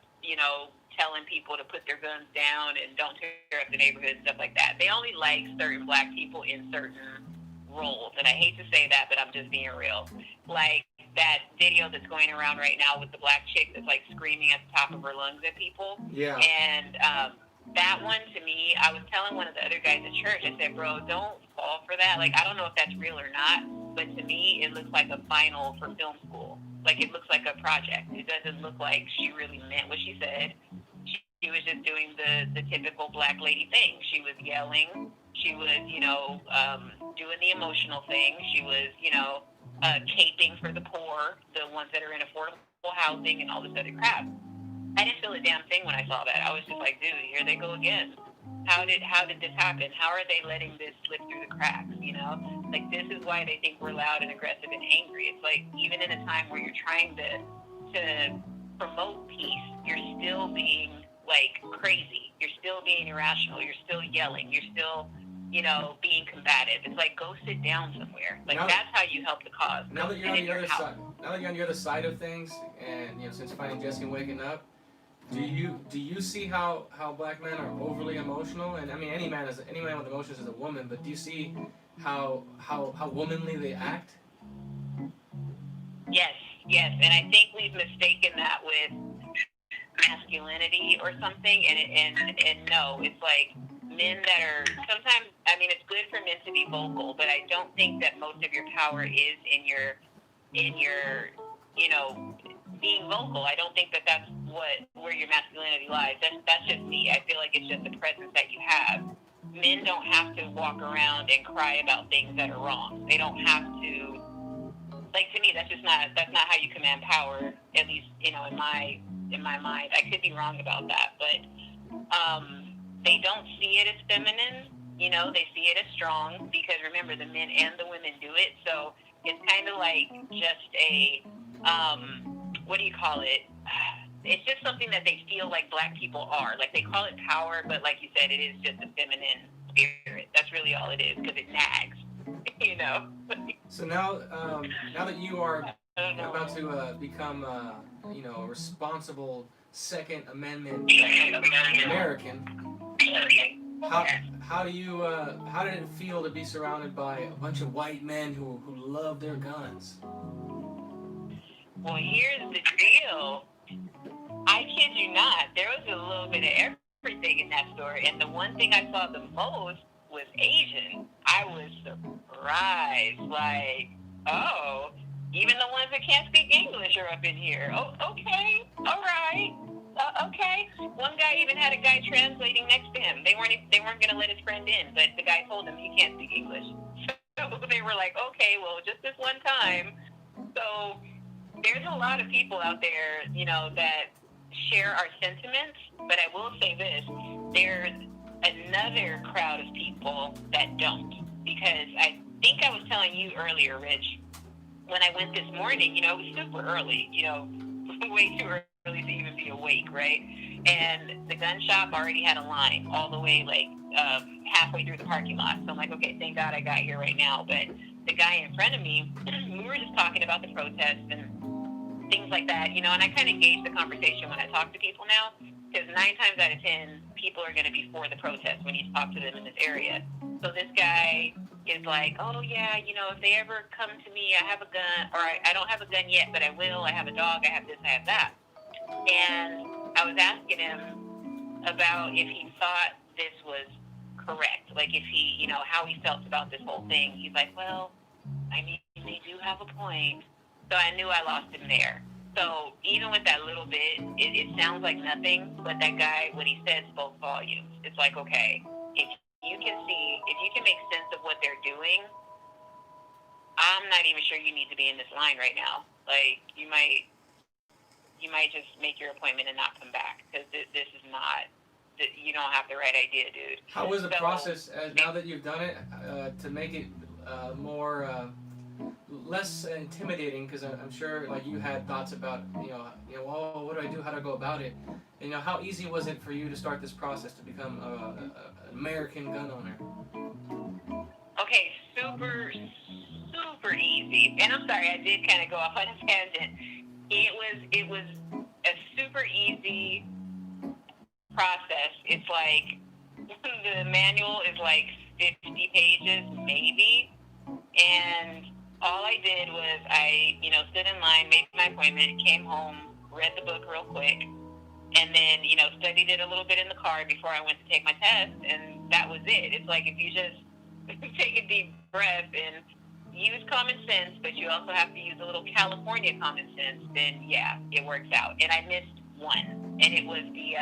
telling people to put their guns down and don't tear up the neighborhood and stuff like that. They only like certain black people in certain roles. And I hate to say that, but I'm just being real. Like that video that's going around right now with the black chick that's, like, screaming at the top of her lungs at people. Yeah. And that one, to me, I was telling one of the other guys at church, I said, bro, don't fall for that. Like, I don't know if that's real or not, but to me, it looks like a final for film school. Like, it looks like a project. It doesn't look like she really meant what she said. She was just doing the typical black lady thing. She was yelling. She was, doing the emotional thing. She was, caping for the poor, the ones that are in affordable housing and all this other crap. I didn't feel a damn thing when I saw that. I was just like, dude, here they go again. How did this happen? How are they letting this slip through the cracks, Like, this is why they think we're loud and aggressive and angry. It's like, even in a time where you're trying to promote peace, you're still being, like, crazy. You're still being irrational. You're still yelling. You're still, being combative. It's like, go sit down somewhere. Like, that's how you help the cause. Now that you're on the other side of things, and, since finding Jesse and waking up, do you see how black men are overly emotional? And I mean, any man with emotions is a woman, but do you see how womanly they act? Yes, and I think we've mistaken that with masculinity or something. And no, it's like men that are sometimes. I mean, it's good for men to be vocal, but I don't think that most of your power is in your being vocal. I don't think that that's where your masculinity lies. That's just me. I feel like it's just the presence that you have. men don't have to walk around and cry about things that are wrong. They don't have to. Like, to me, that's not how you command power. At least, in my mind. I could be wrong about that, but they don't see it as feminine. They see it as strong because remember, the men and the women do it. So it's kind of like just a what do you call it? It's just something that they feel like black people are. Like, they call it power, but like you said, it is just a feminine spirit. That's really all it is, because it nags. So now that you are about to become, a responsible Second Amendment American, how did it feel to be surrounded by a bunch of white men who love their guns? Well, here's the deal. I kid you not. There was a little bit of everything in that store, and the one thing I saw the most was Asian. I was surprised. Like, oh, even the ones that can't speak English are up in here. Oh, okay, all right, okay. One guy even had a guy translating next to him. They weren't gonna let his friend in, but the guy told him he can't speak English. So they were like, okay, well, just this one time. So there's a lot of people out there, that share our sentiments, but I will say this, there's another crowd of people that don't, because I think I was telling you earlier, Rich, when I went this morning, it was super early, way too early to even be awake, right? And the gun shop already had a line all the way, halfway through the parking lot. So I'm like, okay, thank God I got here right now. But the guy in front of me, we were just talking about the protests and things like that, and I kind of gauge the conversation when I talk to people now, because 9 times out of 10, people are going to be for the protest when you talk to them in this area. So this guy is like, oh yeah, if they ever come to me, I have a gun, or I don't have a gun yet, but I will, I have a dog, I have this, I have that. And I was asking him about if he thought this was correct, like if he, how he felt about this whole thing. He's like, well, I mean, they do have a point. So I knew I lost him there. So even with that little bit, it sounds like nothing, but that guy, what he said spoke volumes. It's like, okay, if you can make sense of what they're doing, I'm not even sure you need to be in this line right now. Like, you might just make your appointment and not come back, because this is not, you don't have the right idea, dude. How was the process, now that you've done it, to make it more... less intimidating, because I'm sure like you had thoughts about oh, what do I do, how do I go about it, how easy was it for you to start this process to become an American gun owner? Okay, super easy. And I'm sorry, I did kind of go off on a tangent. It was a super easy process. It's like the manual is like 50 pages maybe, and all I did was I, stood in line, made my appointment, came home, read the book real quick, and then, studied it a little bit in the car before I went to take my test, and that was it. It's like, if you just take a deep breath and use common sense, but you also have to use a little California common sense, then yeah, it works out. And I missed one, and it was the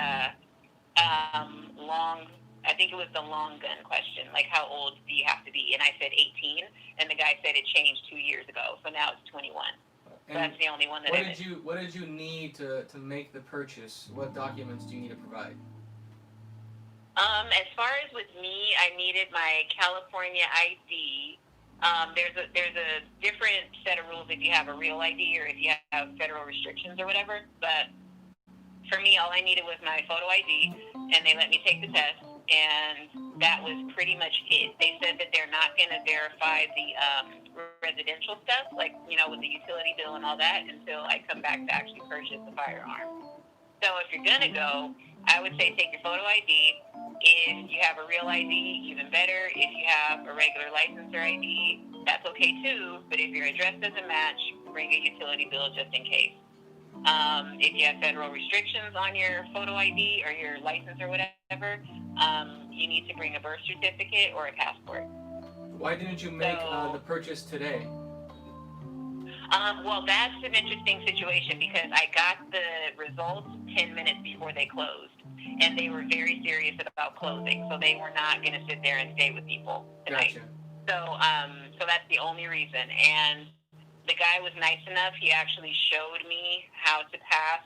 I think it was the long gun question, like how old do you have to be? And I said 18, and the guy said it changed 2 years ago, so now it's 21. So that's the only one that I missed. What did you need to make the purchase? What documents do you need to provide? As far as with me, I needed my California ID. There's a different set of rules if you have a real ID or if you have federal restrictions or whatever. But for me, all I needed was my photo ID, and they let me take the test, and that was pretty much it. They said that they're not going to verify the residential stuff, like, with the utility bill and all that, until I come back to actually purchase the firearm. So if you're going to go, I would say take your photo ID. If you have a real ID, even better. If you have a regular license or ID, that's okay too. But if your address doesn't match, bring a utility bill just in case. If you have federal restrictions on your photo ID or your license or whatever, you need to bring a birth certificate or a passport. Why didn't you make the purchase today? Well, that's an interesting situation because I got the results 10 minutes before they closed. And they were very serious about closing. So they were not going to sit there and stay with people tonight. Gotcha. So that's the only reason. And the guy was nice enough. He actually showed me how to pass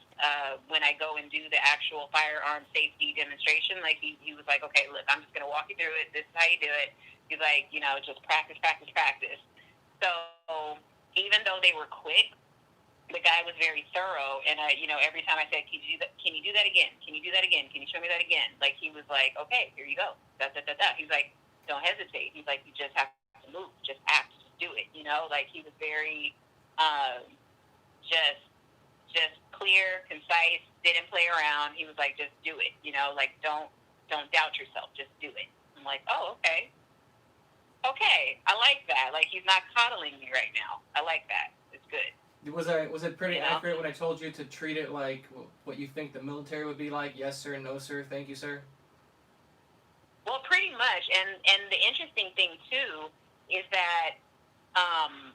when I go and do the actual firearm safety demonstration. Like he was like, okay, look, I'm just going to walk you through it. This is how you do it. He's like, just practice, practice, practice. So even though they were quick, the guy was very thorough, and every time I said, "Can you do that again? Can you do that again? Can you show me that again?" Like he was like, "Okay, here you go." He's like, "Don't hesitate." He's like, "You just have to move, just act, just do it." Like he was very, just clear, concise, didn't play around. He was like, "Just do it." Like don't doubt yourself, just do it. I'm like, "Oh, okay, I like that." Like he's not coddling me right now. I like that. It's good. Was it pretty accurate when I told you to treat it like what you think the military would be like? Yes, sir. No, sir. Thank you, sir. Well, pretty much. And the interesting thing too is that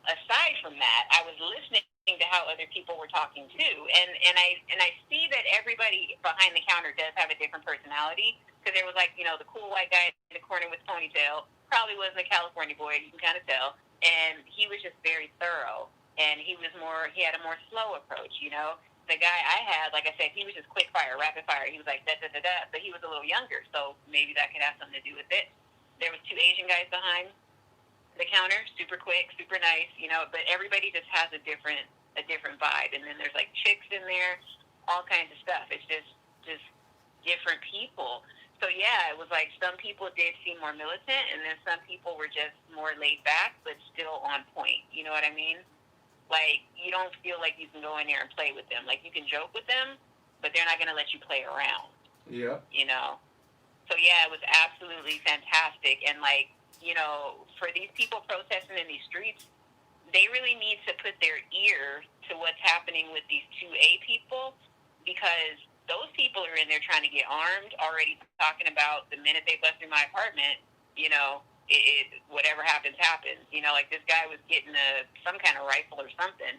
aside from that, I was listening to how other people were talking too, and I see that everybody behind the counter does have a different personality. Because there was the cool white guy in the corner with ponytail, probably wasn't a California boy, you can kind of tell, and he was just very thorough. And he had a more slow approach, The guy I had, like I said, he was just quick fire, rapid fire. He was like, da, da, da, da, but he was a little younger, so maybe that could have something to do with it. There was 2 Asian guys behind the counter, super quick, super nice, but everybody just has a different vibe. And then there's like chicks in there, all kinds of stuff. It's just different people. So yeah, it was like some people did seem more militant, and then some people were just more laid back, but still on point. You know what I mean? Like, you don't feel like you can go in there and play with them. Like, you can joke with them, but they're not going to let you play around. Yeah. So, yeah, it was absolutely fantastic. And, for these people protesting in these streets, they really need to put their ear to what's happening with these 2A people, because those people are in there trying to get armed, already talking about the minute they bust through my apartment, whatever happens. Like this guy was getting some kind of rifle or something,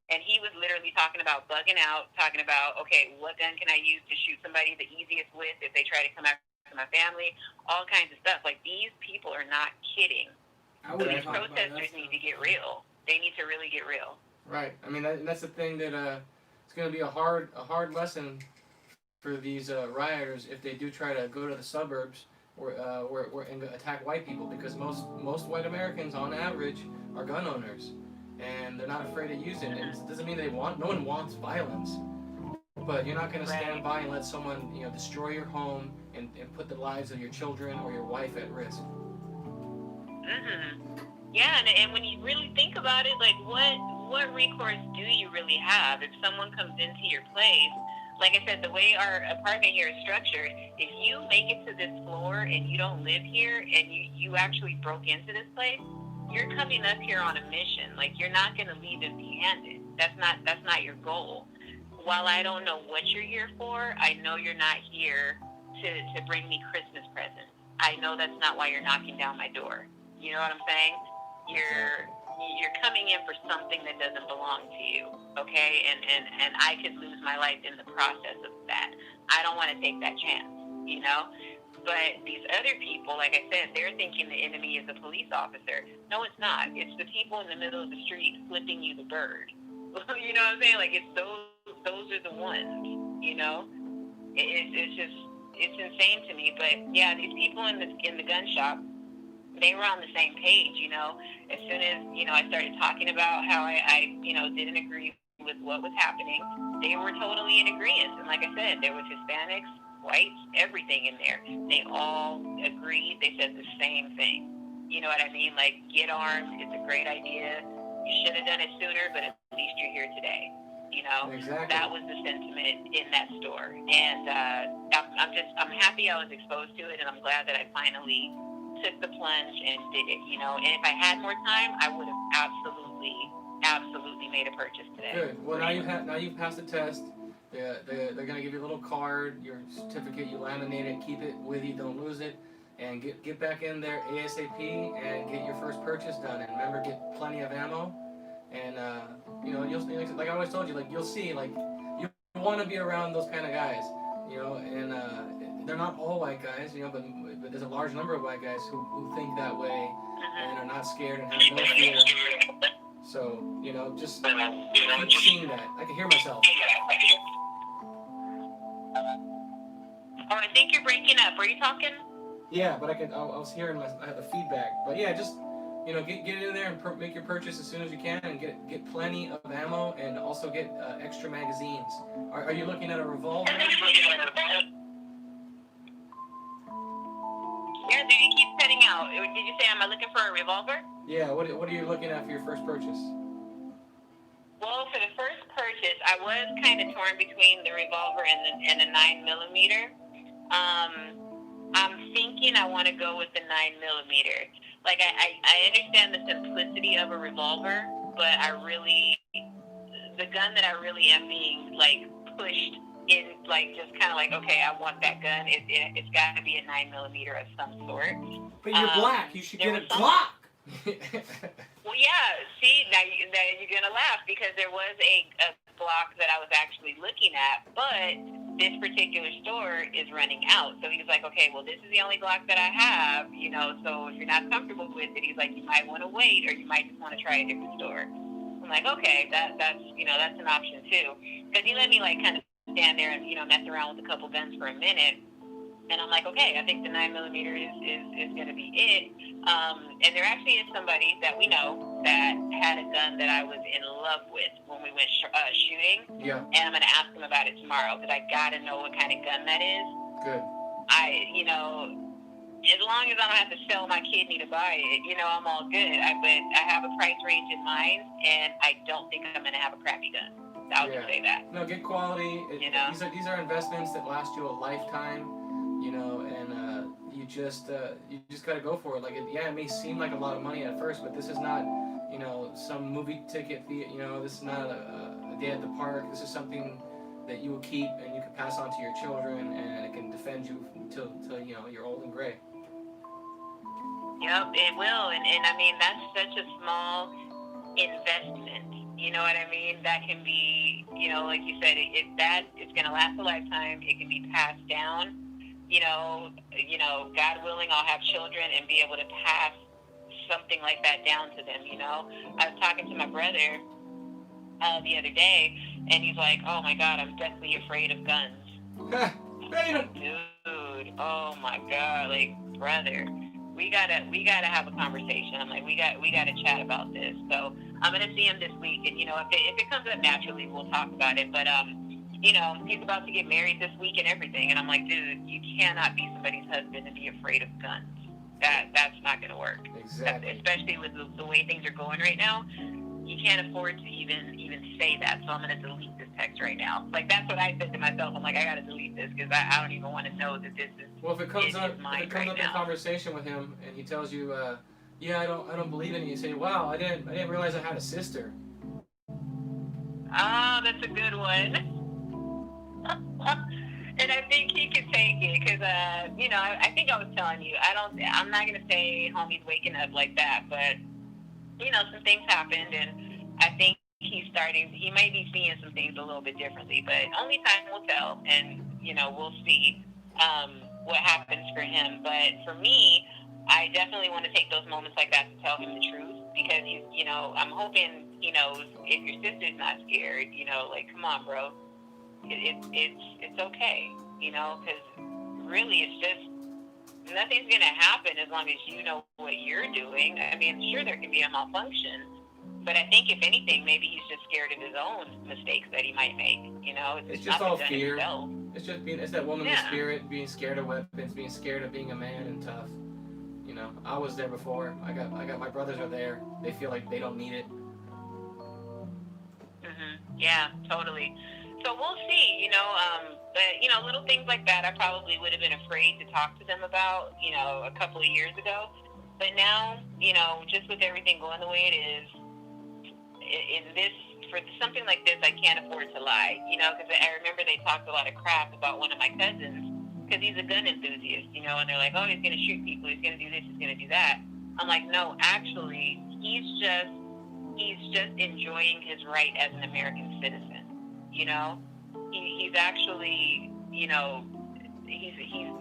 and he was literally talking about bugging out, talking about, okay, what gun can I use to shoot somebody the easiest with if they try to come after my family, all kinds of stuff. Like, these people are not kidding. These protesters need to get real. They need to really get real. Right. I mean, that's the thing that it's going to be a hard lesson for these rioters if they do try to go to the suburbs and attack white people, because most white Americans on average are gun owners, and they're not afraid to use it. And it doesn't mean no one wants violence, but you're not going to stand by and let someone destroy your home and put the lives of your children or your wife at risk. Yeah, and when you really think about it, like what recourse do you really have if someone comes into your place? Like I said, the way our apartment here is structured, if you make it to this floor and you don't live here and you actually broke into this place, you're coming up here on a mission. Like, you're not going to leave empty-handed. That's not your goal. While I don't know what you're here for, I know you're not here to bring me Christmas presents. I know that's not why you're knocking down my door. You know what I'm saying? You're coming in for something that doesn't belong to you, okay? And I could lose my life in the process of that. I don't want to take that chance, But these other people, like I said, they're thinking the enemy is a police officer. No, it's not. It's the people in the middle of the street flipping you the bird. You know what I'm saying? Like, it's those are the ones, It's insane to me. But yeah, these people in the gun shop, they were on the same page, As soon as, I started talking about how I didn't agree with what was happening, they were totally in agreement. And like I said, there was Hispanics, whites, everything in there. They all agreed. They said the same thing. You know what I mean? Like, get armed. It's a great idea. You should have done it sooner, but at least you're here today. Exactly. That was the sentiment in that store. And I'm happy I was exposed to it, and I'm glad that I finally took the plunge and did it, And if I had more time, I would have absolutely made a purchase today. Good. Well, now you've passed the test. They're gonna give you a little card, your certificate. You laminate it, keep it with you, don't lose it, and get back in there ASAP and get your first purchase done. And remember, get plenty of ammo, and you'll like I always told you, like you'll see, like you want to be around those kind of guys, and they're not all white guys, but there's a large number of white guys who think that way and are not scared and have no fear. So just keep seeing that. I can hear myself. Oh, I think you're breaking up. Were you talking? Yeah, but I was hearing I had the feedback. But yeah, just get in there and make your purchase as soon as you can, and get plenty of ammo, and also get extra magazines. Are you looking at a revolver? Yeah, did you keep setting out? Did you say, am I looking for a revolver? Yeah. What are you looking at for your first purchase? Well, for the first purchase, I was kind of torn between the revolver and the 9mm. I'm thinking I want to go with the 9mm. Like, I understand the simplicity of a revolver, but the gun that I really am being, like, pushed in, like, just kind of like, okay, I want that gun. It's got to be a 9mm of some sort. But you're black. You should get a Glock. Well, yeah. See, now you're gonna laugh because there was a Glock that I was actually looking at, but this particular store is running out. So he was like, okay, well, this is the only Glock that I have, so if you're not comfortable with it, he's like, you might want to wait, or you might just want to try a different store. I'm like, okay, that's an option too, because he let me like kind of stand there and mess around with a couple guns for a minute. And I'm like, okay, I think the 9mm is going to be it. And there actually is somebody that we know that had a gun that I was in love with when we went shooting. Yeah. And I'm going to ask him about it tomorrow because I got to know what kind of gun that is. Good. As long as I don't have to sell my kidney to buy it, I'm all good. But I have a price range in mind, and I don't think I'm going to have a crappy gun. I'll just say that. No, good quality. These are investments that last you a lifetime. And you just gotta go for it. Like, it may seem like a lot of money at first, but this is not, some movie ticket fee. This is not a day at the park. This is something that you will keep and you can pass on to your children, and it can defend you until you're old and gray. Yep, it will, and I mean that's such a small investment. You know what I mean? That can be, like you said, it's gonna last a lifetime. It can be passed down. God willing, I'll have children and be able to pass something like that down to them, I was talking to my brother the other day, and he's like, oh my God, I'm deathly afraid of guns. Dude, oh my God, like, brother, we gotta have a conversation. I'm like, we gotta chat about this. So I'm gonna see him this week, and if it comes up naturally, we'll talk about it. But he's about to get married this week and everything, and I'm like, dude, you cannot be somebody's husband and be afraid of guns. That's not going to work. Exactly. Especially with the way things are going right now, you can't afford to even say that. So I'm going to delete this text right now. Like, that's what I said to myself. I'm like, I got to delete this because I don't even want to know that this is. Well, if it comes up right in conversation with him, and he tells you, yeah, I don't believe in it. You say, wow, I didn't realize I had a sister. Oh, that's a good one. And I think he can take it because, I think I was telling you, I'm not going to say homie's waking up like that, but, some things happened, and I think he might be seeing some things a little bit differently, but only time will tell, and, we'll see what happens for him. But for me, I definitely want to take those moments like that to tell him the truth, because I'm hoping he knows if your sister's not scared, like, come on, bro. It's okay, because really it's just nothing's going to happen as long as you know what you're doing. I mean, sure, there can be a malfunction, but I think if anything, maybe he's just scared of his own mistakes that he might make. It's just all fear. Itself. It's that womanly spirit, being scared of weapons, being scared of being a man and tough. I was there before. I got my brothers are there. They feel like they don't need it. Yeah, totally. So we'll see, but, little things like that I probably would have been afraid to talk to them about, a couple of years ago. But now, just with everything going the way it is, for something like this, I can't afford to lie, because I remember they talked a lot of crap about one of my cousins, because he's a gun enthusiast, and they're like, oh, he's going to shoot people, he's going to do this, he's going to do that. I'm like, no, actually, he's just he's just enjoying his right as an American citizen. You know, he's actually, you know, he's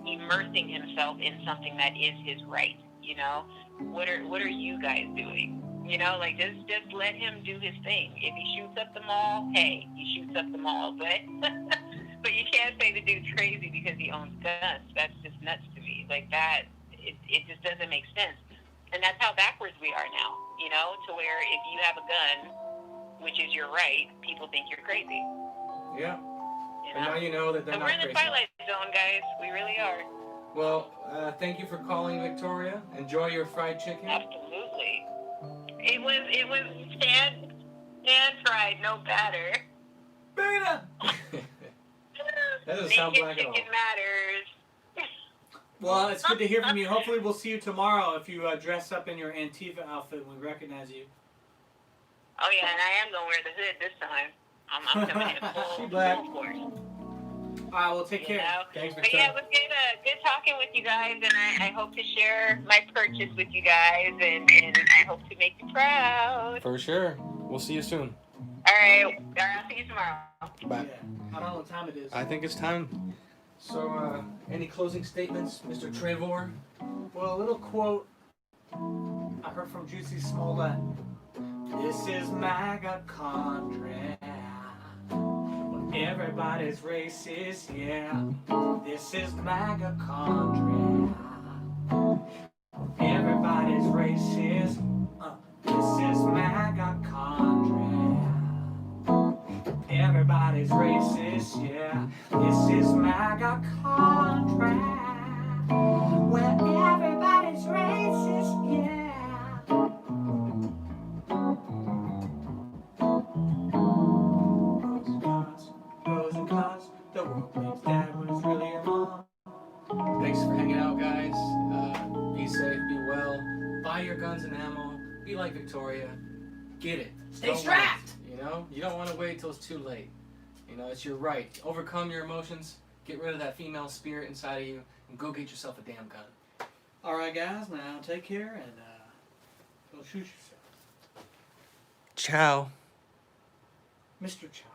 immersing himself in something that is his right. You know, what are you guys doing? You know, like just let him do his thing. If he shoots up the mall, hey, he shoots up the mall. But but you can't say the dude's crazy because he owns guns. That's just nuts to me. Like that, it just doesn't make sense. And that's how backwards we are now. You know, to where if you have a gun, which is your right, people think you're crazy. Yeah. You And know? now you know that they're So not we're in the crazy. twilight zone, guys. We really are. Well, thank you for calling, Victoria. Enjoy your fried chicken. Absolutely. It was pan fried, no batter. Beta! That doesn't sound Naked black at all. chicken matters. Well, it's good to hear from you. Hopefully we'll see you tomorrow if you dress up in your Antifa outfit and we recognize you. Oh yeah, and I am gonna wear the hood this time. I'm coming in She black. full force. Alright, well take You care. know? Thanks, But yeah, Victoria. it was good talking with you guys, and I hope to share my purchase with you guys, and I hope to make you proud. For sure. We'll see you soon. All right, I'll see you tomorrow. Bye. Yeah. I don't know what time it is. I think it's time. So, any closing statements, Mr. Trevor? Well, a little quote I heard from Juicy Smollett. This is MAGA country. When everybody's racist, yeah. This is MAGA country. Everybody's racist. This is MAGA country. Everybody's racist, yeah. This is MAGA country. Where everybody's racist, yeah. Pros and cons, the world thinks that was really your mom. Thanks for hanging out, guys. Be safe, be well. Buy your guns and ammo. Be like Victoria. Get it. Stay Don't strapped. wait, you know? You don't want to wait till it's too late. You know, it's your right. Overcome your emotions. Get rid of that female spirit inside of you. And go get yourself a damn gun. Alright, guys, now take care and go shoot yourself. Ciao. Mr. Chow.